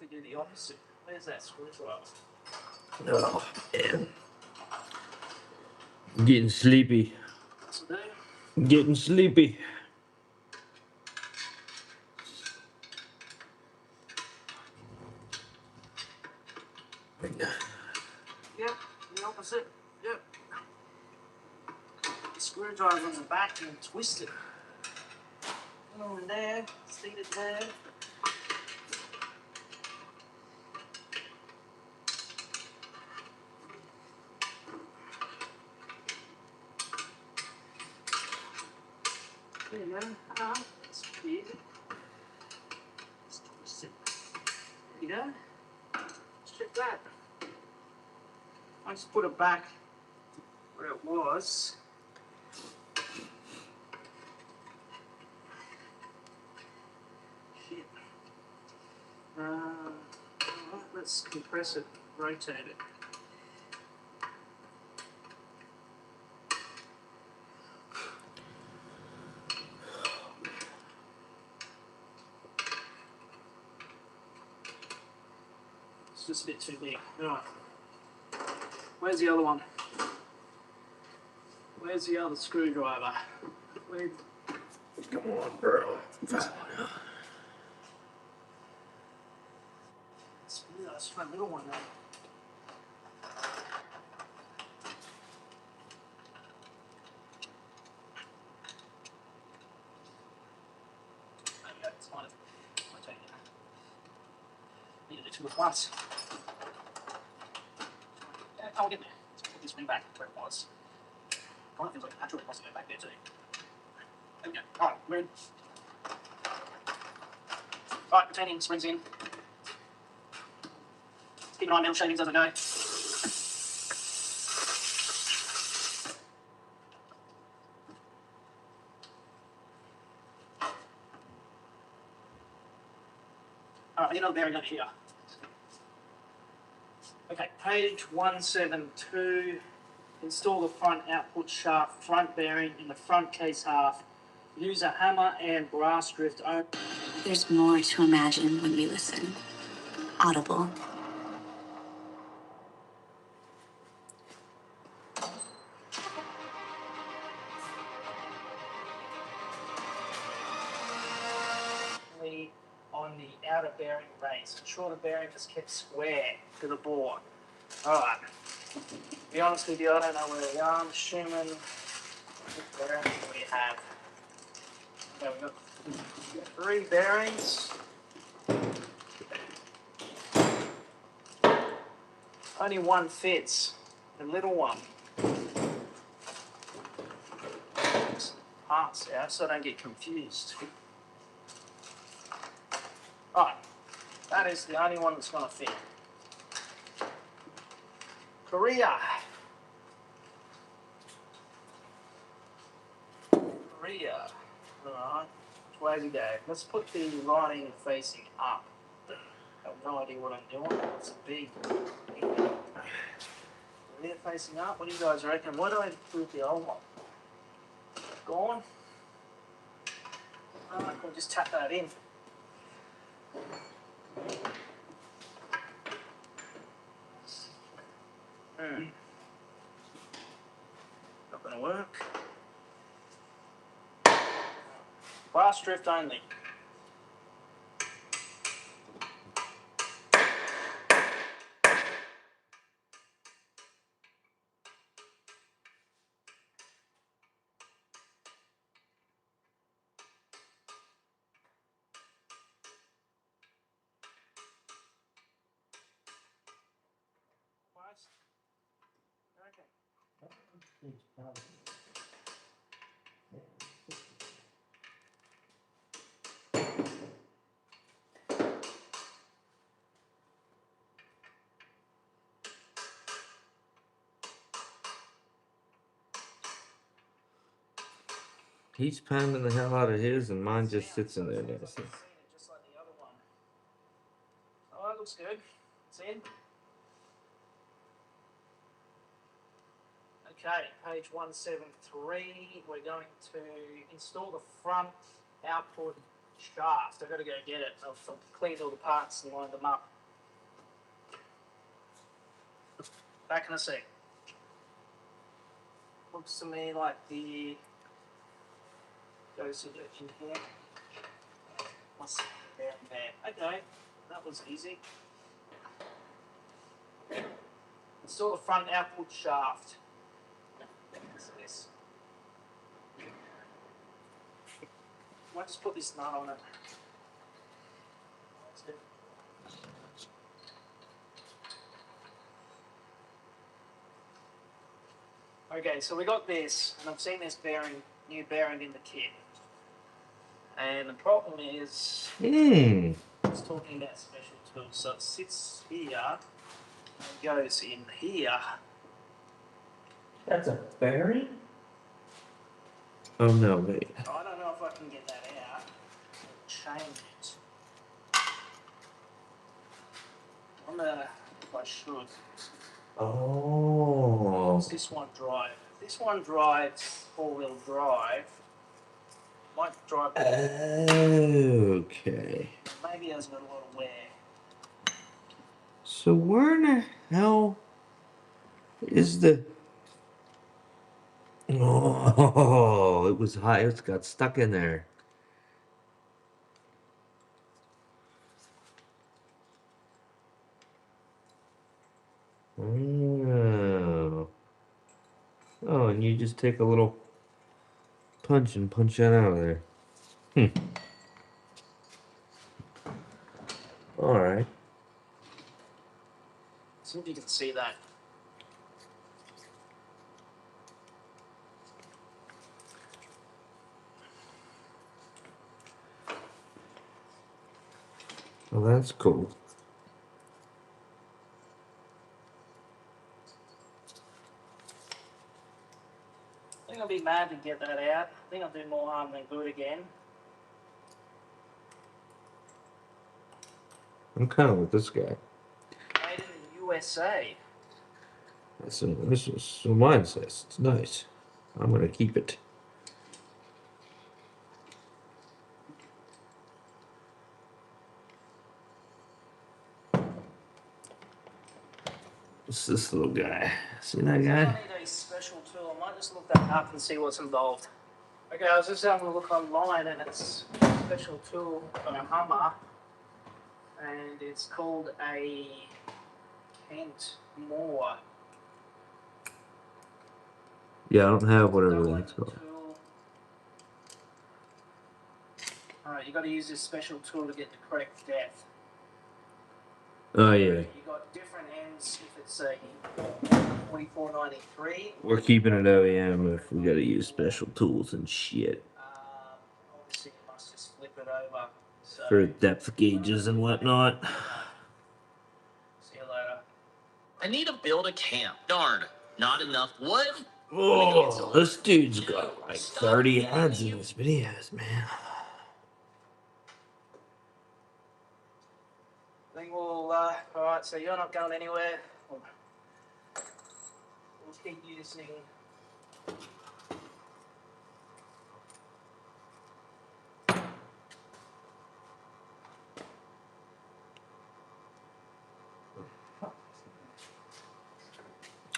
if we do the opposite? Where's that screwdriver? Oh, man. Getting sleepy. What's it do? Getting sleepy. Yep, the opposite. Yep. The screwdriver on the back and twist it. Put it on there, stick it there. There you go. That's easy. Just twist it. There you go. Check that. I just put it back where it was. Shit. Alright, let's compress it, rotate it. It's just a bit too big. Alright. Where's the other one? Where's the other screwdriver? Where? Come on, bro. That's my little one now. There we go, it's fine. I'll take it. Need to do two at once. Yeah, I'll get there. Let's put this ring back where it was. Kind of feels like a natural possibly back there too. There we go. Alright, we're in. Alright, retaining springs in. Keep an eye on metal shavings as I go. Alright, I need another bearing over here. Okay, page 172. Install the front output shaft front bearing in the front case half. Use a hammer and brass drift only. There's more to imagine when we listen. Audible. On the outer bearing race. Ensure the bearing is kept square to the bore. Alright. To be honest with you, I don't know where they are. I'm assuming what bearings we have. Okay, we've got 3 bearings. Only one fits. The little one. Parts out so I don't get confused. Right, that is the only one that's going to fit. Korea. Alright, which way we go? Let's put the lining facing up. I have no idea what I'm doing. It's big. Korea facing up. What do you guys reckon? What do I do with the old one? Gone? Alright, we'll just tap that in. Not gonna work. Brass drift only. He's pounding the hell out of his, and mine just sits in there. Just like the other one. Oh, that looks good. It's in. Okay, page 173. We're going to install the front output shaft. I've got to go get it. I've cleaned all the parts and lined them up. Back in a sec. Looks to me like the goes in here. Must be there. Okay, that was easy. Install the front output shaft. What's this? I might just put this nut on it. Okay, so we got this, and I've seen this bearing, new bearing in the kit. And the problem is, it's talking about special tools. So it sits here, and goes in here. That's a bearing? Oh no, wait. I don't know if I can get that out and change it. I wonder if I should. Oh. Does this one drive? This one drives four-wheel drive. Might drive. Okay. Maybe it has got a lot of wear. So where in the hell is the... Oh, it was high. It got stuck in there. Oh. Oh, and you just take a little punch and punch that out of there. Alright. See if you can see that. Well, that's cool. I think I'll be mad to get that out. I think I'll do more harm than good again. I'm kind of with this guy. Made in the USA. This is so mine says. It's nice. I'm gonna keep it. What's this little guy? See that guy? I need a special tool. I might just look that up and see what's involved. Okay, I was just having a look online, and it's a special tool for a Hummer, and it's called a Kent Moore. Yeah, I don't have whatever that's called. Alright, you got to use this special tool to get the correct depth. Oh yeah. You got different ends if it's a 4493. We're keeping it OEM if we gotta use special tools and shit. Obviously, you must just flip it over. So, For depth gauges and whatnot. see you later. I need to build a camp. Darn, not enough wood. Oh, this dude's got like 30 ads in his videos, man. I think we'll, alright, so you're not going anywhere. We'll keep using.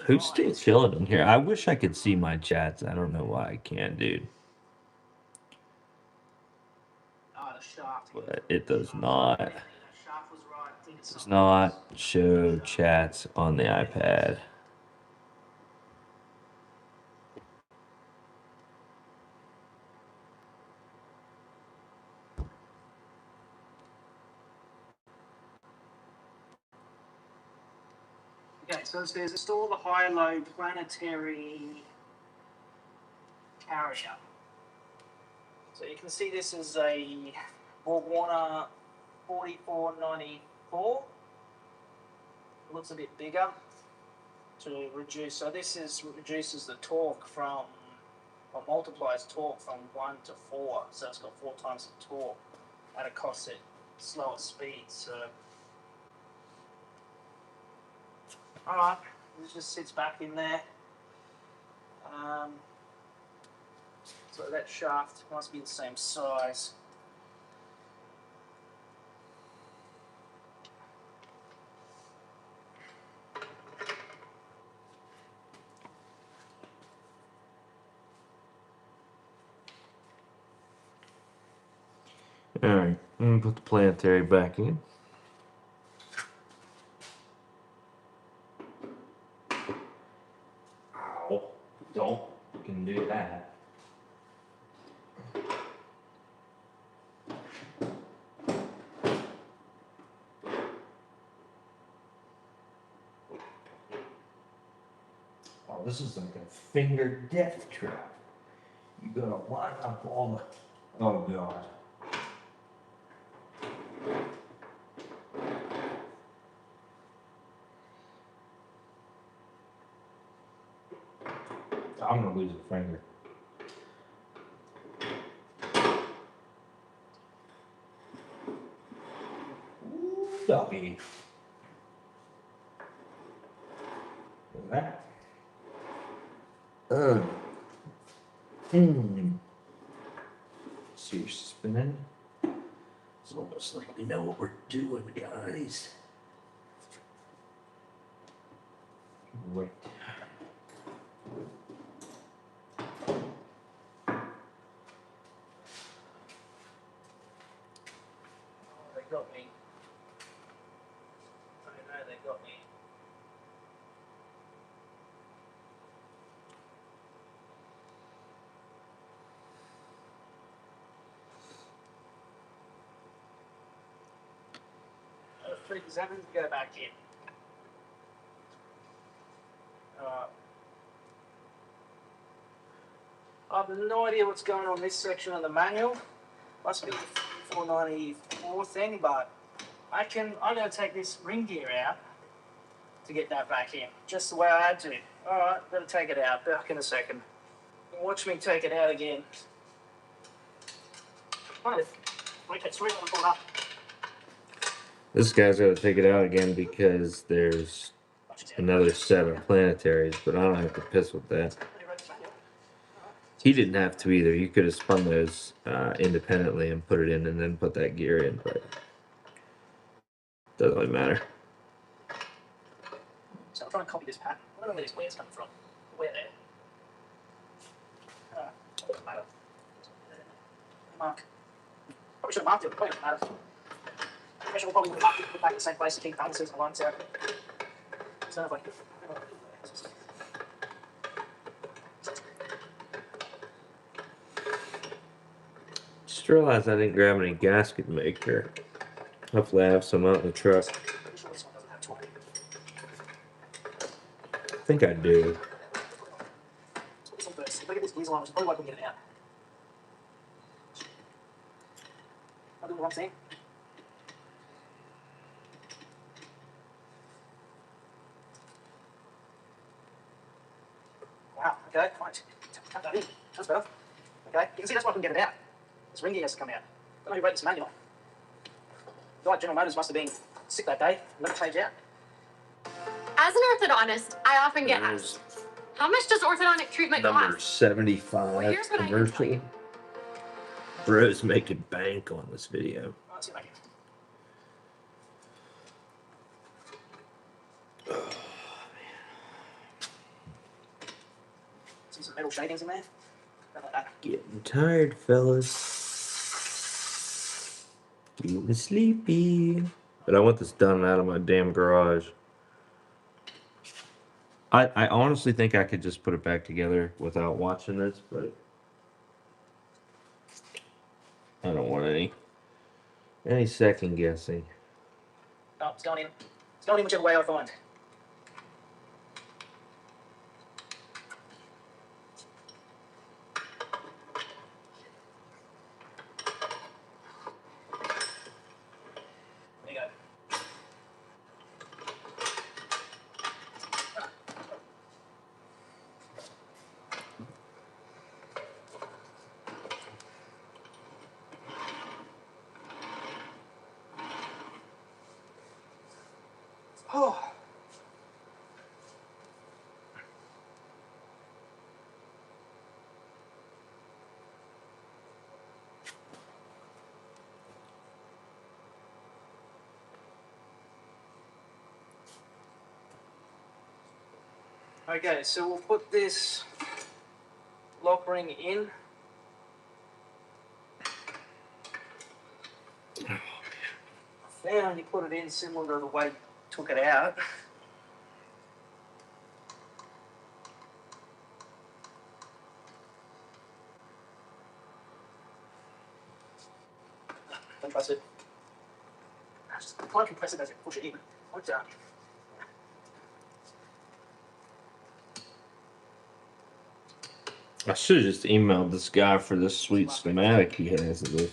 Who's still chilling in here? I wish I could see my chats. I don't know why I can't, dude. The shaft. But it does not. The shaft was right. I think it's Does something not else. show chats on the iPad. Okay, so it says install the high-low planetary carrier. So you can see this is a Borg Warner 4494. It looks a bit bigger to reduce. So this reduces the torque from, or multiplies torque from 1 to 4. So it's got 4 times the torque at a cost at slower speeds. So, all right, this just sits back in there. So that shaft must be the same size. Alright, I'm gonna put the planetary back in. Ow, don't fucking do that. Oh, this is like a finger death trap. You gotta line up all the. Oh god. I'm gonna lose a finger. Ooh, doggy. Look at that. See, you're spinning. It's almost like we know what we're doing, guys. Wait. They got me. I know they got me. Freak Zeppelin to go back in. I have no idea what's going on in this section of the manual. Must be the 494 thing, but I'm gonna take this ring gear out to get that back in, just the way I had to. Alright, gotta take it out, back in a second. Watch me take it out again. This guy's got to take it out again because there's another set of planetaries, but I don't have to piss with that. He didn't have to either. You could have spun those independently and put it in and then put that gear in, but doesn't really matter. So I'm trying to copy this pattern. I don't know where this weird's coming from. Where there? Doesn't matter. Mark. Probably should have marked it, but it doesn't matter. I should probably mark it, put back in the same place to keep balances and lines out. So if I Just realized I didn't grab any gasket maker. Hopefully I have some out in the truck. I think I do. Look at this diesel line, which is probably why I couldn't get it out. I'll do the wrong thing. Wow, okay, fine. Tap that in. That's better. Okay, you can see that's why I couldn't get it out. This ring gear has to come out. I don't know who wrote this manual. The guy at General Motors must have been sick that day and let the page out. As an orthodontist, I often get asked, how much does orthodontic treatment Number cost? 75 Well, here's what I can tell you. commercial. Bro's making bank on this video. Let's see if I can. See some metal shavings in there? Like that. Getting tired, fellas. Getting sleepy. But I want this done out of my damn garage. I honestly think I could just put it back together without watching this, but I don't want any second guessing. Oh, it's going in. It's going in whichever way I find. There you go. Oh. Okay, so we'll put this lock ring in. found you put it in similar to the way you took it out. Don't trust it. Just try and compress it as you push it in. Like that. I should have just emailed this guy for this sweet schematic he has of this.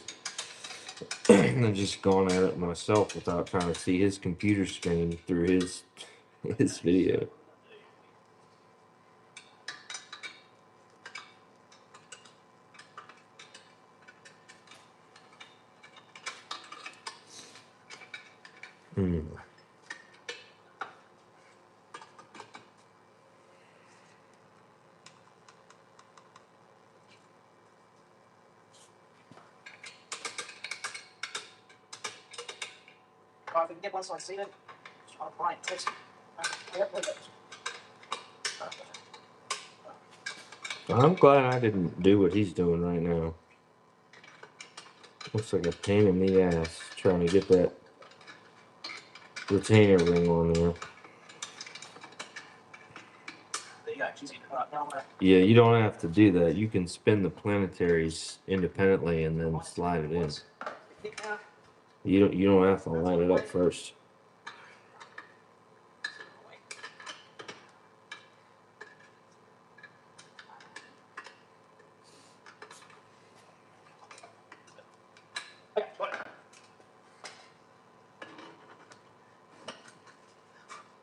And just gone at it myself without trying to see his computer screen through his video. If I can get one so I see it, I'll try and test it. Yep, there it goes. I'm glad I didn't do what he's doing right now. Looks like a pain in the ass trying to get that retainer ring on there. There you go. She's in. Right, now I'm gonna Yeah, you don't have to do that. You can spin the planetaries independently and then slide it in. pick now. You don't have to line it up first. Okay, got it.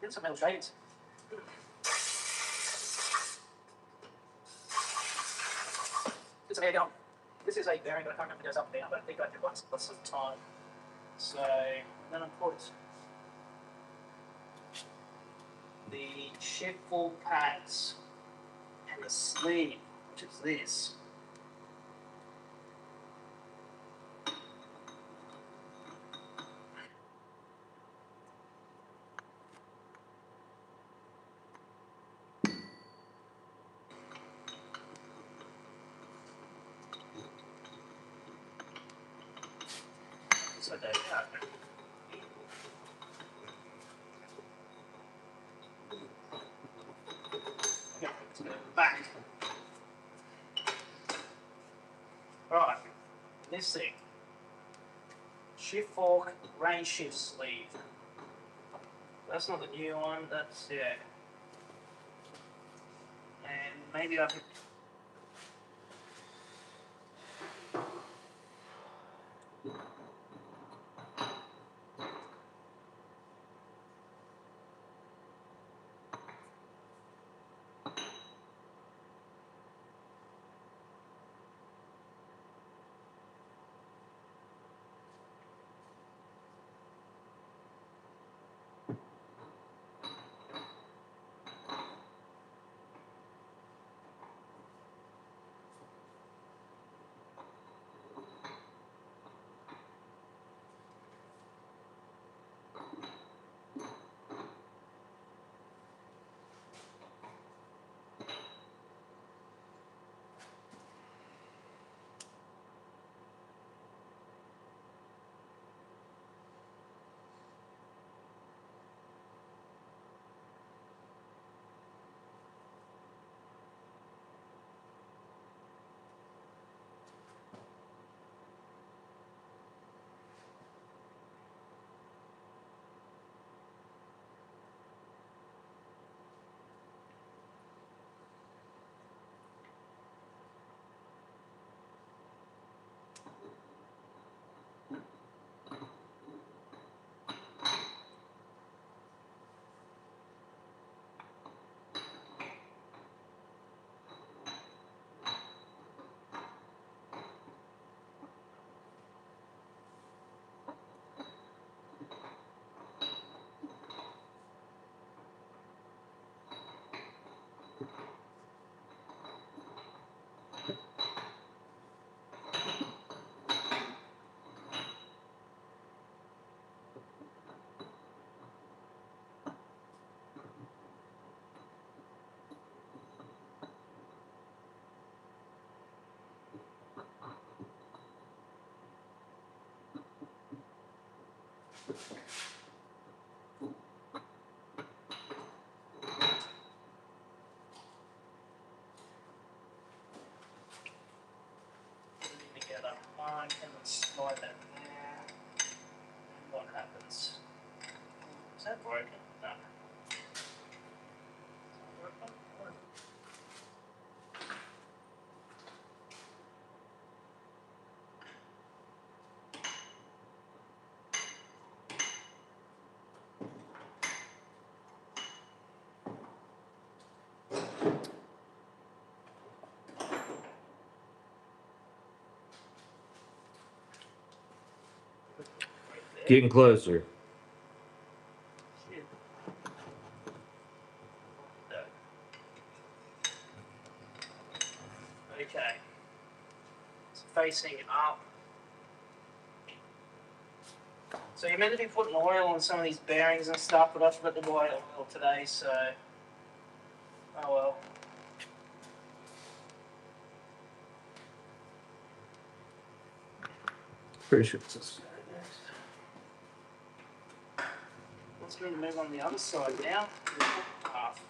Get some metal shades. Get some air going. This is a bearing, but I can't remember if it goes up and down, but I think I did once some time. So I'm going to put the shift full pads and the sleeve, which is this. So there you go. Okay, let's go back. Right, this thing. Shift fork, range shift sleeve. That's not the new one, that's, yeah. And maybe I could. Getting closer. Shit. Okay. It's facing up. So you're meant to be putting oil on some of these bearings and stuff, but I forgot to buy oil today, so oh well. Pretty sure it's this guy next. Wants me to move on the other side now. Half.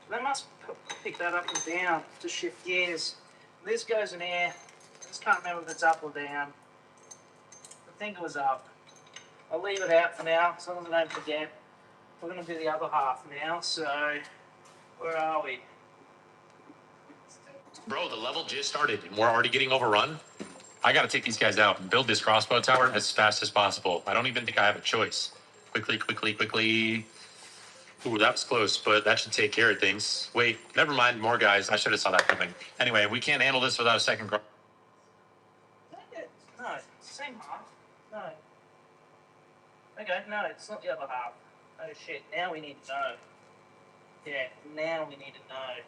They must pick that up and down to shift gears. This goes in air. I just can't remember if it's up or down. I think it was up. I'll leave it out for now, as long as I don't forget. We're going to do the other half now, so where are we? Bro, the level just started and we're already getting overrun. I gotta take these guys out and build this crossbow tower as fast as possible. I don't even think I have a choice. Quickly, quickly, quickly. Ooh, that was close, but that should take care of things. Wait, never mind, more guys. I should have saw that coming. Anyway, we can't handle this without a second No, same half. No. Okay, no, it's not the other half. Oh shit, now we need to know. Yeah, now we need to know.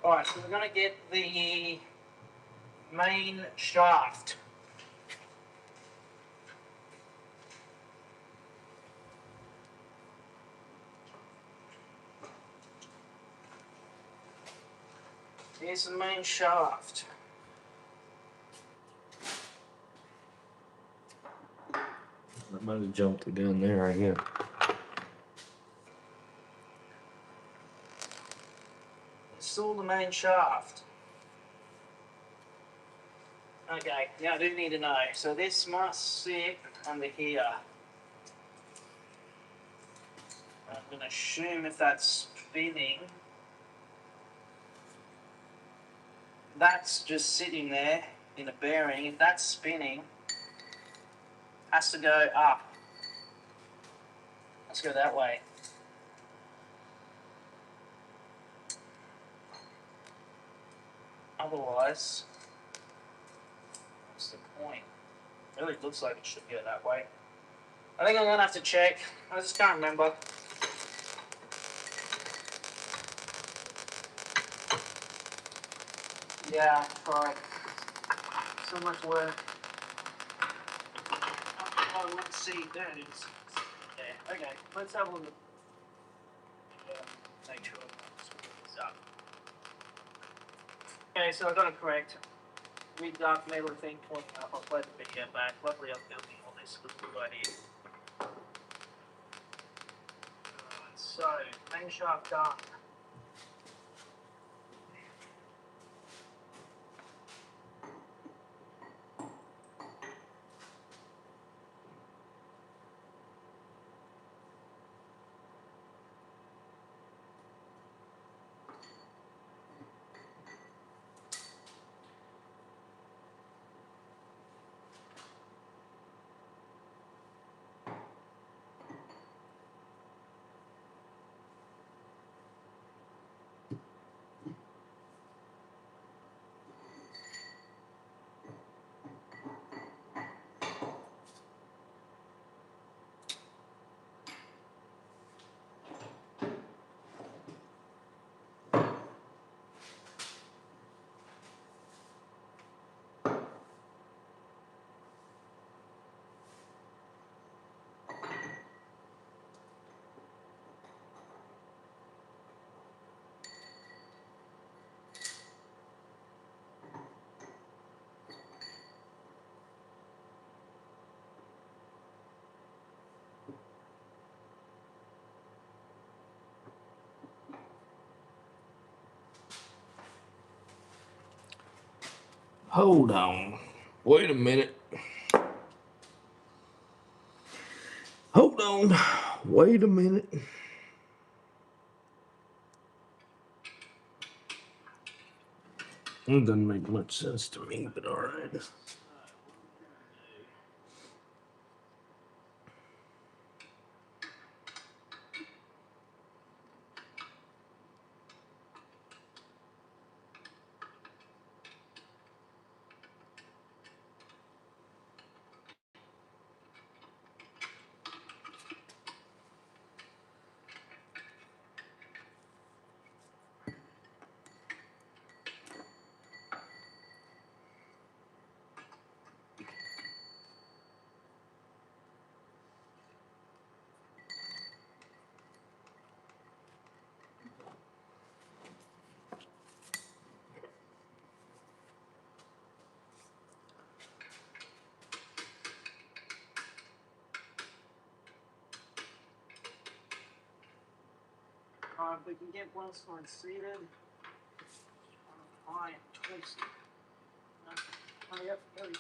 Alright, so we're going to get the main shaft. Here's the main shaft. I might have jumped the gun there, I guess. Install the main shaft. Okay, now I do need to know. So this must sit under here. I'm going to assume if that's spinning, that's just sitting there in a bearing. If that's spinning, has to go up. Let's go that way. Otherwise, what's the point? It really looks like it should go that way. I think I'm going to have to check. I just can't remember. Yeah, right. So much work. Oh, let's see. There it is. Yeah, okay. Let's have a look. Make sure it's up. Okay, so I got it correct. Read dark metal thing pointing up. I'll play the video back. Luckily, I'm building all this with a good idea. So, main shaft done. Hold on. Wait a minute. Hold on. Wait a minute. It doesn't make much sense to me, but alright. Alright, if we can get one side seated. High and twisted. Oh, yep, there we go.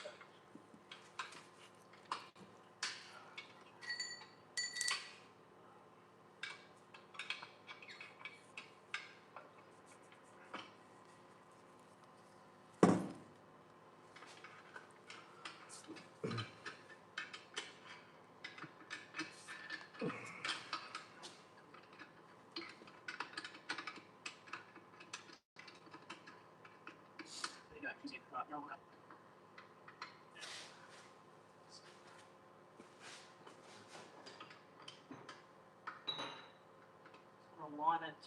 Align it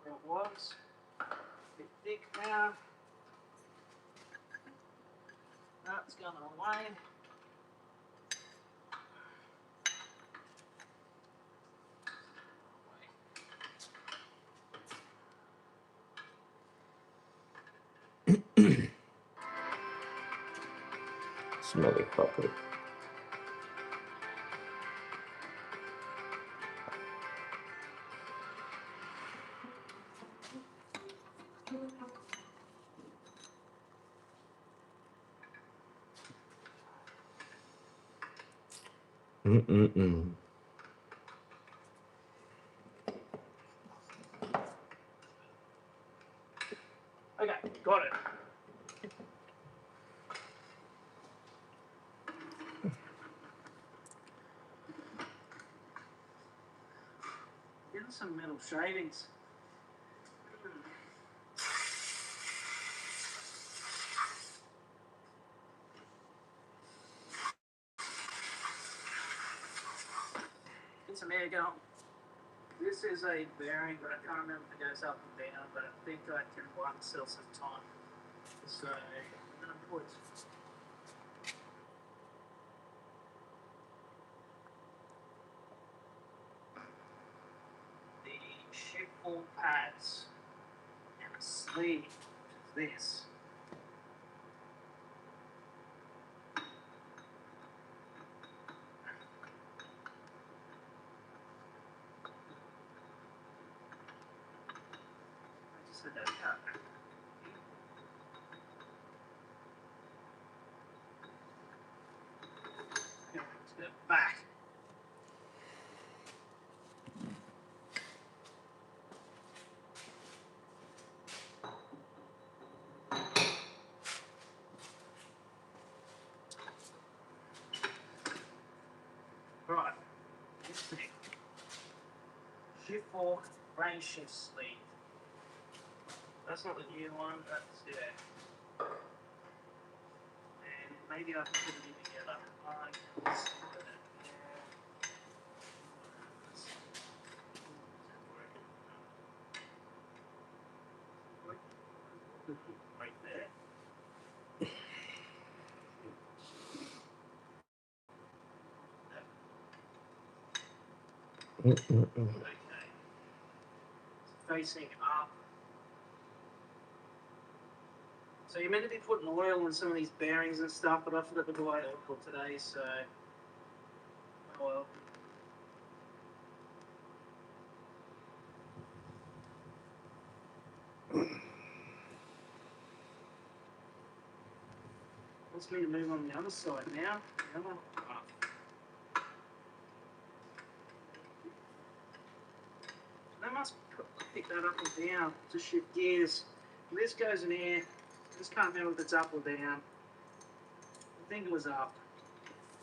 where it was. A bit thick now. That's going away. Smelly puppy. Mm-mm-mm. Okay, got it. Getting some metal shavings. Get some air going. This is a bearing, but I can't remember if it goes up and down, but I think I can one cells at a time. So I'm going to put the ship ball pads and a sleeve, which is this. I just had that cut. Okay, let's go back. Right, this thing. Shift fork, brain shift sleeve. That's not the new one, that's yeah. And maybe I can put it in together. Let's put it in there. Right there. Mm-mm-mm. Okay. Facing up. So you're meant to be putting oil on some of these bearings and stuff, but I forgot to buy oil today, so oh well. Wants me to move on the other side now. The other half. They must pick that up and down to shift gears. And this goes in here. I just can't remember if it's up or down. I think it was up.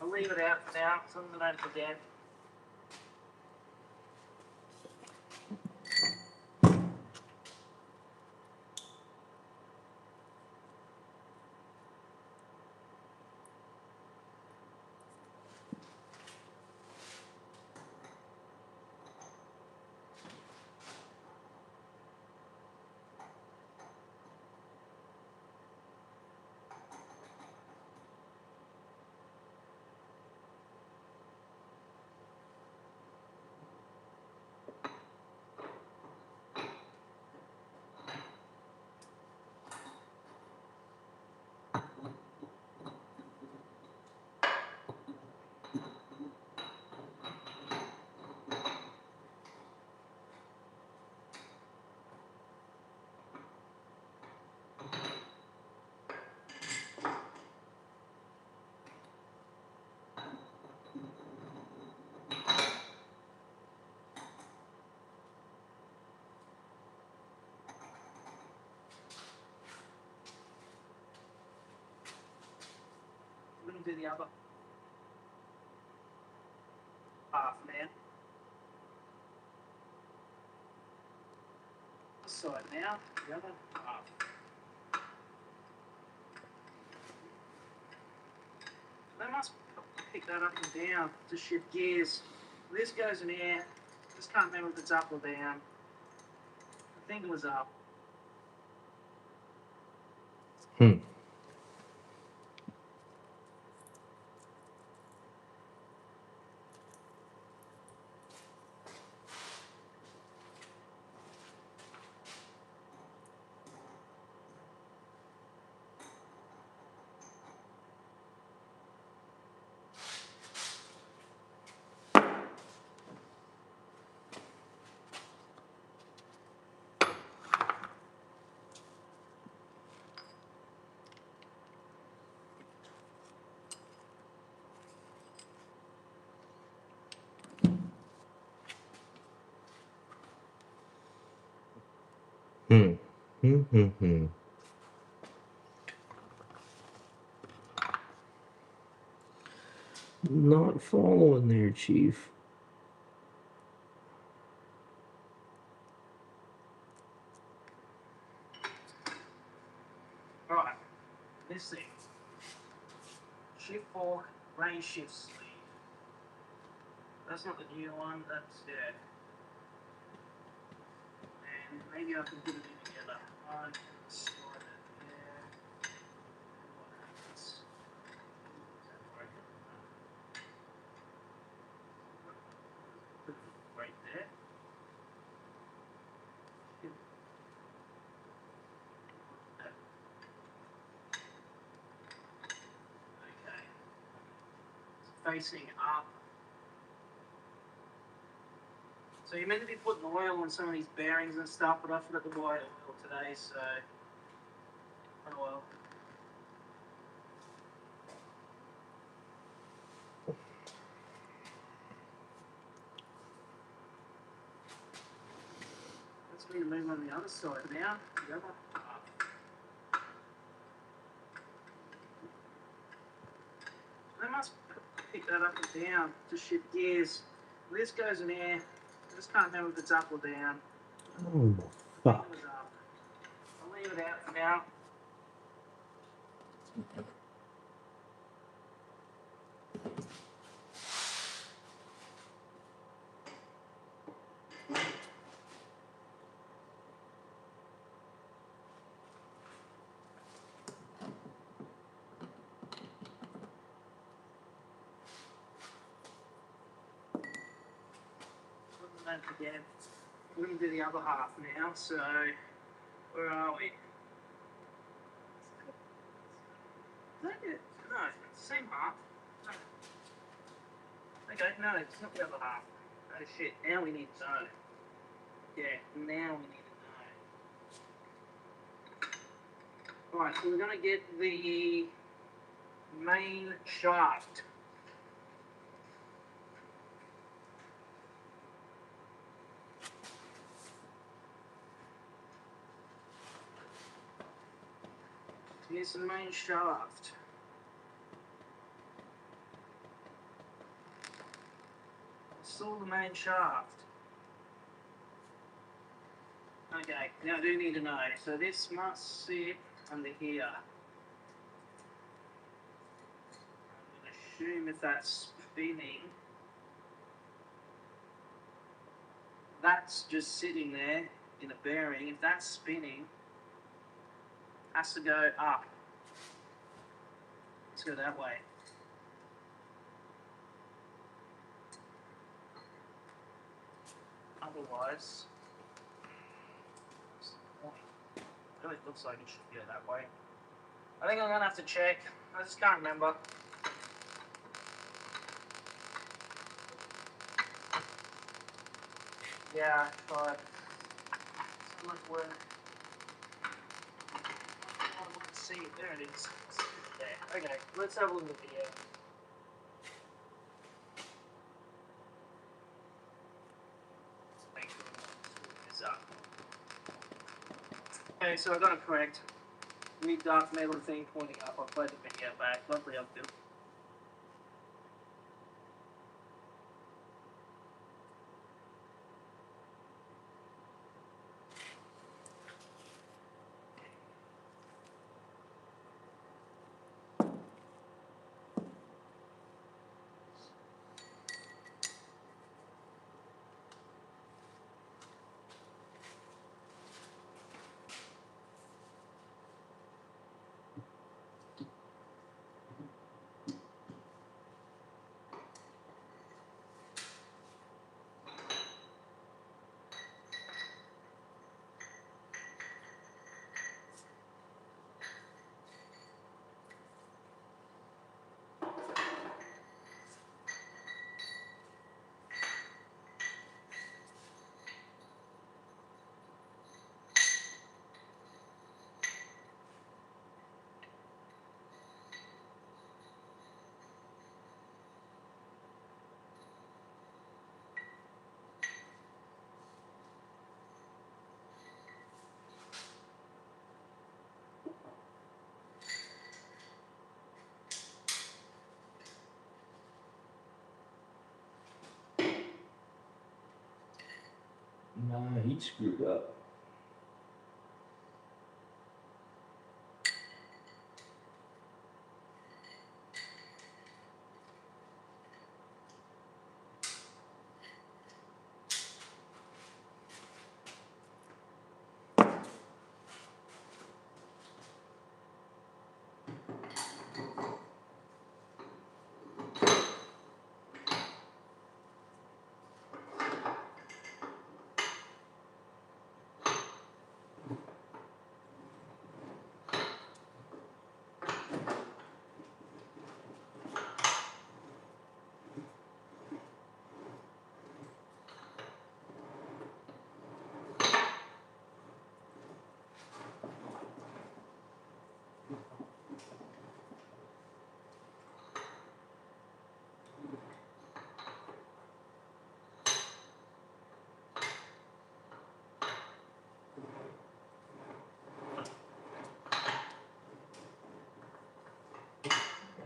I'll leave it out for now, so I don't forget. We'll do the other half now. This side now, the other half. They must pick that up and down to shift gears. This goes in air. Just can't remember if it's up or down. I think it was up. Hmm. Hmm. Hmm. Hmm. Hmm. Not following there, Chief. Right. This thing. Shift fork, range shift sleeve. That's not the new one, that's dead. And maybe I can put it in together. I can slide it there. What happens? Is that broken? Put it right there. Okay. It's facing up. So you're meant to be putting oil on some of these bearings and stuff, but I forgot to buy oil today, so oh well. Let's me to move on the other side now. The other half. They must pick that up and down to shift gears. This goes in air. I just can't remember if it's up or down. Oh, I think fuck. it was up. I'll leave it out for now. Don't forget, we're going to do the other half now, so where are we? Is that it? No, it's the same half. No. Okay, no, it's not the other half. Oh shit, now we need to know. Yeah, now we need to know. Alright, so we're going to get the main shaft. Here's the main shaft. Still the main shaft. Okay, now I do need to know. So this must sit under here. I'm going to assume if that's spinning, that's just sitting there in a bearing. If that's spinning, it has to go up. Let's go that way. Otherwise, what's the point? It really looks like it should go that way. I think I'm going to have to check. I just can't remember. Yeah, but so much work. Let's see, there it is. There. Okay, let's have a look at the video. Make sure I'm screwing this up. Okay, so I got it correct. Read dark metal thing pointing up. I'll play the video back. Lovely, I'll do. Nah, he screwed up.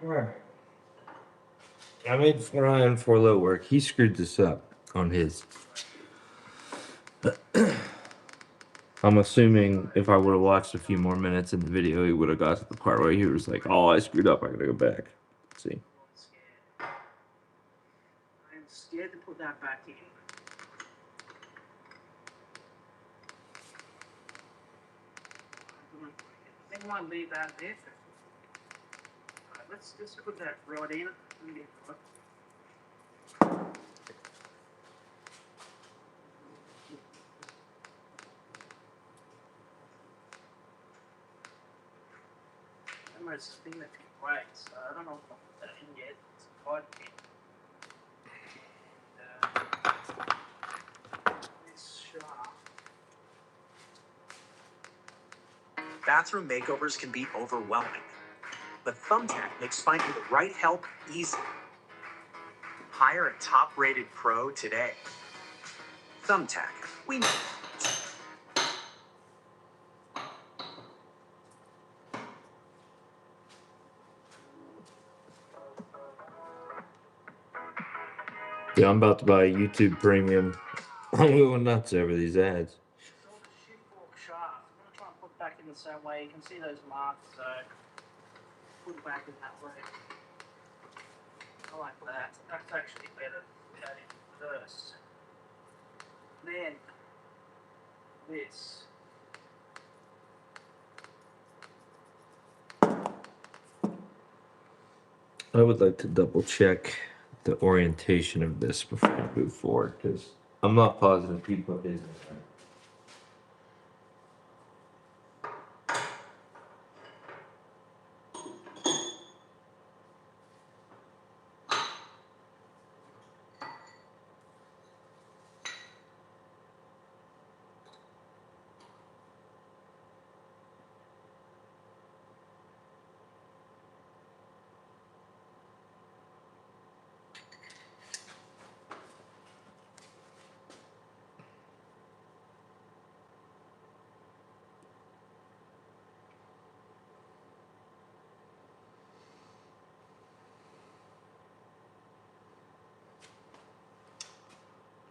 Alright. I made Ryan for low work. He screwed this up on his. I'm assuming if I would have watched a few more minutes in the video, he would have got to the part where he was like, "Oh, I screwed up. I gotta go back." Let's see. I'm scared to put that back in. I think I might leave that there. Alright, let's just put that right in. I'm gonna spin it right, so I don't know if I'll put that in yet. It's a pod pin. This shaft. Bathroom makeovers can be overwhelming, but Thumbtack makes finding the right help easy. Hire a top-rated pro today. Thumbtack, we know. Yeah, I'm about to buy YouTube Premium. I'm going nuts over these ads. It's all the shift fork shaft. I'm gonna try and put it back in the same way. You can see those marks, so put it back in that way. I like that. That's actually better. Put that in first. Then this. I would like to double check the orientation of this before I move forward because I'm not positive he put his in there.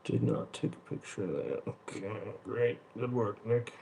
Did not take a picture of that. Okay, great. Good work, Nick.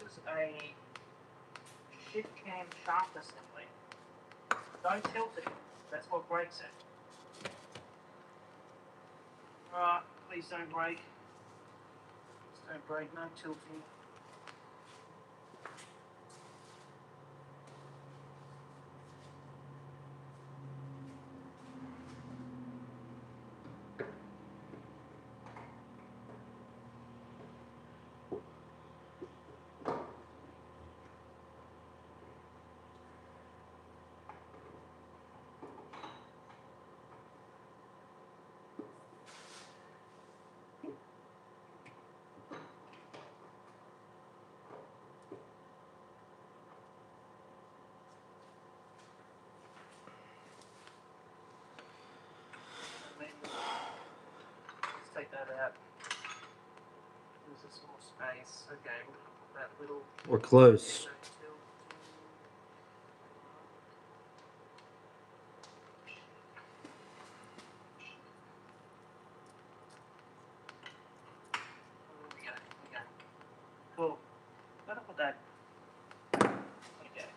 is a shift cam shaft assembly. Don't tilt it. That's what breaks it. Alright, please don't break. Please don't break, no tilting. Let's take that out. There's a small space. Okay, we'll put that little. We're close. Cool. Gotta put that. Okay.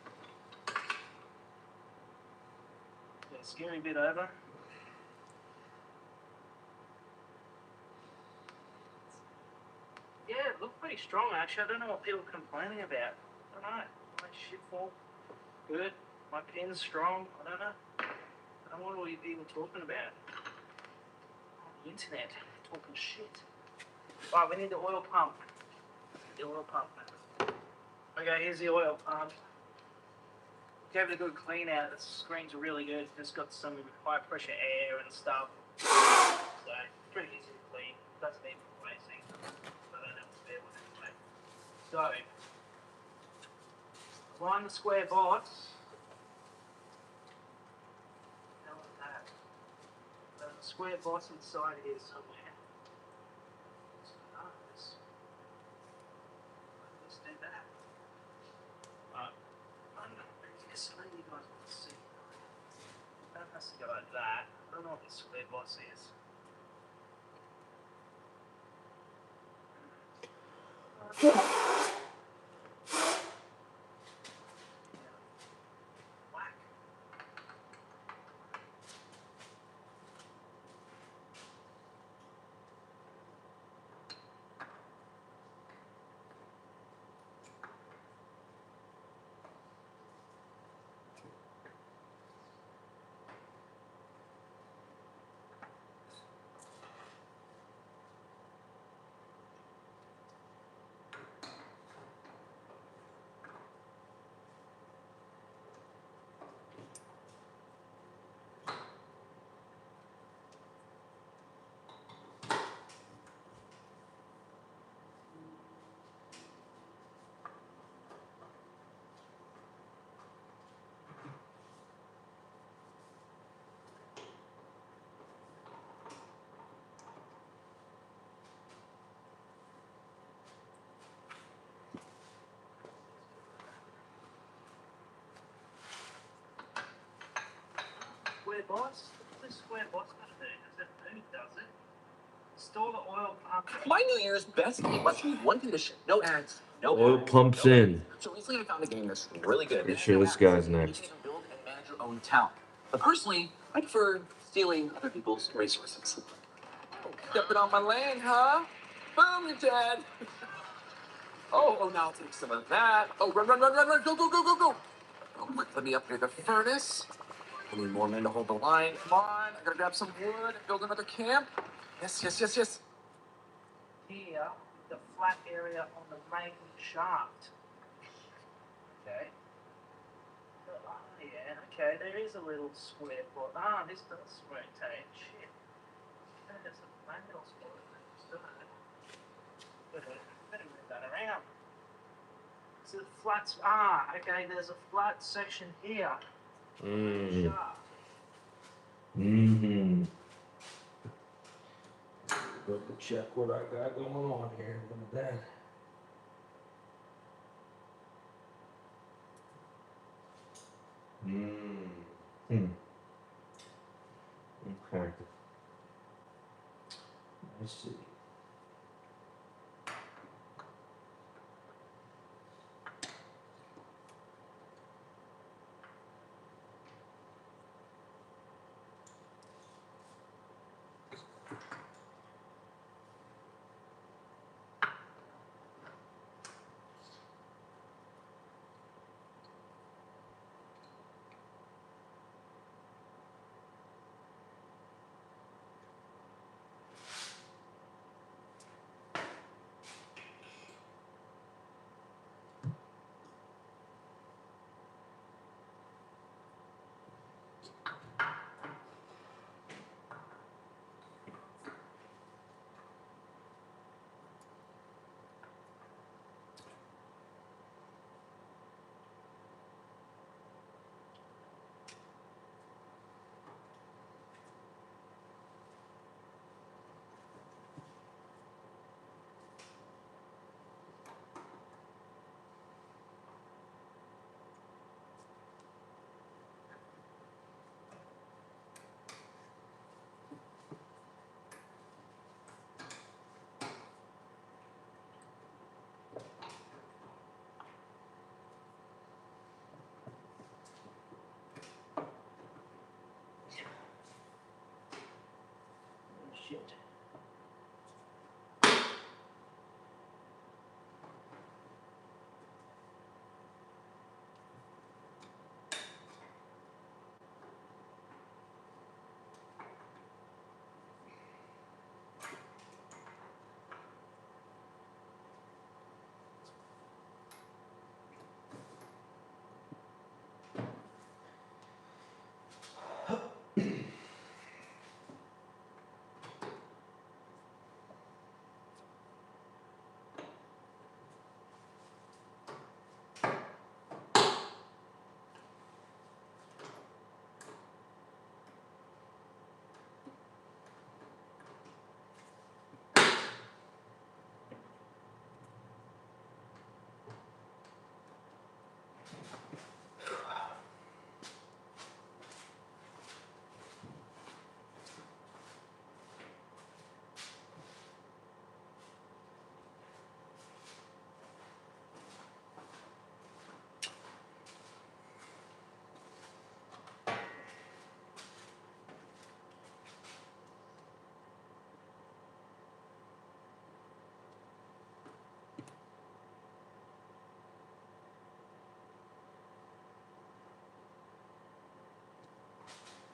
Yeah, scary bit over. Yeah, it looked pretty strong actually. I don't know what people are complaining about. I don't know. My shit fall. Good. My pin's strong. I don't know. I don't know what you people talking about. On the internet. Talking shit. Right, we need the oil pump. The oil pump. Okay, here's the oil pump. Gave it a good clean out. The screen's really good. It's got some high pressure air and stuff. So, pretty easy to clean. Doesn't need replacing. I don't have to spare one anyway. So, align the square box. How was that? There's a square box inside here somewhere. Let's do that. Just let you guys want to see. That has to go like that. I don't know what this square box is. Whack. Square box? What's this square box going to do? Does it move? Does it? Install the oil pump. My New Year's best game left me with one condition: no ads, no Oil ads, pumps no in. ads. So recently I found a game that's really good. Pretty sure this guy's You can next. even build and manage your own town. But personally, I prefer stealing other people's resources. Stepping on my land, huh? Boom, you're dead. Oh, now I'll take some of that. Oh, run, run, run, run, run. Go, go, go, go, go. Oh, quick, let me upgrade the furnace. I need more men to hold the line. Come on, I gotta grab some wood and build another camp. Yes, yes, yes, yes. Here, the flat area on the main shaft. Okay. Oh, yeah, okay, there is a little square box. Ah, this does rotate. Shit. There's some manuals for it. Better move that around. So the flats. Ah, okay, there's a flat section here. Mm. Shaft. Mm-hmm. Go check what I got going on here. Look at that. Mm. Okay. I see.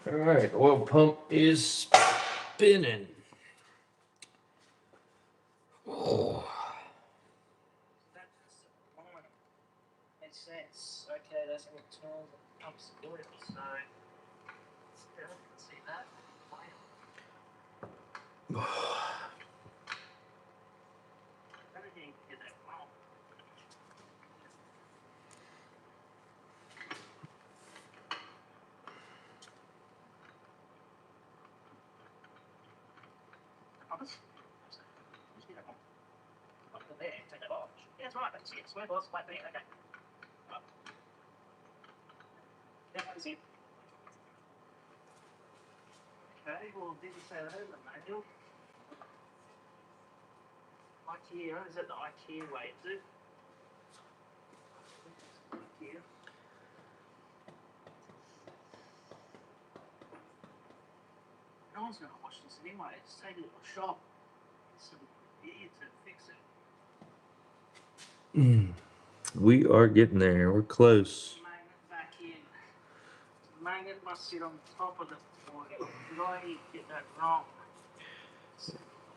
All right, oil pump is spinning. Oh. That's makes sense. Okay, that's what turns the pumps oil. So yeah, I can see that. Wow. How did you get that wrong? Pumps? Just get that wrong. Up to there, take that off. Yeah, that's right. That's it. Square boss, flat there. Okay. Right. Yeah, that's it. Okay, well, did you say that in the manual? IKEA, is it the IKEA way, is it? IKEA. No one's gonna watch this anyway. Just take it to a shop. Some idiot to fix it. We are getting there. We're close. Magnet back in. The magnet must sit on top of the foil. Did I get that wrong?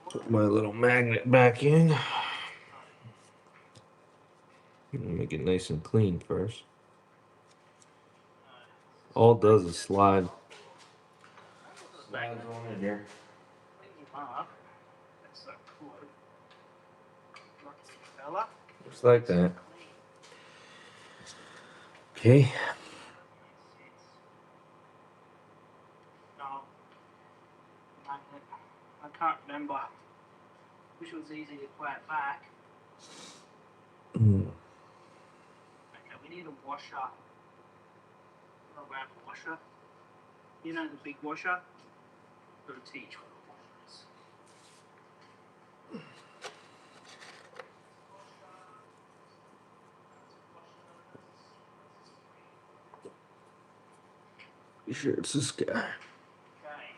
Put my little magnet back in. Make it nice and clean first. All it does is slide. Slides on in here. That's so cool. Lucky fella. Just like that. Okay. No. Magnet. I can't remember. Wish it was easy to put it back. Okay, we need a washer. I'll grab a washer. You know the big washer? Gotta teach what a washer is. You sure it's this guy? Okay,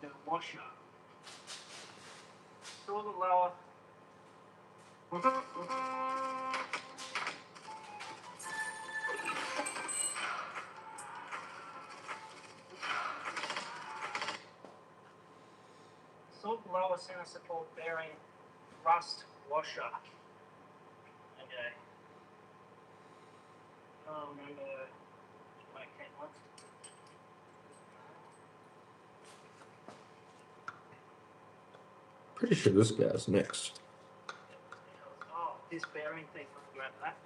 the washer. Still the lower. Sort of lower center support bearing rust washer. Okay. Oh, remember my cat one. Pretty sure this guy's next. Oh, this bearing thing, let me grab that.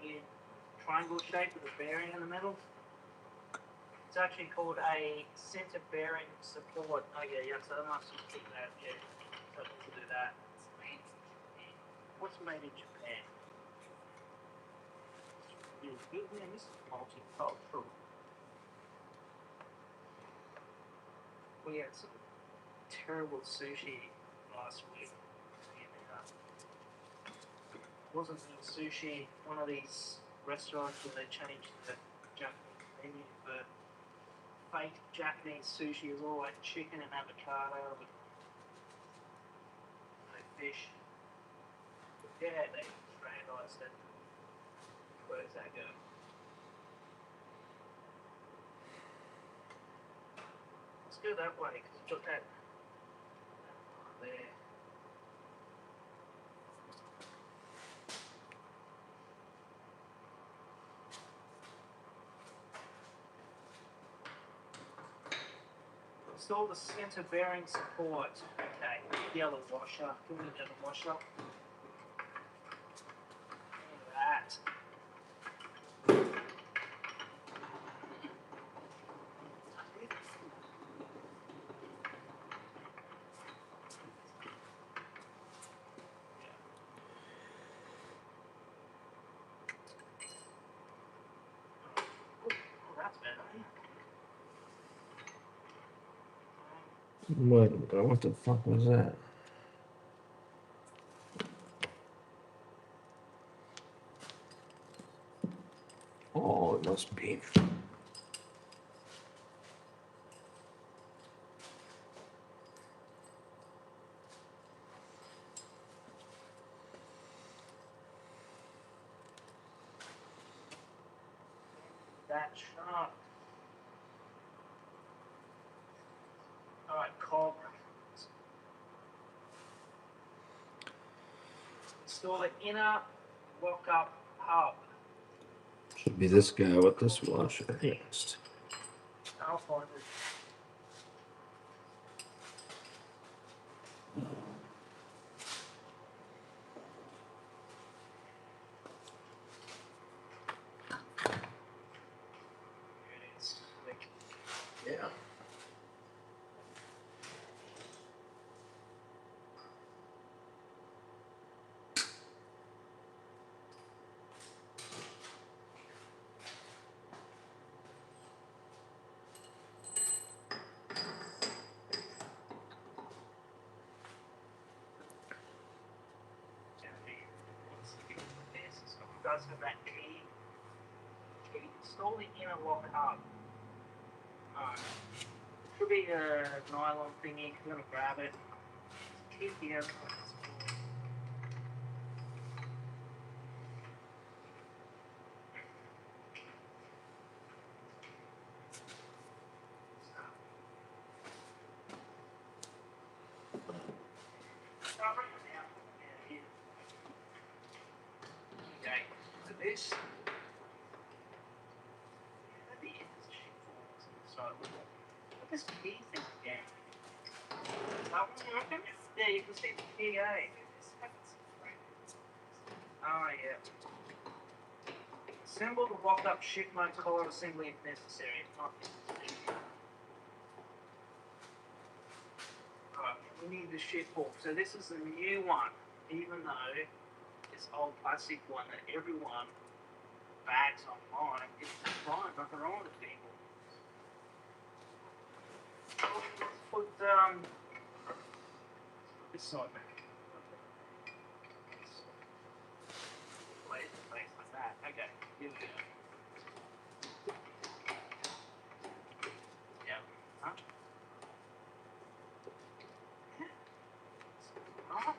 Weird triangle shape with a bearing in the middle. It's actually called a center bearing support. Oh yeah, so I must just keep that, yeah. So I need to do that. What's made in Japan? Man, this is multicultural. We had some terrible sushi last week. Wasn't it sushi, one of these restaurants where they changed the Japanese menu for fake Japanese sushi. It was all like chicken and avocado with no fish. Yeah, they Australianised it. Where does that go? Let's go that way because it's got that there. Install the center bearing support. Okay, the other washer. Give me the other washer. That. That's better. What the fuck was that? Oh, it must be. That sharp. cog. Install the inner lock-up hub. Should be this guy with this washer next. I'll find it. Here it is. Like, Yeah. does have that key. Install the inner lock hub. Should be a nylon thingy. I'm gonna grab it. Keep the other one. Okay, so this. So, what this key thing again? That one, you reckon? Yeah, you can see the key, eh? Oh, yeah. Assemble the lock-up shift mode collar assembly if necessary. If not necessary. Alright, we need the shift fork. So this is the new one, even though this old plastic one that everyone bags online, it's fine, nothing wrong with it, people. Let's put this side back. Place it like that. Okay, here we go. Yeah. Huh? Huh?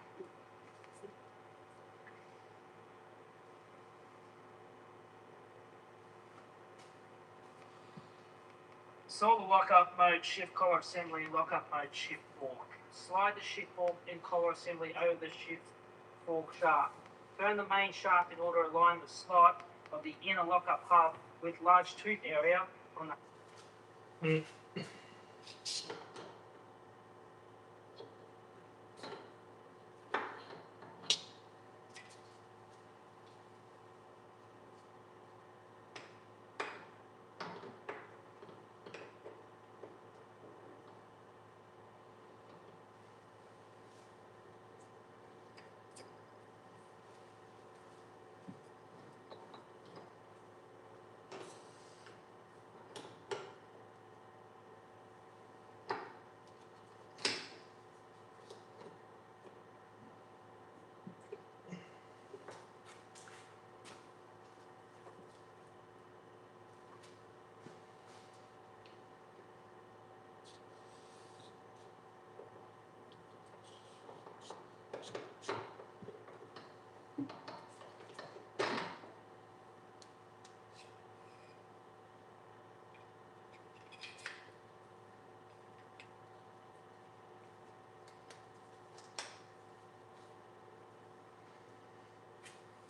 Install the lock-up mode shift collar assembly and lock-up mode shift fork. Slide the shift fork and collar assembly over the shift fork shaft. Turn the main shaft in order to align the slot of the inner lock-up hub with large tooth area on the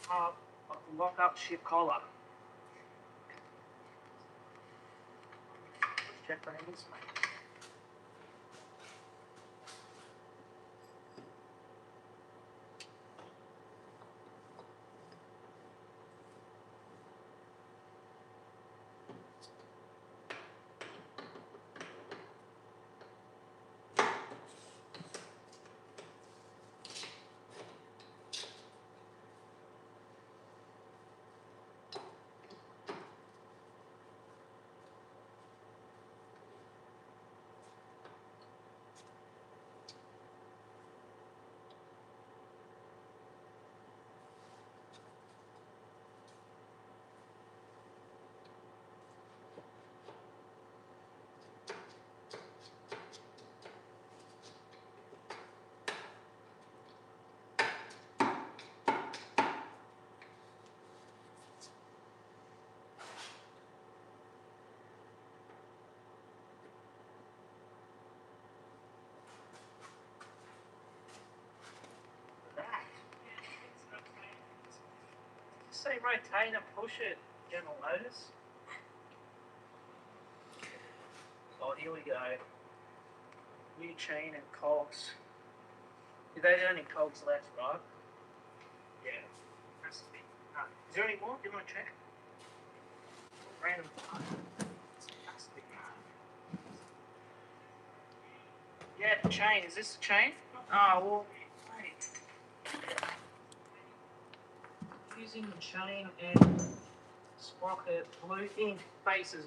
hub of the lock-up shift collar. Let's check that in this way. say rotate and push it, General Motors? Oh, here we go. New chain and cogs. They're the only cogs left, right? Yeah. Has to be. Is there any more? Do you want to check? Random. Has to be. Yeah, the chain. Is this the chain? Oh, well, wait. Using the chain and sprocket blue ink faces.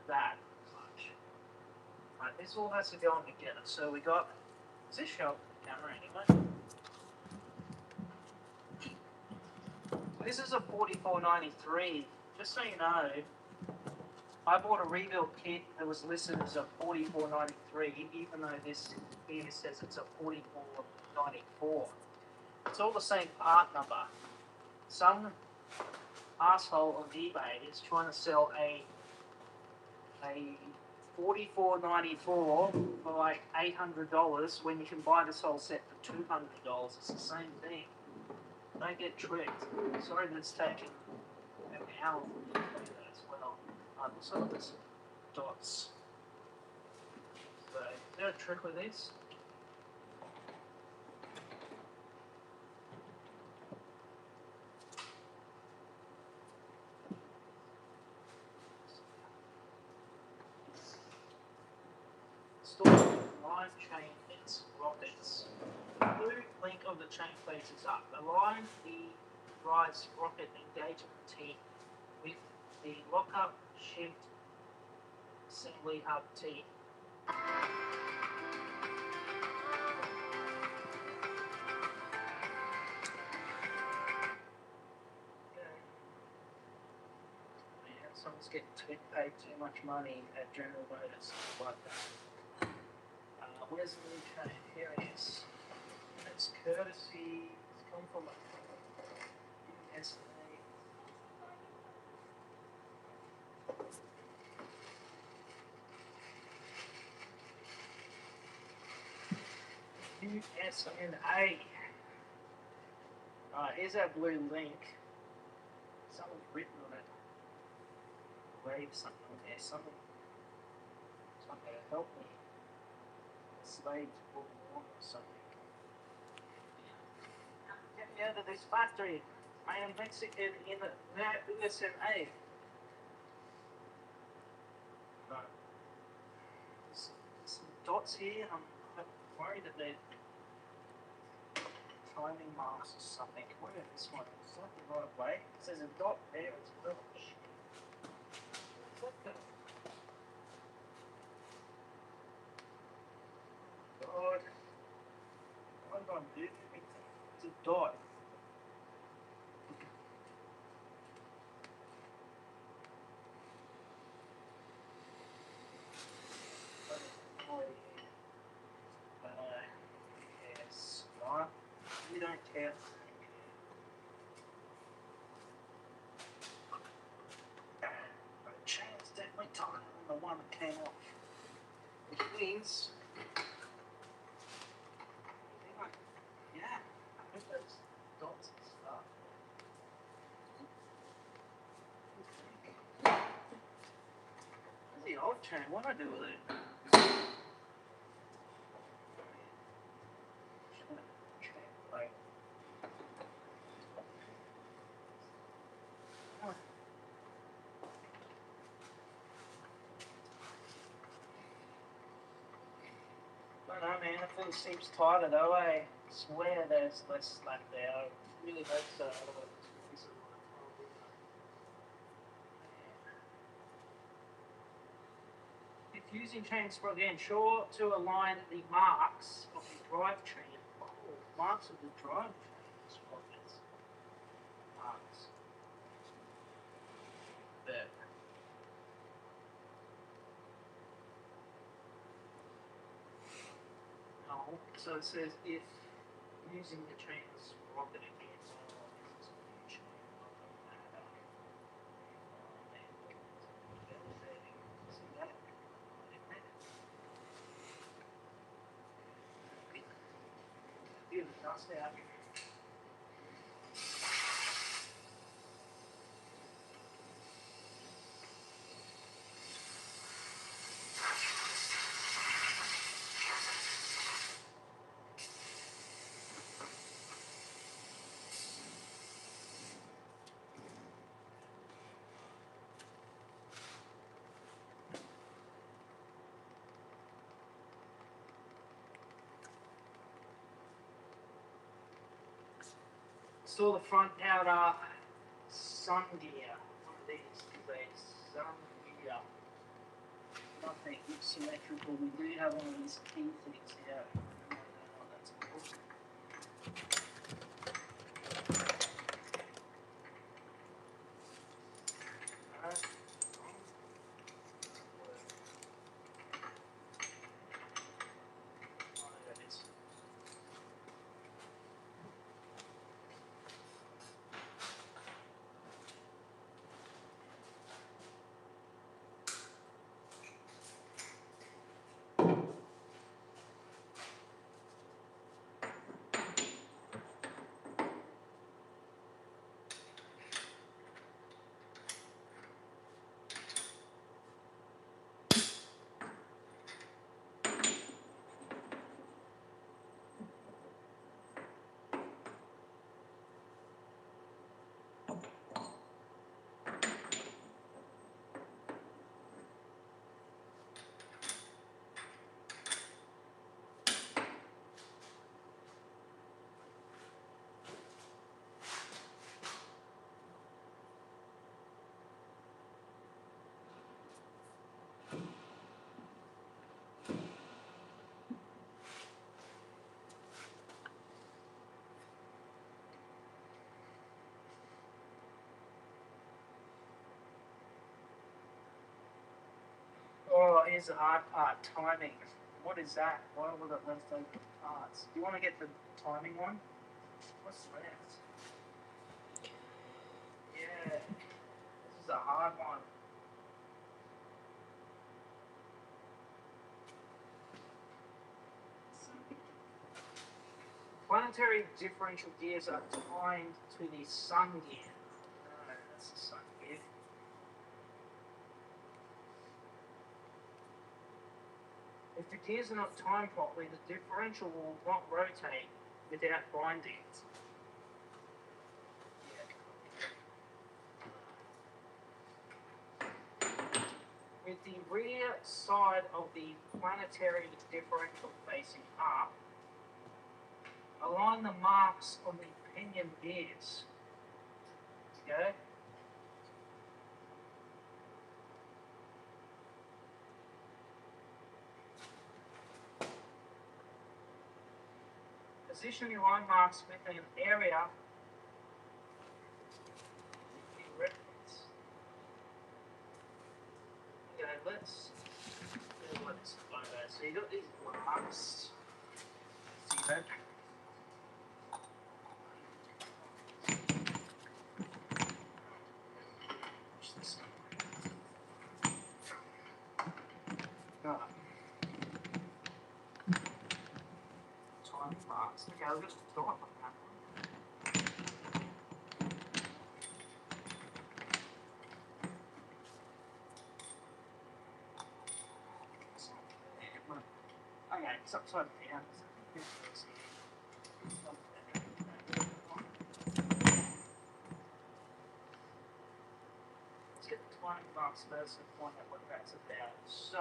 That much. Right, this all has to go on together. So we got. Is this show the camera anyway? This is a 44.93. Just so you know, I bought a rebuild kit that was listed as a 44.93, even though this here says it's a 44.94. It's all the same part number. Some asshole on eBay is trying to sell a 44.94 for like $800 when you can buy this whole set for $200. It's the same thing. Don't get tricked. Sorry that it's taken an hour to do that as well. Some of this dots. So, is there a trick with this? Store line chain its rockets. The blue link of the chain faces up. Align the drive sprocket engagement T with the lockup shift assembly hub T. Man, someone's getting paid too much money at General Motors like that. Where's the new chain? Here it is. It's courtesy. It's come from a USA. USA. Here's our blue link. Someone's written on it. Wave something on there. Something to help me. Slaves will want or something. Get me out of this factory. I am Mexican in the USA. Right. There's some dots here. I'm worried that they're timing marks or something. What is this one? It's not the right way. It says a dot there. It's rubbish. What's that? God. Why don't I do anything? It's a dot. Yes. Right. You don't care. The chain's definitely tighter than the one that came off. Which means, yeah, I think those dots and stuff. Where's the old chain? What do I do with it? Like, I don't know, man. That thing seems tighter though. I swear there's less slack there. I really hope so. Otherwise, it's Diffusing chain sprocket, ensure to align the marks of the drive chain. Oh, marks of the drive chain sprockets. Marks. There. So it says if using the chain sprocket again, see that? Feel the dust out. Saw the front outer sun gear. One of these is a sun gear. Nothing symmetrical. We do have one of these key things here. I don't know what that's called. Alright. Oh, there it is. Oh, here's the hard part, timing. What is that? Why would it left open parts? Do you want to get the timing one? What's left? Yeah, this is a hard one. Planetary differential gears are timed to the sun gear. No, that's the sun gear. If the gears are not timed properly, the differential will not rotate without binding. With the rear side of the planetary differential facing up, align the marks on the pinion gears. Okay? Position your line marks within an area in reference. Okay, let's do this photo. So you got these marks. See that? Push this up. Ah. Time marks. Okay, I'll just start on that one. Okay, it's upside down. Let's get the 20 marks first and find out what that's about. So,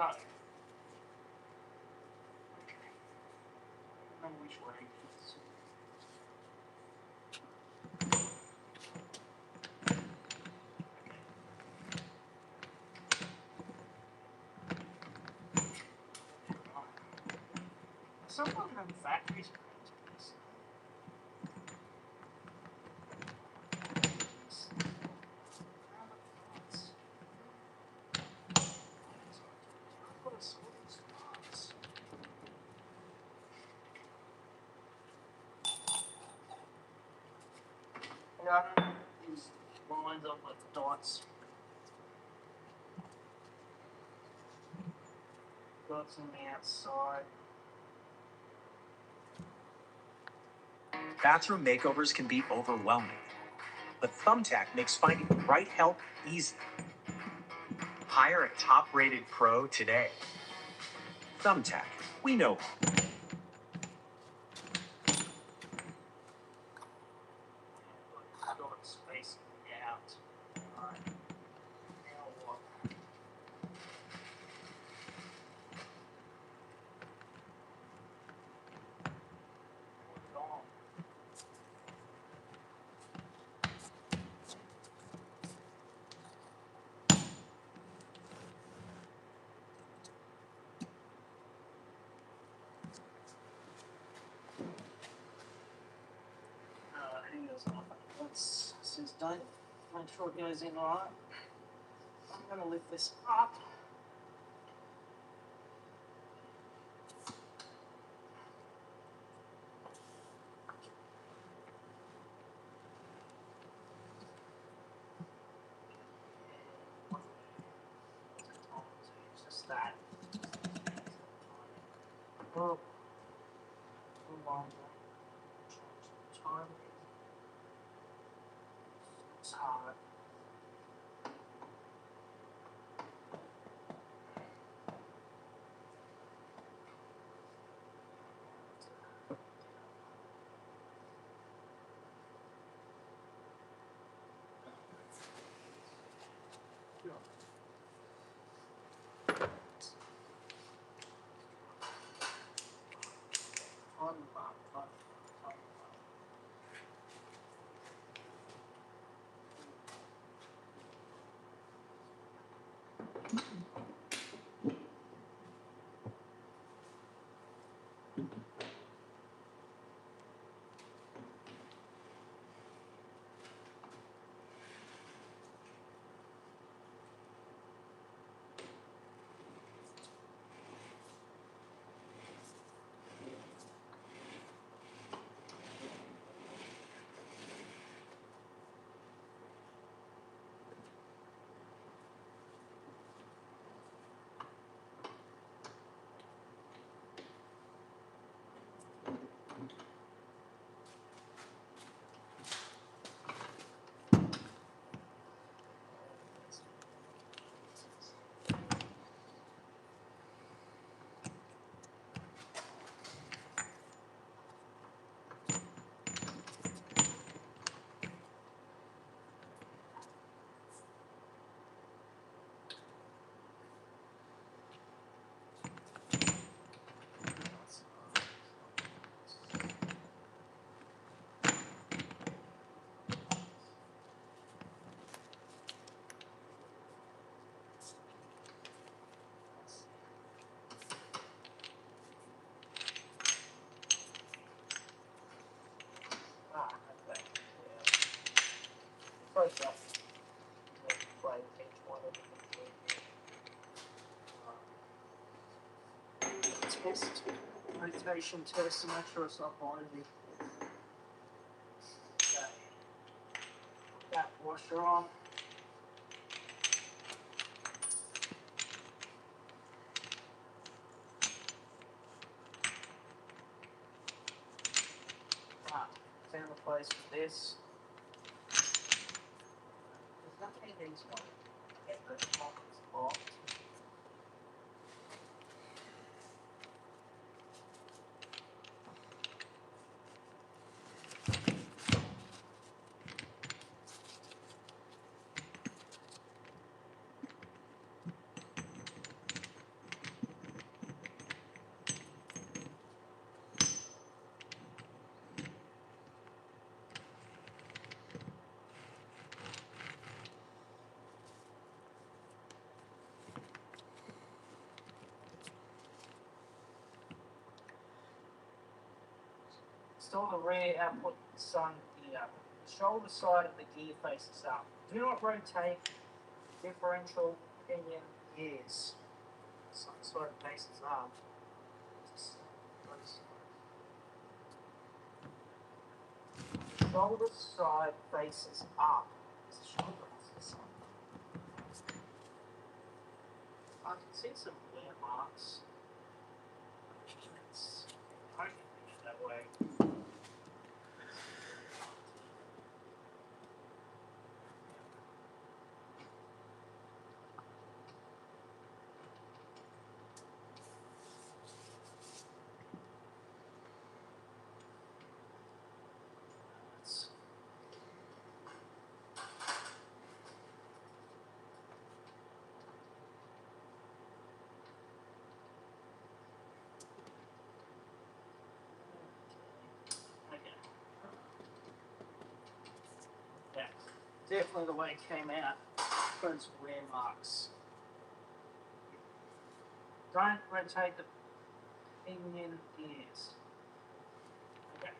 okay. I don't know which way it is. Someone from factories printed this. got these lines up with dots. Dots on the outside. Bathroom makeovers can be overwhelming, but Thumbtack makes finding the right help easy. Hire a top-rated pro today. Thumbtack, we know. Dot spacing out. Alright. Now what? Put it on. Hang this off. Let's, since don't make sure it goes in right. I'm gonna lift this up. Just that. Oh, time. It's hard. Okay. Yeah. First up, play each one of them. Test, rotation test to make sure it's not binding. Okay. That washer on. Right, found the place for this. There's nothing in these ones. Get the pockets locked. Install the rear output sun gear. The shoulder side of the gear faces up. Do not rotate differential pinion gears. Sun side faces up. Just shoulder side faces up. Is the shoulder faces up? I can see some wear marks. I can think it that way. Yeah, definitely the way it came out. Those wear marks. Don't rotate the pinion gears. Okay.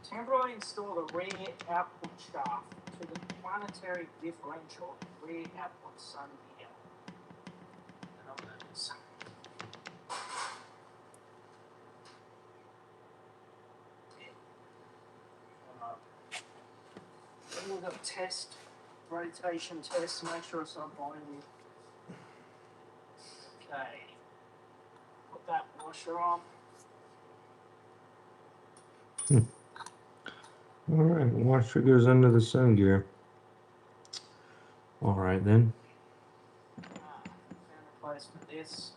Temporarily install the rear output shaft to the planetary differential rear output sun gear. Then we've got a test, rotation test, make sure it's not binding. Okay. Put that washer on. All right, washer goes under the sun gear. All right then. Found a place for this.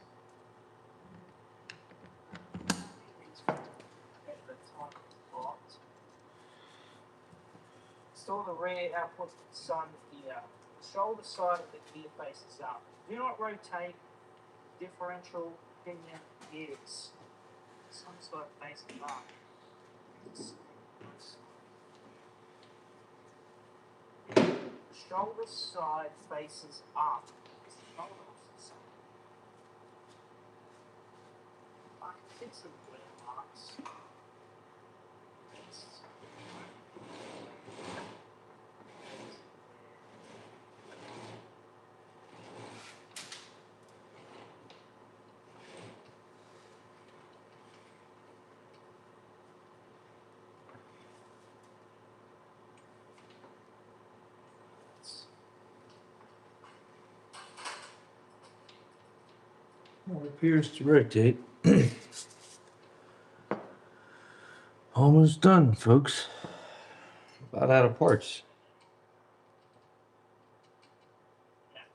Install the rear output sun gear. The shoulder side of the gear faces up. Do not rotate differential pinion gears. Sun side facing up. Shoulder side faces up. I can see some wear marks. Well, it appears to rotate. Almost done, folks. About out of parts. Yeah,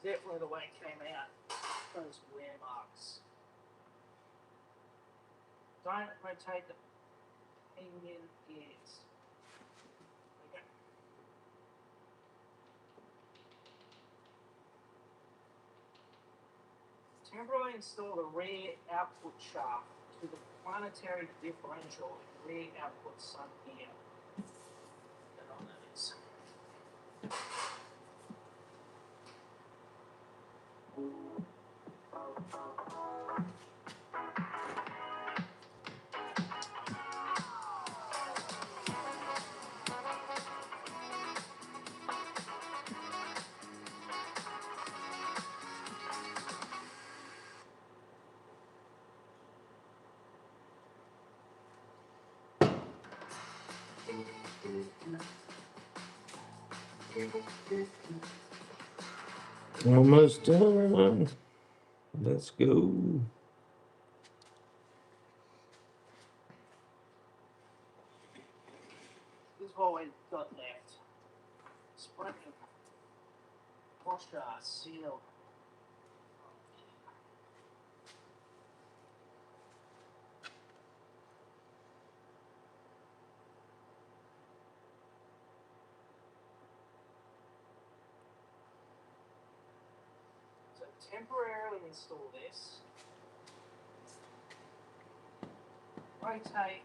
definitely the way it came out. Those wear marks. Don't rotate the pinion gears. Okay. Temporarily install the rear output shaft to the planetary differential rear output sun gear. That on that is. Almost done. Let's go. This is what we've got left. Spring washer seal. So temporarily install this. Rotate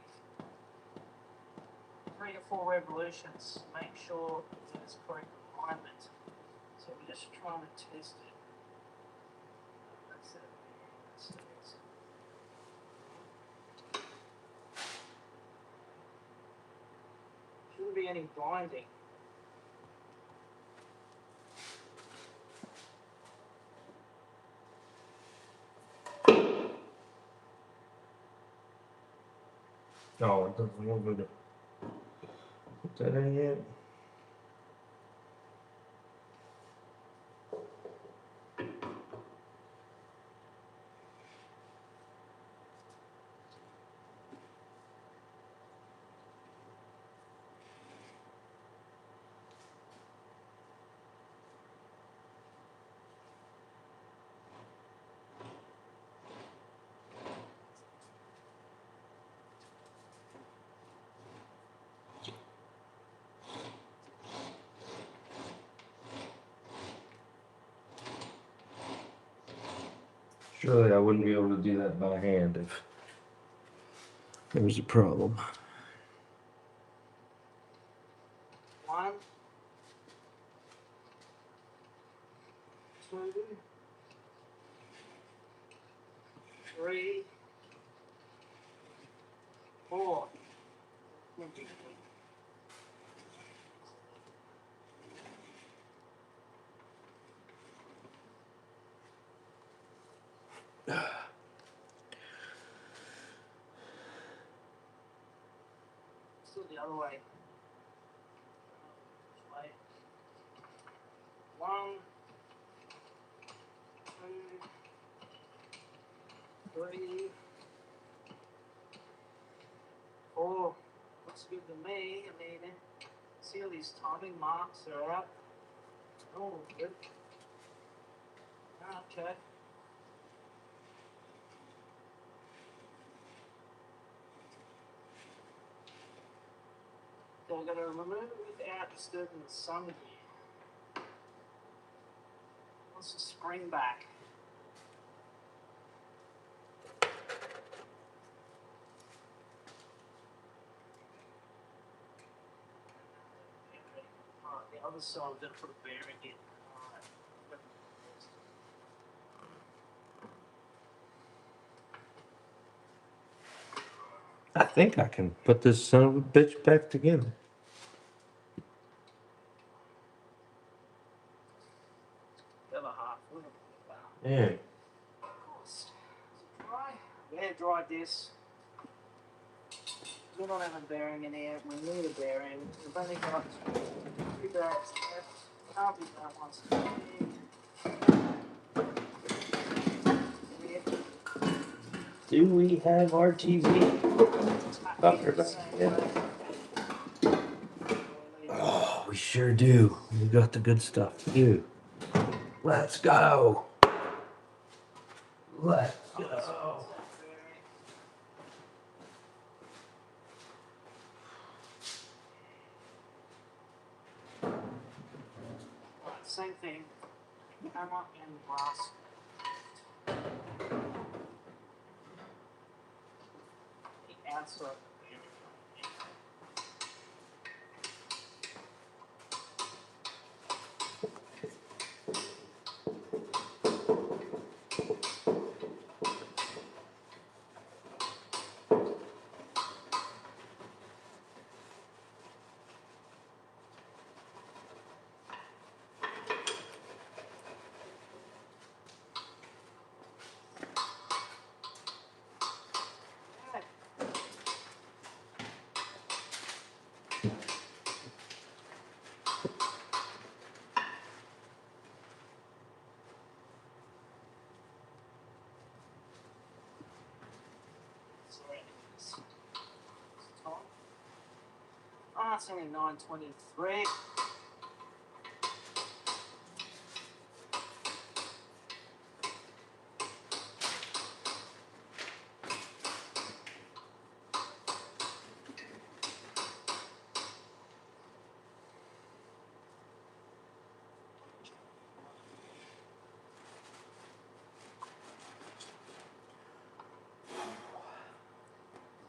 3 to 4 revolutions. Make sure that it's correct alignment. So we're just trying to test it. That's it. That's it. Shouldn't be any binding. Oh, it doesn't want me to put that in yet. Surely I wouldn't be able to do that by hand if there was a problem. 1, 2, 3, 4. Still the other way. This way. 1, 2, 3, 4. Looks good to me. I mean, see all these timing marks are up. Oh, good. Okay. So I'm going to remove it without disturbing the sun here. Let's just spring back. Alright, the other side, I'm going to put a bearing in. Alright. I think I can put this son of a bitch back together. The other half. Yeah. Dry. We air dried this. We don't have a bearing in here. We need a bearing. We've only got 2 bearings left. Can't be that one's Do we have RTV? Fucker back there. Oh, we sure do. We got the good stuff too. Let's go. Let's go. Same thing. Hammer and brass. The outside. Oh, it's only 9:23.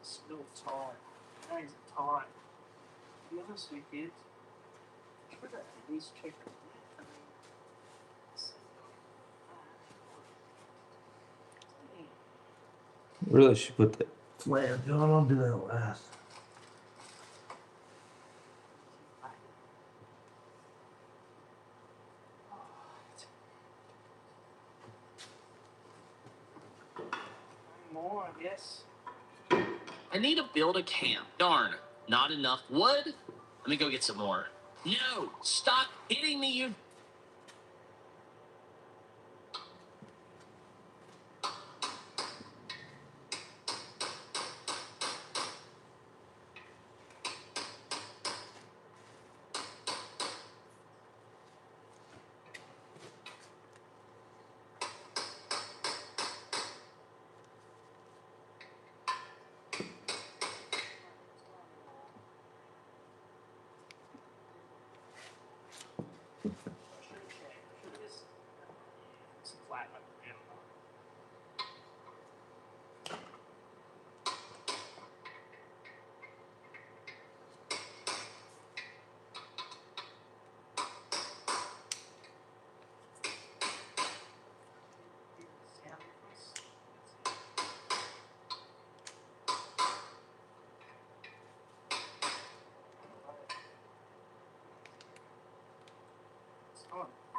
It's a little tight. Things are tight. To be honest with you, should have at least checked it. Really should put that flange on. I'll do that last. More, I guess. I need to build a camp. Darn, not enough wood? Let me go get some more. No, stop hitting me, you.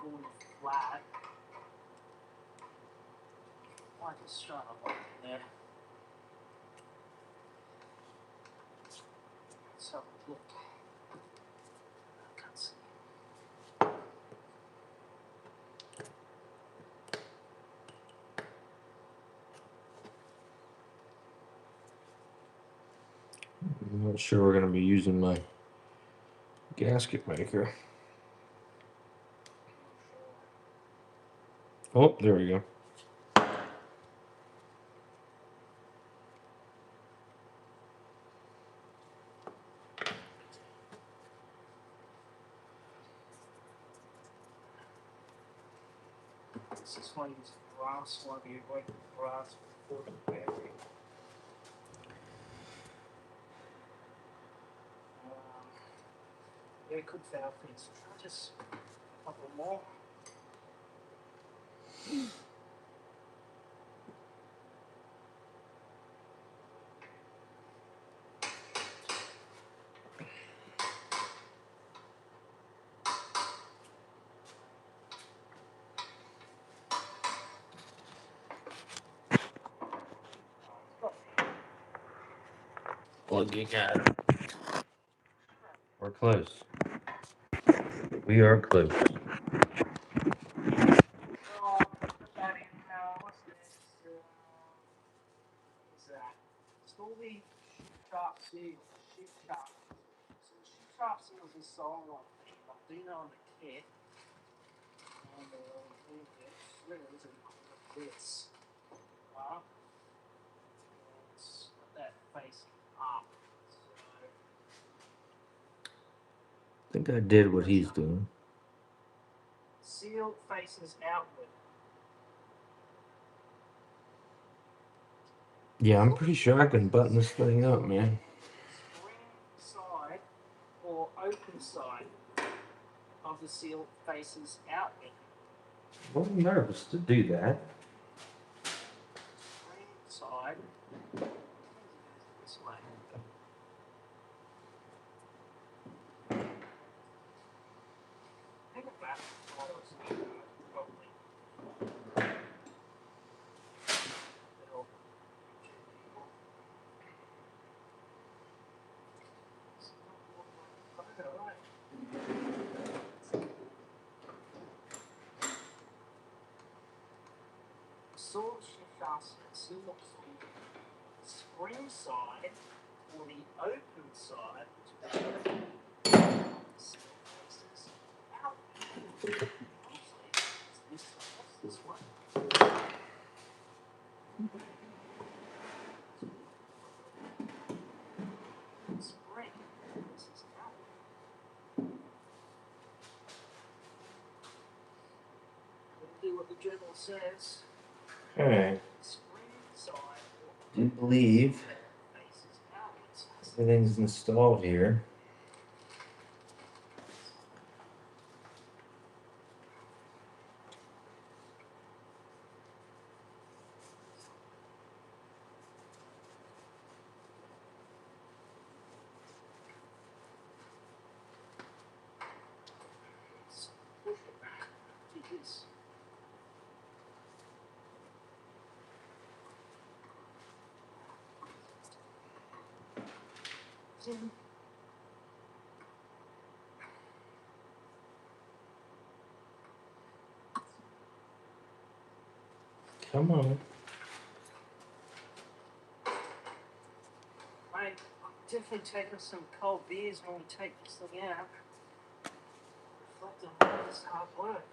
Going flat. I just trying to look in there. So look. I can't see. I'm not sure we're gonna be using my gasket maker. Oh, there we go. This is why you use brass, why you avoid brass before the battery. Very good valve things. Try just a couple more. Looking at it. We're close. We are close. What's this? What's that? Slowly sharp seal, sheep sharp. So the sheep sharp seals is sold on Dino on the kit. And this it's got that facing up. So I think I did what he's doing. seal faces outward. Yeah, I'm pretty sure I can button this thing up, man. Spring side or open side of the seal faces outward. I'm nervous to do that. Spring side this way. Think about it. Probably. Sword shafts spring side or the open side, out. This one. Spring. This is out. We'll do what the journal says. Alright. Spring side. I do believe everything's installed here. Push it back. To this. in. Come on. Mate, I'm definitely taking some cold beers when we take this thing out. Reflect on all this hard work.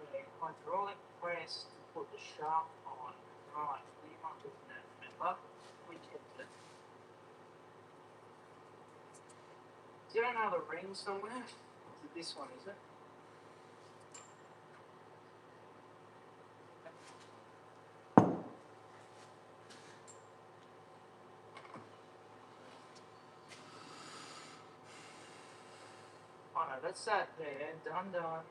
Okay, hydraulic press to put the shaft on. Right, leave on doing that, remember? We kept it. Is there another ring somewhere? Is it this one, is it? Oh no, that's that there. Done.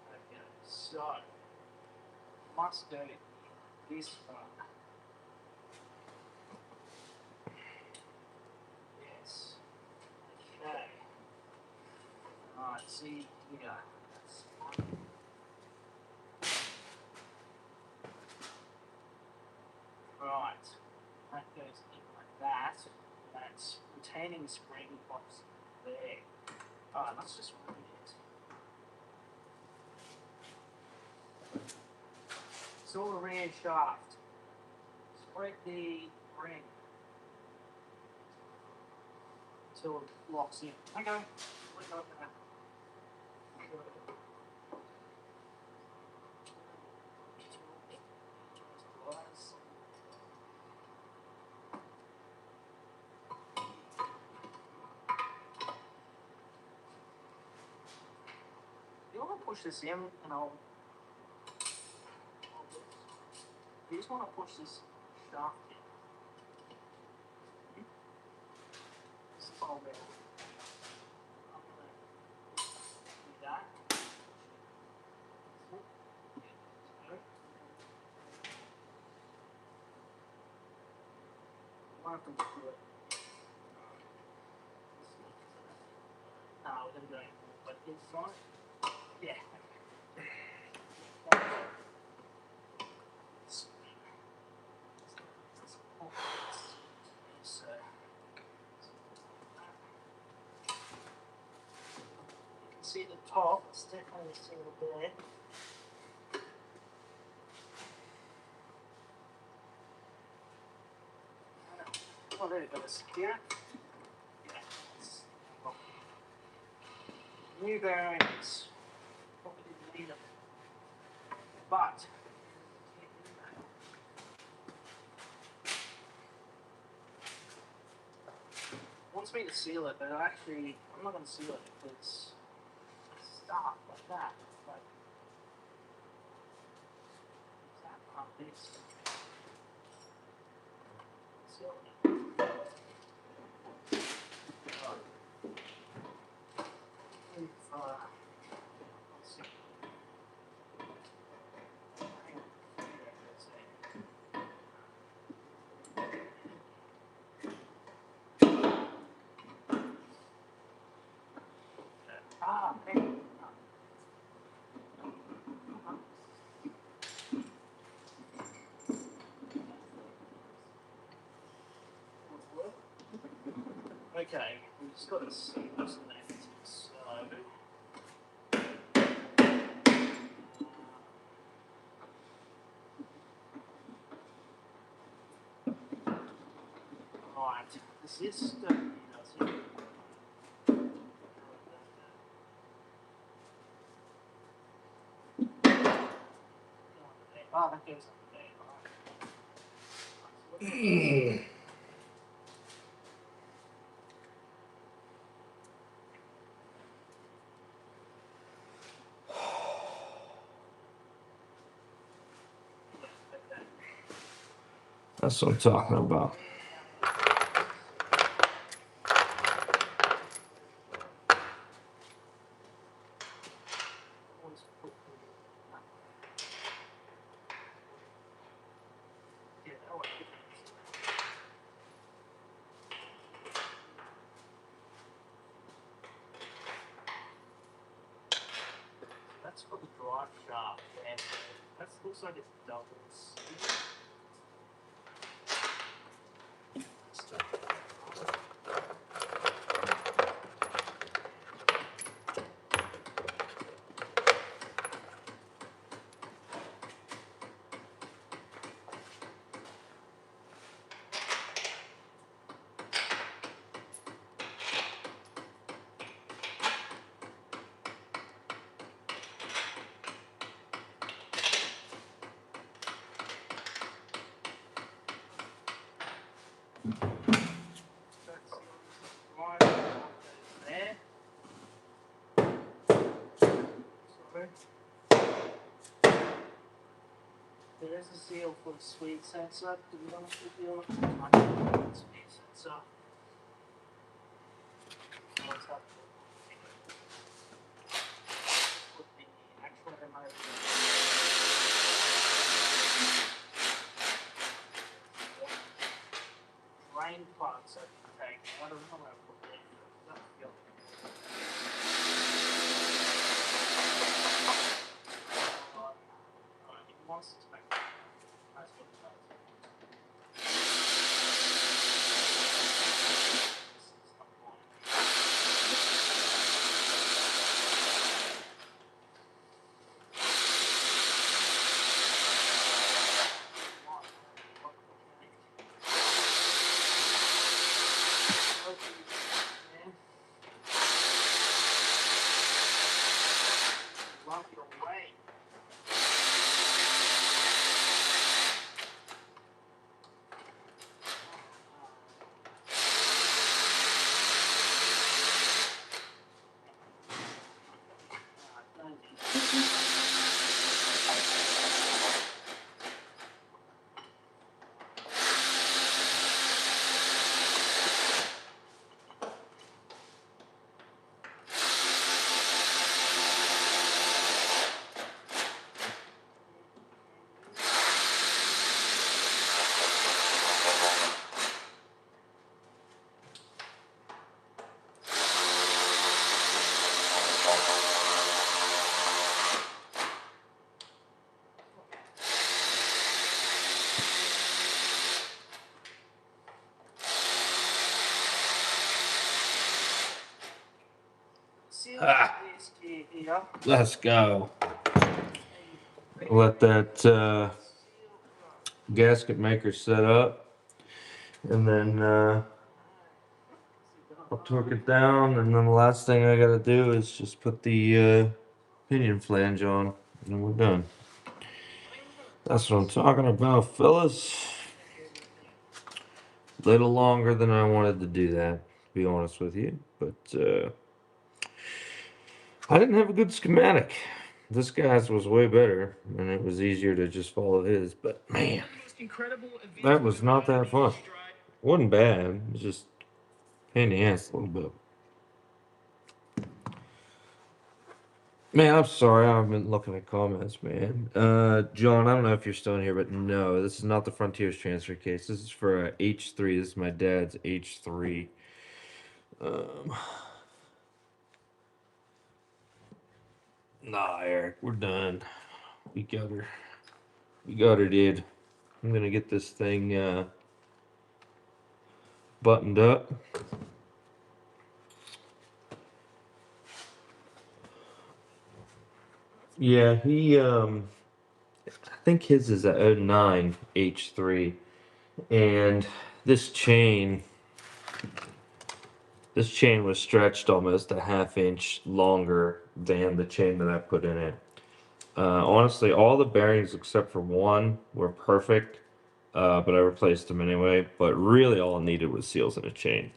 Okay, so must go this one. Yes. Okay. Alright, see here. That's one. Right. That goes in like that. That's retaining spring box there. Alright, let's just move it. It's all the rear shaft. Spread the ring until it locks in. Okay. Look up that. You want to push this in and I'll you just want to push this shaft in. This is all there. I'm going to do that. Welcome to it. No, we're going to do it. But inside, yeah. So, you can see the top, it's definitely a single bed. Oh, there it goes. Here. Yeah. Well, new bearings. Probably didn't need them. But, wants me to seal it, but actually, I'm not going to seal it because it's stuck like that. Like, that part is seal it. Let's see. Hang on. Let's see. Hey. Okay, we've just got to see what's left. So, right, this is stuff, does it? Oh, that goes up there. That's what I'm talking about. stuff. And that looks like it doubles. There is a seal for the speed sensor. To be honest with you, I don't know the speed sensor. Let's have to put the actual remote. Drain plugs that you take. I don't know where I put it. That's the other. It wants to spec. That's what it does. Lock it away. Ah. Let's go. Let that gasket maker set up, and then I'll torque it down, and then the last thing I gotta do is just put the pinion flange on, and we're done. That's what I'm talking about, fellas. A little longer than I wanted to do that, to be honest with you, but I didn't have a good schematic. This guy's was way better, and it was easier to just follow his, but man, that was not that fun. Wasn't bad, it was just pain in the ass a little bit. Man, I'm sorry, I haven't been looking at comments, man. John, I don't know if you're still in here, but no, this is not the Frontiers transfer case. This is for a H3. This is my dad's H3. Nah, Eric, we're done. We got her. We got her, dude. I'm gonna get this thing buttoned up. Yeah, I think his is a 09 H3, and this chain was stretched almost a half-inch longer than the chain that I put in it. Honestly, all the bearings except for one were perfect, but I replaced them anyway. But really, all I needed was seals and a chain.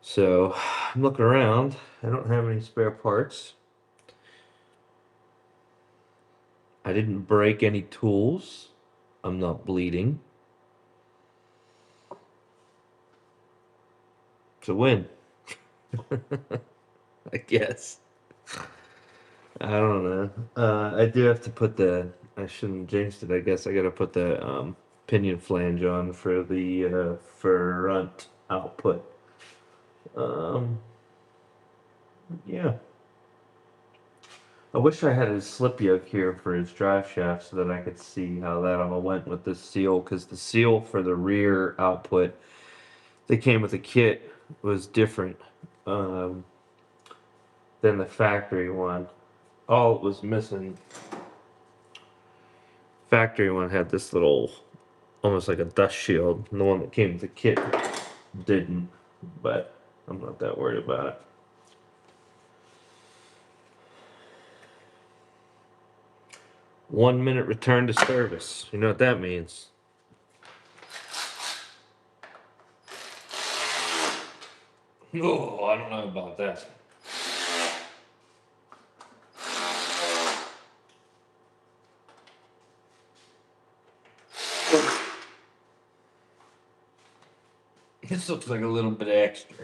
So I'm looking around. I don't have any spare parts. I didn't break any tools. I'm not bleeding. It's a win. I guess. I don't know. I do have to put I shouldn't have jinxed it. I guess I gotta put the pinion flange on for the front output. Yeah. I wish I had a slip yoke here for his drive shaft so that I could see how that all went with the seal, because the seal for the rear output that came with the kit was different than the factory one. All it was missing, factory one had this little, almost like a dust shield, and the one that came with the kit didn't, but I'm not that worried about it. One minute return to service. You know what that means? Oh, I don't know about that. This looks like a little bit extra.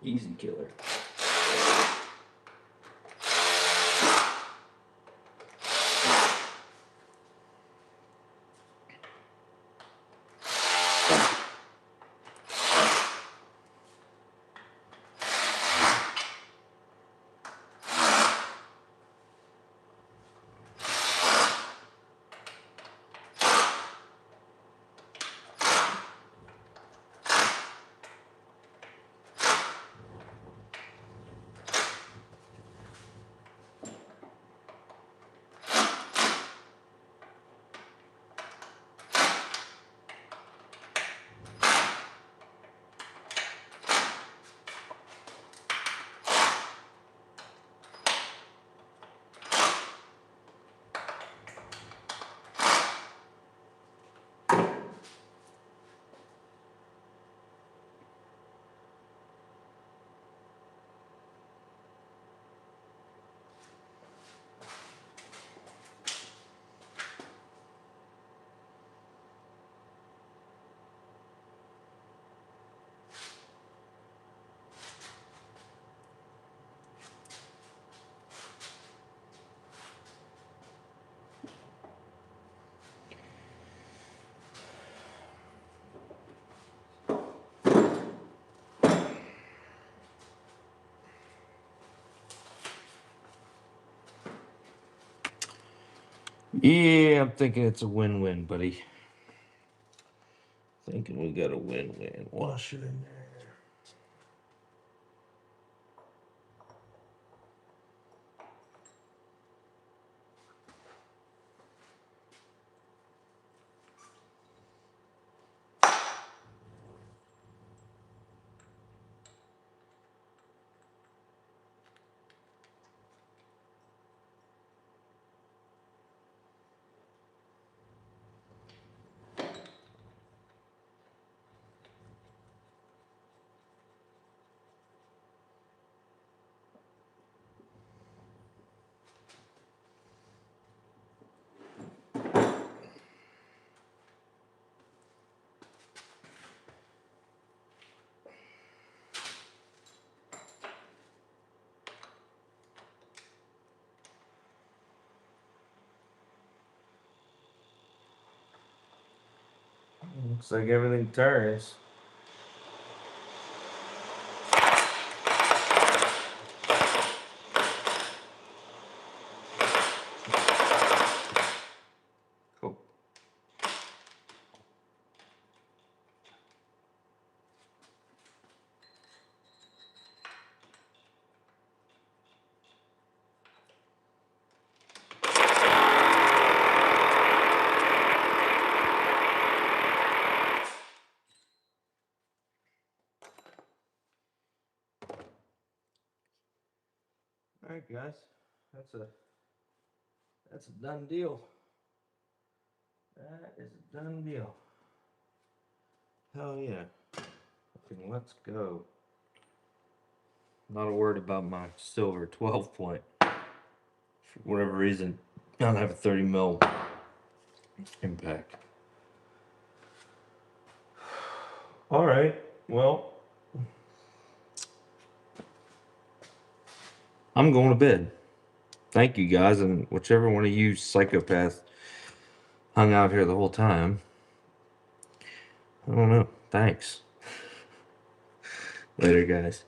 Easy killer. Yeah, I'm thinking it's a win-win, buddy. Thinking we got a win-win. Wash it in there. Looks like everything turns. Cool. All right, guys. That's a done deal. That is a done deal. Hell yeah. Okay, let's go. Not a word about my silver 12 point. For whatever reason, I don't have a 30 mil impact. All right. Well, I'm going to bed. thank you guys, and whichever one of you psychopaths hung out here the whole time. I don't know. Thanks. Later, guys.